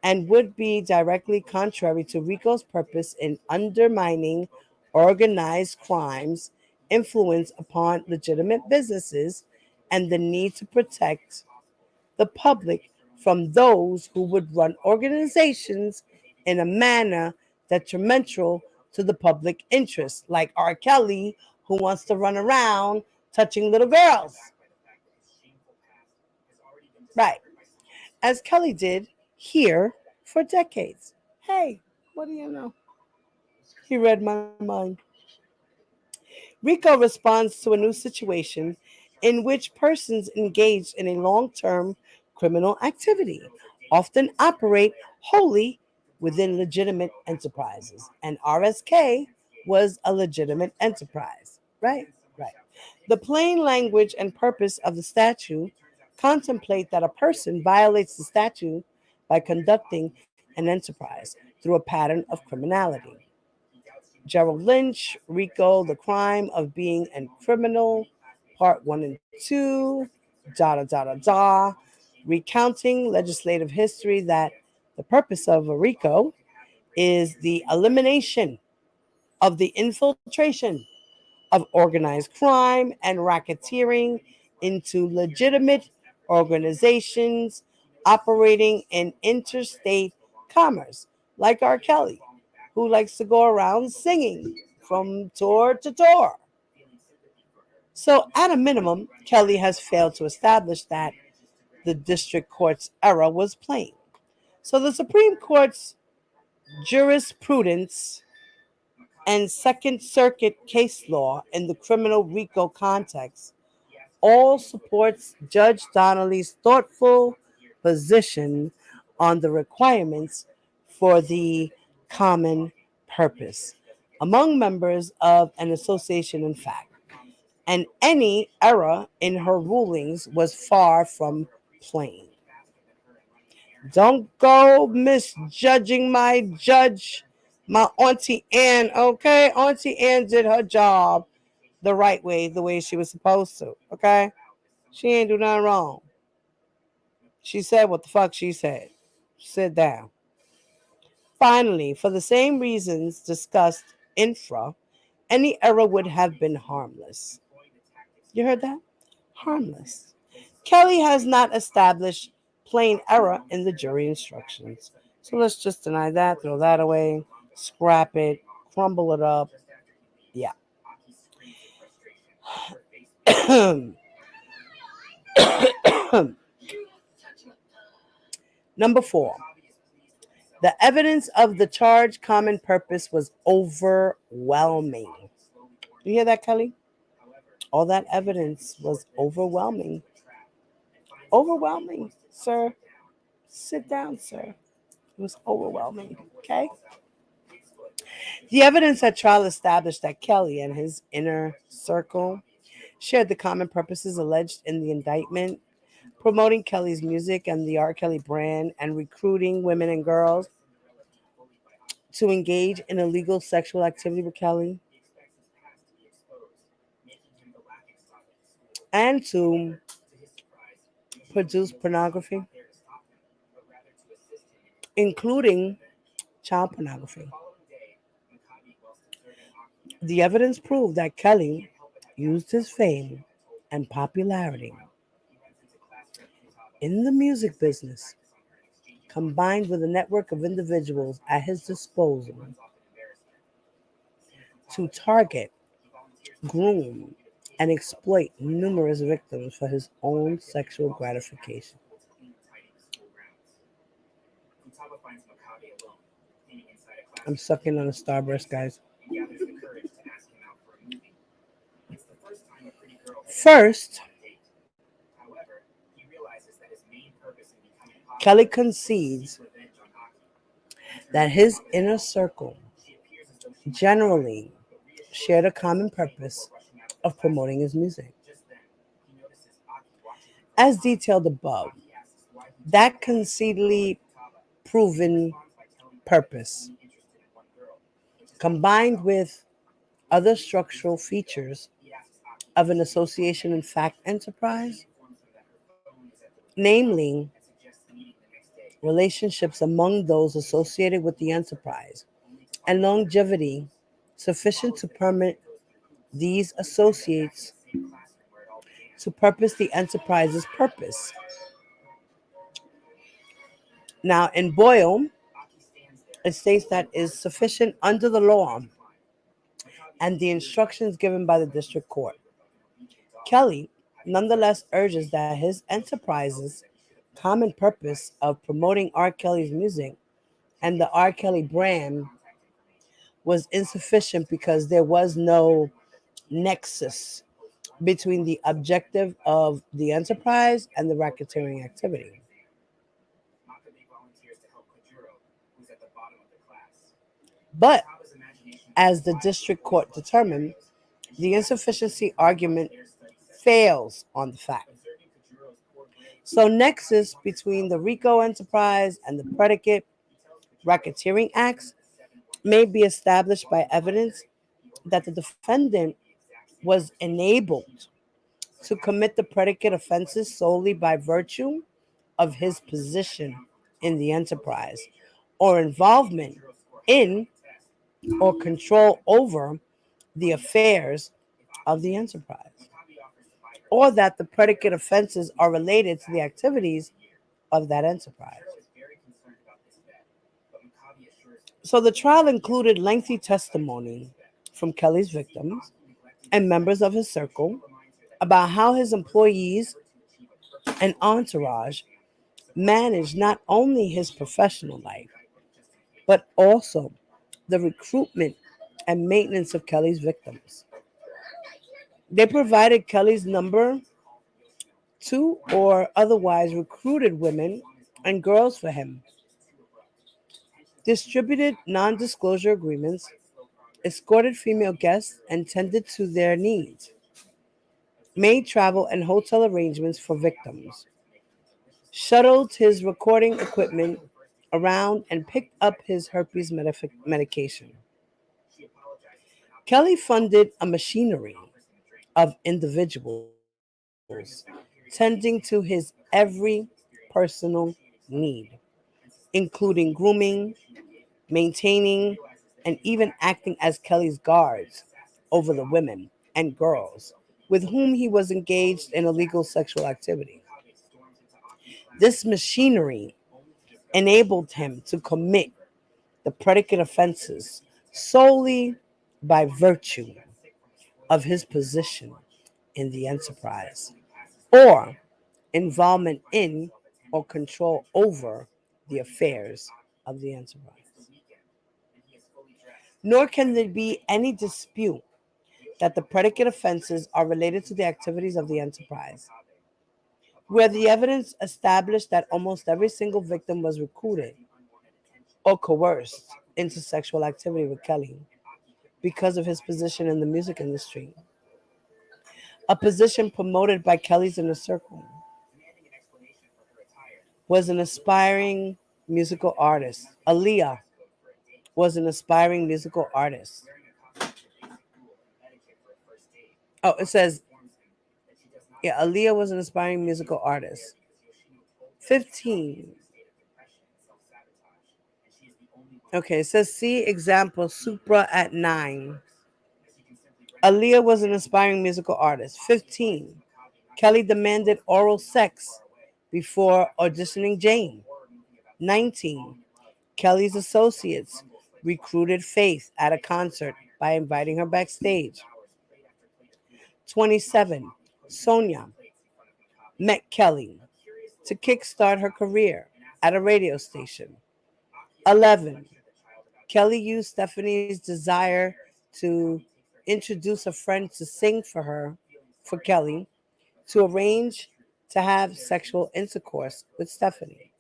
and would be directly contrary to RICO's purpose in undermining organized crime's influence upon legitimate businesses and the need to protect the public from those who would run organizations in a manner detrimental to the public interest, like R. Kelly, who wants to run around touching little girls. Right. As Kelly did here for decades. Hey, what do you know? He read my mind. RICO responds to a new situation in which persons engaged in a long term criminal activity often operate wholly within legitimate enterprises. And RSK was a legitimate enterprise. Right, right. The plain language and purpose of the statute contemplate that a person violates the statute by conducting an enterprise through a pattern of criminality. Gerald Lynch, RICO, The Crime of Being a Criminal, Part 1 and 2, recounting legislative history that the purpose of a RICO is the elimination of the infiltration of organized crime and racketeering into legitimate organizations operating in interstate commerce, like R. Kelly, who likes to go around singing from tour to tour. So, at a minimum, Kelly has failed to establish that the district court's error was plain. So, the Supreme Court's jurisprudence and Second Circuit case law in the criminal RICO context all supports Judge Donnelly's thoughtful position on the requirements for the common purpose among members of an association in fact, and any error in her rulings was far from plain. Don't go misjudging my judge, my Auntie Ann, okay? Auntie Ann did her job the right way, the way she was supposed to, okay? She ain't do nothing wrong. She said what the fuck she said. Sit down. Finally, for the same reasons discussed infra, any error would have been harmless. You heard that? Harmless. Kelly has not established plain error in the jury instructions. So let's just deny that, throw that away, scrap it, crumble it up. Yeah. Number 4. The evidence of the charged common purpose was overwhelming. You hear that, Kelly? All that evidence was overwhelming. Overwhelming, sir. Sit down, sir. It was overwhelming, okay? The evidence at trial established that Kelly and his inner circle shared the common purposes alleged in the indictment, promoting Kelly's music and the R. Kelly brand and recruiting women and girls to engage in illegal sexual activity with Kelly, and to produce pornography, including child pornography. The evidence proved that Kelly used his fame and popularity in the music business, combined with a network of individuals at his disposal, to target groom, and exploit numerous victims for his own sexual gratification. I'm sucking on a Starburst, guys. First, Kelly concedes that his inner circle generally shared a common purpose of promoting his music. As detailed above, that conceitedly proven purpose, combined with other structural features of an association in fact enterprise, namely relationships among those associated with the enterprise and longevity sufficient to permit these associates to purpose the enterprise's purpose. Now, in Boyle, it states that is sufficient under the law and the instructions given by the district court. Kelly nonetheless urges that his enterprise's common purpose of promoting R. Kelly's music and the R. Kelly brand was insufficient because there was no nexus between the objective of the enterprise and the racketeering activity. But, as the district court determined, the insufficiency argument fails on the fact. So, nexus between the RICO enterprise and the predicate racketeering acts may be established by evidence that the defendant was enabled to commit the predicate offenses solely by virtue of his position in the enterprise or involvement in or control over the affairs of the enterprise, or that the predicate offenses are related to the activities of that enterprise. So the trial included lengthy testimony from Kelly's victims and members of his circle about how his employees and entourage managed not only his professional life, but also the recruitment and maintenance of Kelly's victims. They provided Kelly's number to or otherwise recruited women and girls for him, distributed non-disclosure agreements, escorted female guests and tended to their needs, made travel and hotel arrangements for victims, shuttled his recording equipment around, and picked up his herpes medication. Kelly funded a machinery of individuals tending to his every personal need, including grooming, maintaining, and even acting as Kelly's guards over the women and girls with whom he was engaged in illegal sexual activity. This machinery enabled him to commit the predicate offenses solely by virtue of his position in the enterprise or involvement in or control over the affairs of the enterprise. Nor can there be any dispute that the predicate offenses are related to the activities of the enterprise, where the evidence established that almost every single victim was recruited or coerced into sexual activity with Kelly because of his position in the music industry, a position promoted by Kelly's inner circle. Was an aspiring musical artist. Aaliyah was an aspiring musical artist. Oh, it says, Aaliyah was an aspiring musical artist. 15. Okay, it says, see example, Supra at 9. Aaliyah was an aspiring musical artist. 15. Kelly demanded oral sex before auditioning Jane. 19. Kelly's associates recruited Faith at a concert by inviting her backstage. 27. Sonia met Kelly to kickstart her career at a radio station. 11. Kelly used Stephanie's desire to introduce a friend to sing for Kelly, to arrange to have sexual intercourse with Stephanie.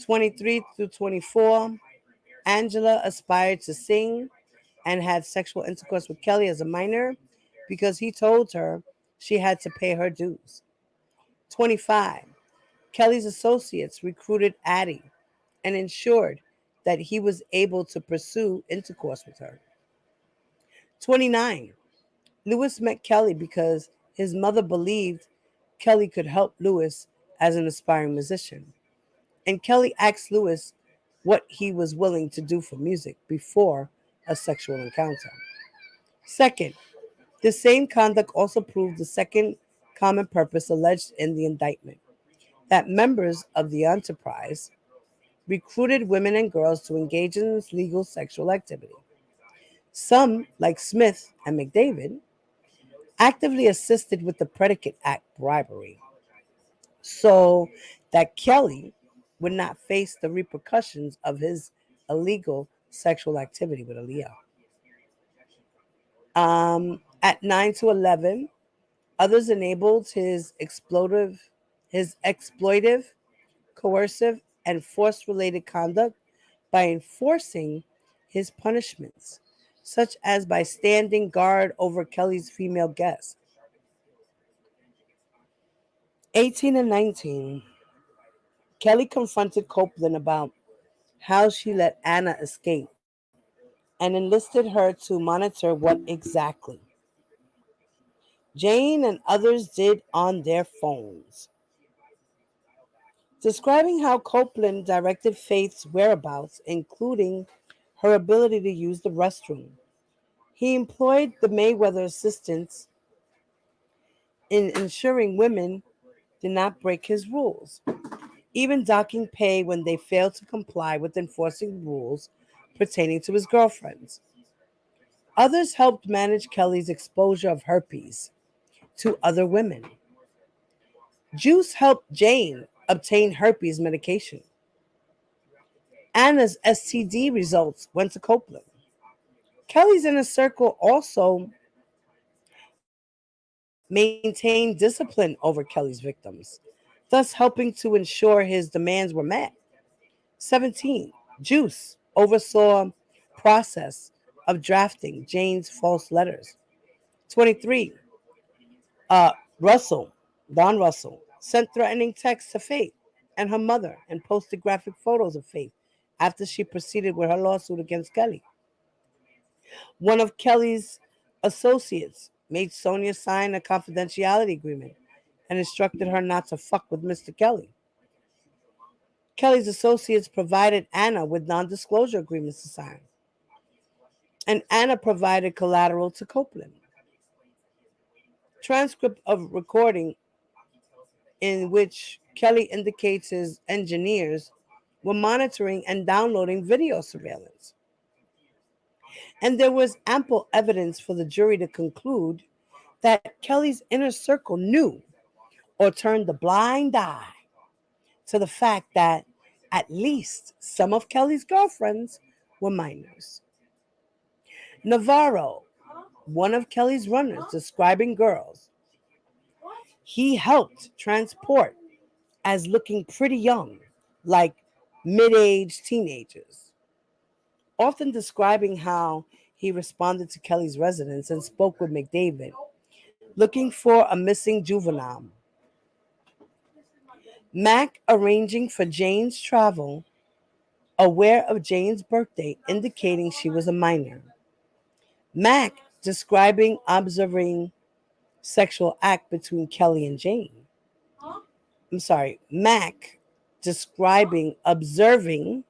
23 through 24. Angela aspired to sing and had sexual intercourse with Kelly as a minor because he told her she had to pay her dues. 25. Kelly's associates recruited Addie and ensured that he was able to pursue intercourse with her. 29. Lewis met Kelly because his mother believed Kelly could help Lewis as an aspiring musician. And Kelly asked Lewis what he was willing to do for music before a sexual encounter. Second, the same conduct also proved the second common purpose alleged in the indictment, that members of the enterprise recruited women and girls to engage in illegal sexual activity. Some, like Smith and McDavid, actively assisted with the predicate act bribery so that Kelly would not face the repercussions of his illegal sexual activity with Aaliyah. At 9 to 11, others enabled his exploitive, coercive, and force-related conduct by enforcing his punishments, such as by standing guard over Kelly's female guests. 18 and 19, Kelly confronted Copeland about how she let Anna escape and enlisted her to monitor what exactly Jane and others did on their phones. Describing how Copeland directed Faith's whereabouts, including her ability to use the restroom. He employed the Mayweather assistants in ensuring women did not break his rules, even docking pay when they failed to comply with enforcing rules pertaining to his girlfriends. Others helped manage Kelly's exposure of herpes to other women. Juice helped Jane obtain herpes medication. Anna's STD results went to Copeland. Kelly's inner circle also maintained discipline over Kelly's victims, thus helping to ensure his demands were met. 17. Juice oversaw process of drafting Jane's false letters. 23. Don Russell, sent threatening texts to Faith and her mother and posted graphic photos of Faith after she proceeded with her lawsuit against Kelly. One of Kelly's associates made Sonia sign a confidentiality agreement and instructed her not to fuck with Mr. Kelly. Kelly's associates provided Anna with non-disclosure agreements to sign, and Anna provided collateral to Copeland. Transcript of recording in which Kelly indicates his engineers were monitoring and downloading video surveillance. And there was ample evidence for the jury to conclude that Kelly's inner circle knew or turned a blind eye to the fact that at least some of Kelly's girlfriends were minors. Navarro, one of Kelly's runners, describing girls he helped transport as looking pretty young, like mid-aged teenagers, often describing how he responded to Kelly's residence and spoke with McDavid, looking for a missing juvenile. Mac arranging for Jane's travel, aware of Jane's birthday, indicating she was a minor. Mac describing observing sexual act between Kelly and Jane. Mac describing observing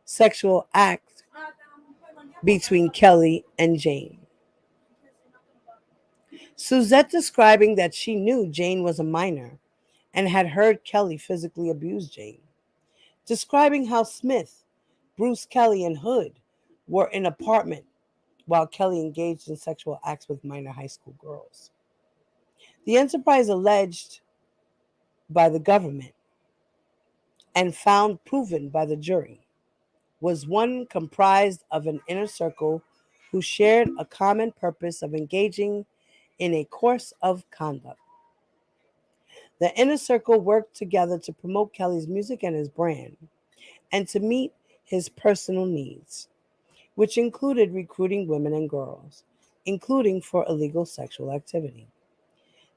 sexual act between Kelly and Jane. Suzette describing that she knew Jane was a minor and had heard Kelly physically abuse Jane. Describing how Smith, Bruce Kelly, and Hood were in an apartment while Kelly engaged in sexual acts with minor high school girls. The enterprise alleged by the government and found proven by the jury was one comprised of an inner circle who shared a common purpose of engaging in a course of conduct. The inner circle worked together to promote Kelly's music and his brand, and to meet his personal needs, which included recruiting women and girls, including for illegal sexual activity.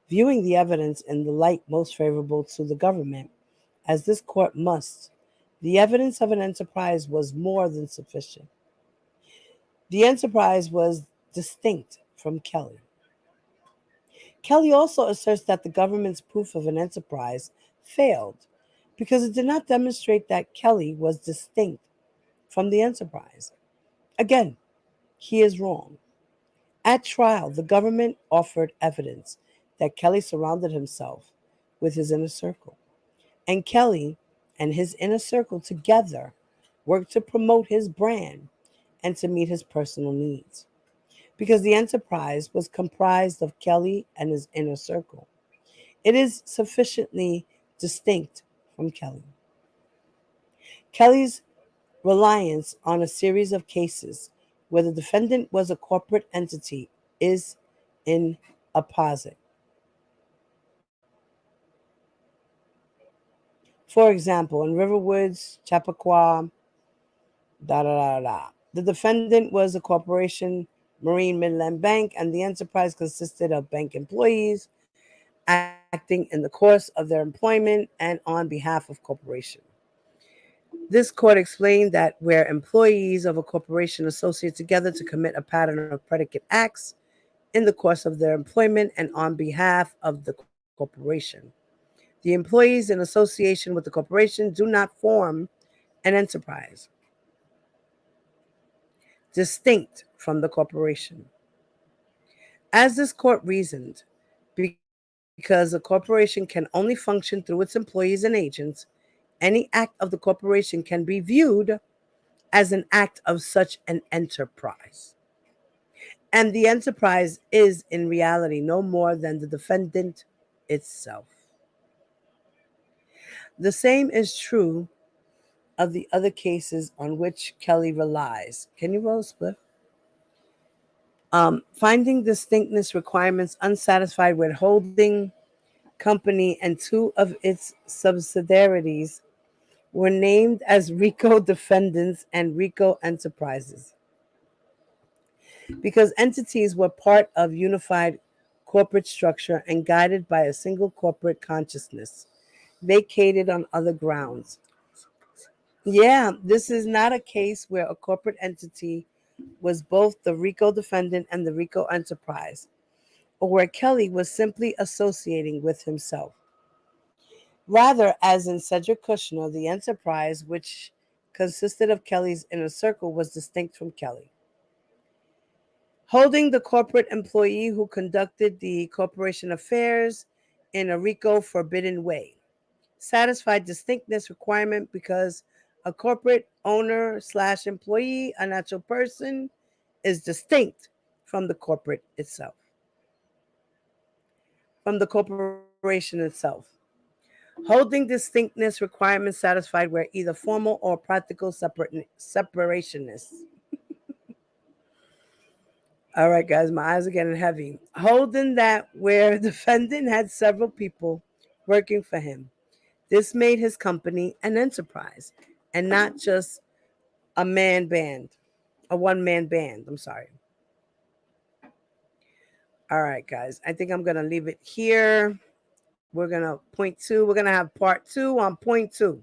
Viewing the evidence in the light most favorable to the government, as this court must, the evidence of an enterprise was more than sufficient. The enterprise was distinct from Kelly. Kelly also asserts that the government's proof of an enterprise failed because it did not demonstrate that Kelly was distinct from the enterprise. Again, he is wrong. At trial, the government offered evidence that Kelly surrounded himself with his inner circle, and Kelly and his inner circle together worked to promote his brand and to meet his personal needs. Because the enterprise was comprised of Kelly and his inner circle, it is sufficiently distinct from Kelly. Kelly's reliance on a series of cases where the defendant was a corporate entity is in apposite. For example, in Riverwoods, Chappaqua, the defendant was a corporation, Marine Midland Bank, and the enterprise consisted of bank employees acting in the course of their employment and on behalf of corporation. This court explained that where employees of a corporation associate together to commit a pattern of predicate acts in the course of their employment and on behalf of the corporation, the employees in association with the corporation do not form an enterprise distinct from the corporation. As this court reasoned, because a corporation can only function through its employees and agents, any act of the corporation can be viewed as an act of such an enterprise. And the enterprise is in reality no more than the defendant itself. The same is true of the other cases on which Kelly relies. Can you roll a split? Finding distinctness requirements unsatisfied with holding company and two of its subsidiaries were named as RICO defendants and RICO enterprises because entities were part of unified corporate structure and guided by a single corporate consciousness, vacated on other grounds. Yeah, this is not a case where a corporate entity was both the RICO defendant and the RICO enterprise, or where Kelly was simply associating with himself. Rather, as in Cedric Kushner, the enterprise, which consisted of Kelly's inner circle, was distinct from Kelly. Holding the corporate employee who conducted the corporation affairs in a RICO forbidden way satisfied distinctness requirement because a corporate owner/employee, a natural person, is distinct from the corporate itself, from the corporation itself. Holding distinctness requirements satisfied where either formal or practical separationists. All right, guys, my eyes are getting heavy. Holding that where defendant had several people working for him. This made his company an enterprise and not just a one-man band. I'm sorry. All right, guys, I think I'm going to leave it here. We're going to we're going to have part 2 on point 2.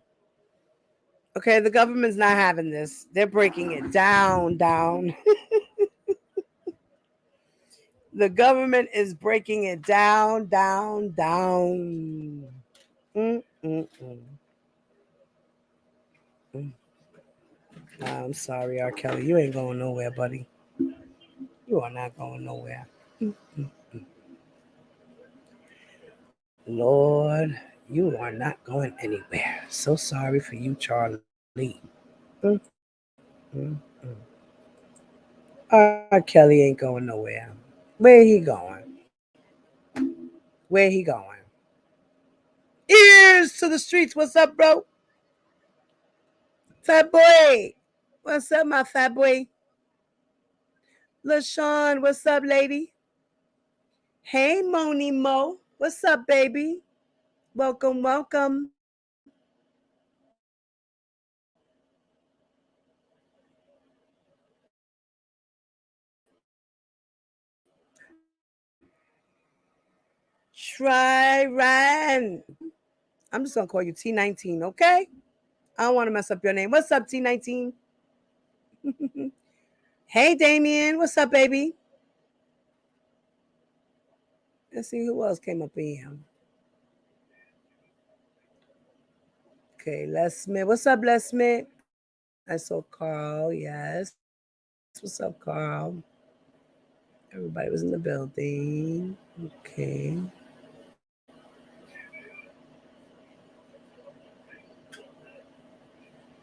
Okay, the government's not having this. They're breaking it down. The government is breaking it down. I'm sorry, R. Kelly. You ain't going nowhere, buddy. You are not going nowhere. Lord, you are not going anywhere. So sorry for you, Charlie. R. Kelly ain't going nowhere. Where he going? Where he going? Ears to the streets. What's up, bro? Fat boy. What's up, my fat boy? LaShawn, what's up, lady? Hey, Moni Mo. What's up, baby? Welcome, welcome. Try Ryan. I'm just gonna call you T19, okay? I don't want to mess up your name. What's up, T19? Hey, Damien. What's up, baby? Let's see who else came up in here. Okay, Les Smith. What's up, Les Smith? I saw Carl. Yes. What's up, Carl? Everybody was in the building. Okay.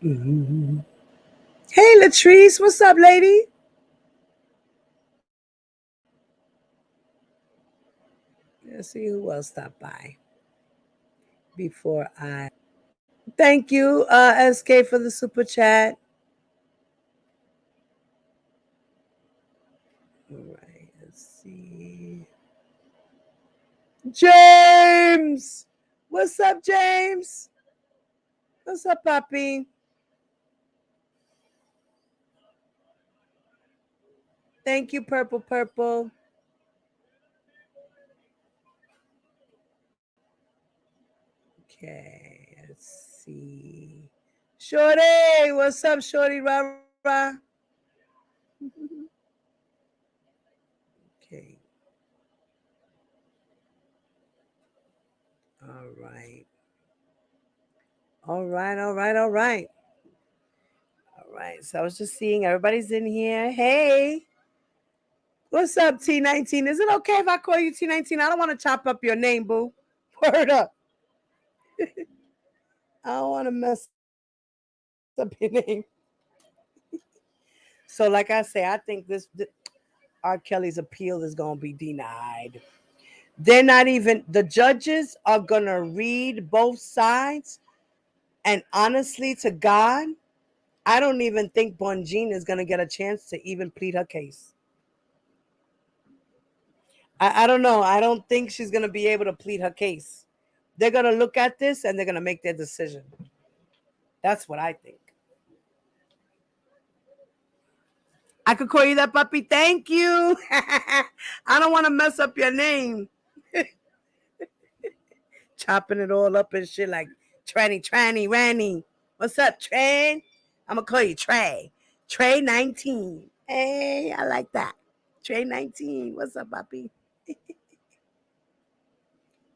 Mm-hmm. Hey, Latrice. What's up, lady? Let's see who else stopped by before I. Thank you, SK, for the super chat. All right, let's see. James! What's up, James? What's up, Poppy? Thank you, Purple Purple. Okay, let's see. Shorty, what's up, Shorty? Rah, rah. Okay. All right. All right, all right, all right. All right, so I was just seeing everybody's in here. Hey. What's up, T19? Is it okay if I call you T19? I don't want to chop up your name, boo. Word up. I don't want to mess up your name. So, like I say, I think this R. Kelly's appeal is going to be denied. They're not even, the judges are going to read both sides. And honestly, to God, I don't even think Bonjean is going to get a chance to even plead her case. I don't know. I don't think she's going to be able to plead her case. They're going to look at this and they're going to make their decision. That's what I think. I could call you that, puppy. Thank you. I don't want to mess up your name. Chopping it all up and shit like Tranny, Ranny. What's up, Tran? I'm going to call you Trey. Trey 19. Hey, I like that. Trey 19. What's up, puppy?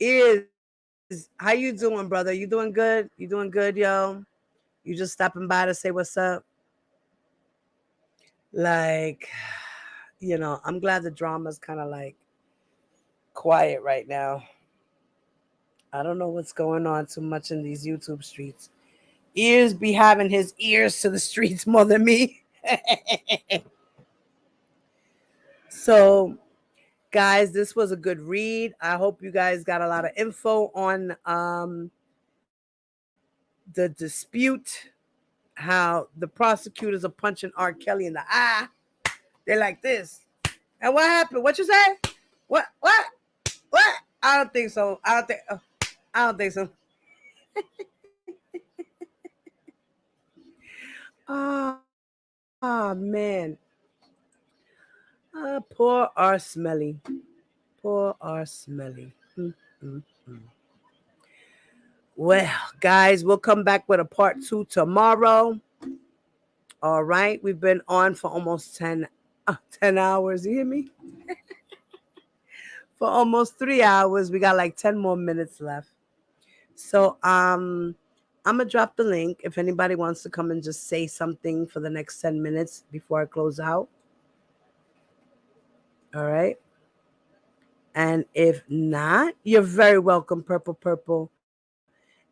Is how you doing, brother? You doing good? You doing good, yo? You just stopping by to say what's up? Like, you know, I'm glad the drama's kind of like quiet right now. I don't know what's going on too much in these YouTube streets. Ears be having his ears to the streets more than me. So, guys, this was a good read. I hope you guys got a lot of info on the dispute, how the prosecutors are punching R. Kelly in the eye. They're like this. And what happened? What you say? What? I don't think so. I don't think so. Oh, man. Poor R. Smelly. Poor R. Smelly. Well, guys, we'll come back with a part 2 tomorrow. All right. We've been on for almost 10 hours. You hear me? For almost 3 hours. We got like 10 more minutes left. So I'm gonna drop the link if anybody wants to come and just say something for the next 10 minutes before I close out. All right. And if not, you're very welcome, Purple Purple.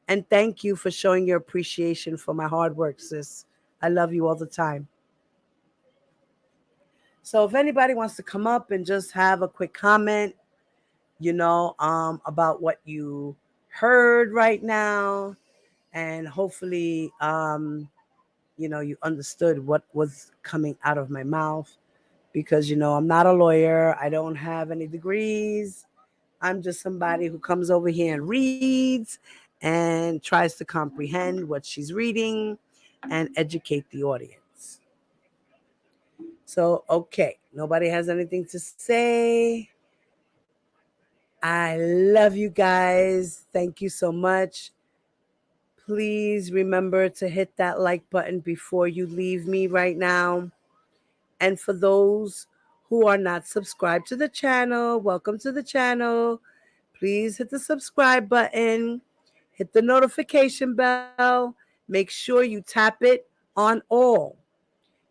And thank you for showing your appreciation for my hard work, sis. I love you all the time. So if anybody wants to come up and just have a quick comment, about what you heard right now. And hopefully, you understood what was coming out of my mouth. Because, I'm not a lawyer. I don't have any degrees. I'm just somebody who comes over here and reads and tries to comprehend what she's reading and educate the audience. So, okay, nobody has anything to say. I love you guys. Thank you so much. Please remember to hit that like button before you leave me right now. And for those who are not subscribed to the channel, welcome to the channel. Please hit the subscribe button, hit the notification bell. Make sure you tap it on all.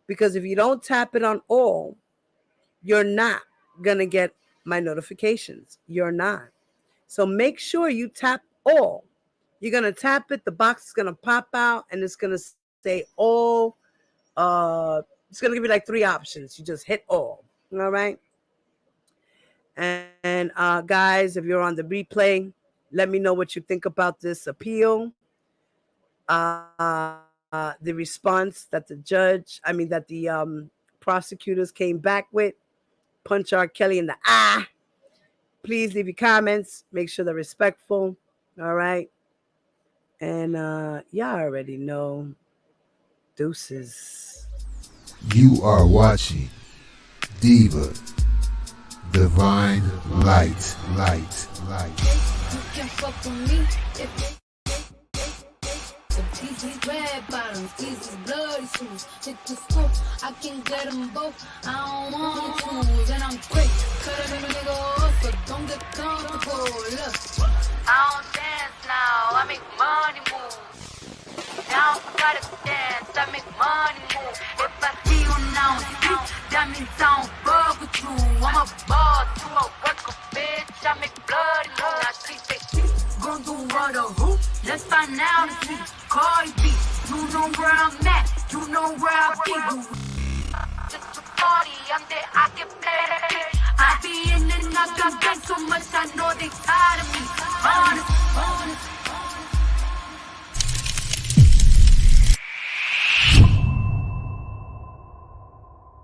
Because if you don't tap it on all, you're not going to get my notifications. You're not. So make sure you tap all. You're going to tap it. The box is going to pop out and it's going to say all. It's going to give you like 3 options. You just hit all. All right. And guys, if you're on the replay, let me know what you think about this appeal. The response that the prosecutors came back with. Punch R. Kelly in the eye. Please leave your comments. Make sure they're respectful. All right. And y'all already know. Deuces. You are watching Diva Divine Light. You can fuck with me if these is red bottoms, these is bloody shoes. Hit the scoop, I can get them both. I don't want to choose, and I'm quick. Cut a little nigga off, so don't get comfortable. Look, I don't dance now, I make money move. Now I gotta dance, I make money move. If I see you now, that means I don't fuck with you. I'm a boss, you a worker, bitch. I make bloody move. Now she say, gon' do what or who? Let's find out and see. Cardi B, you know where I'm at, you know where I be. Just a party, I'm there, I get paid. I be in and out the bank so much, I know they tired.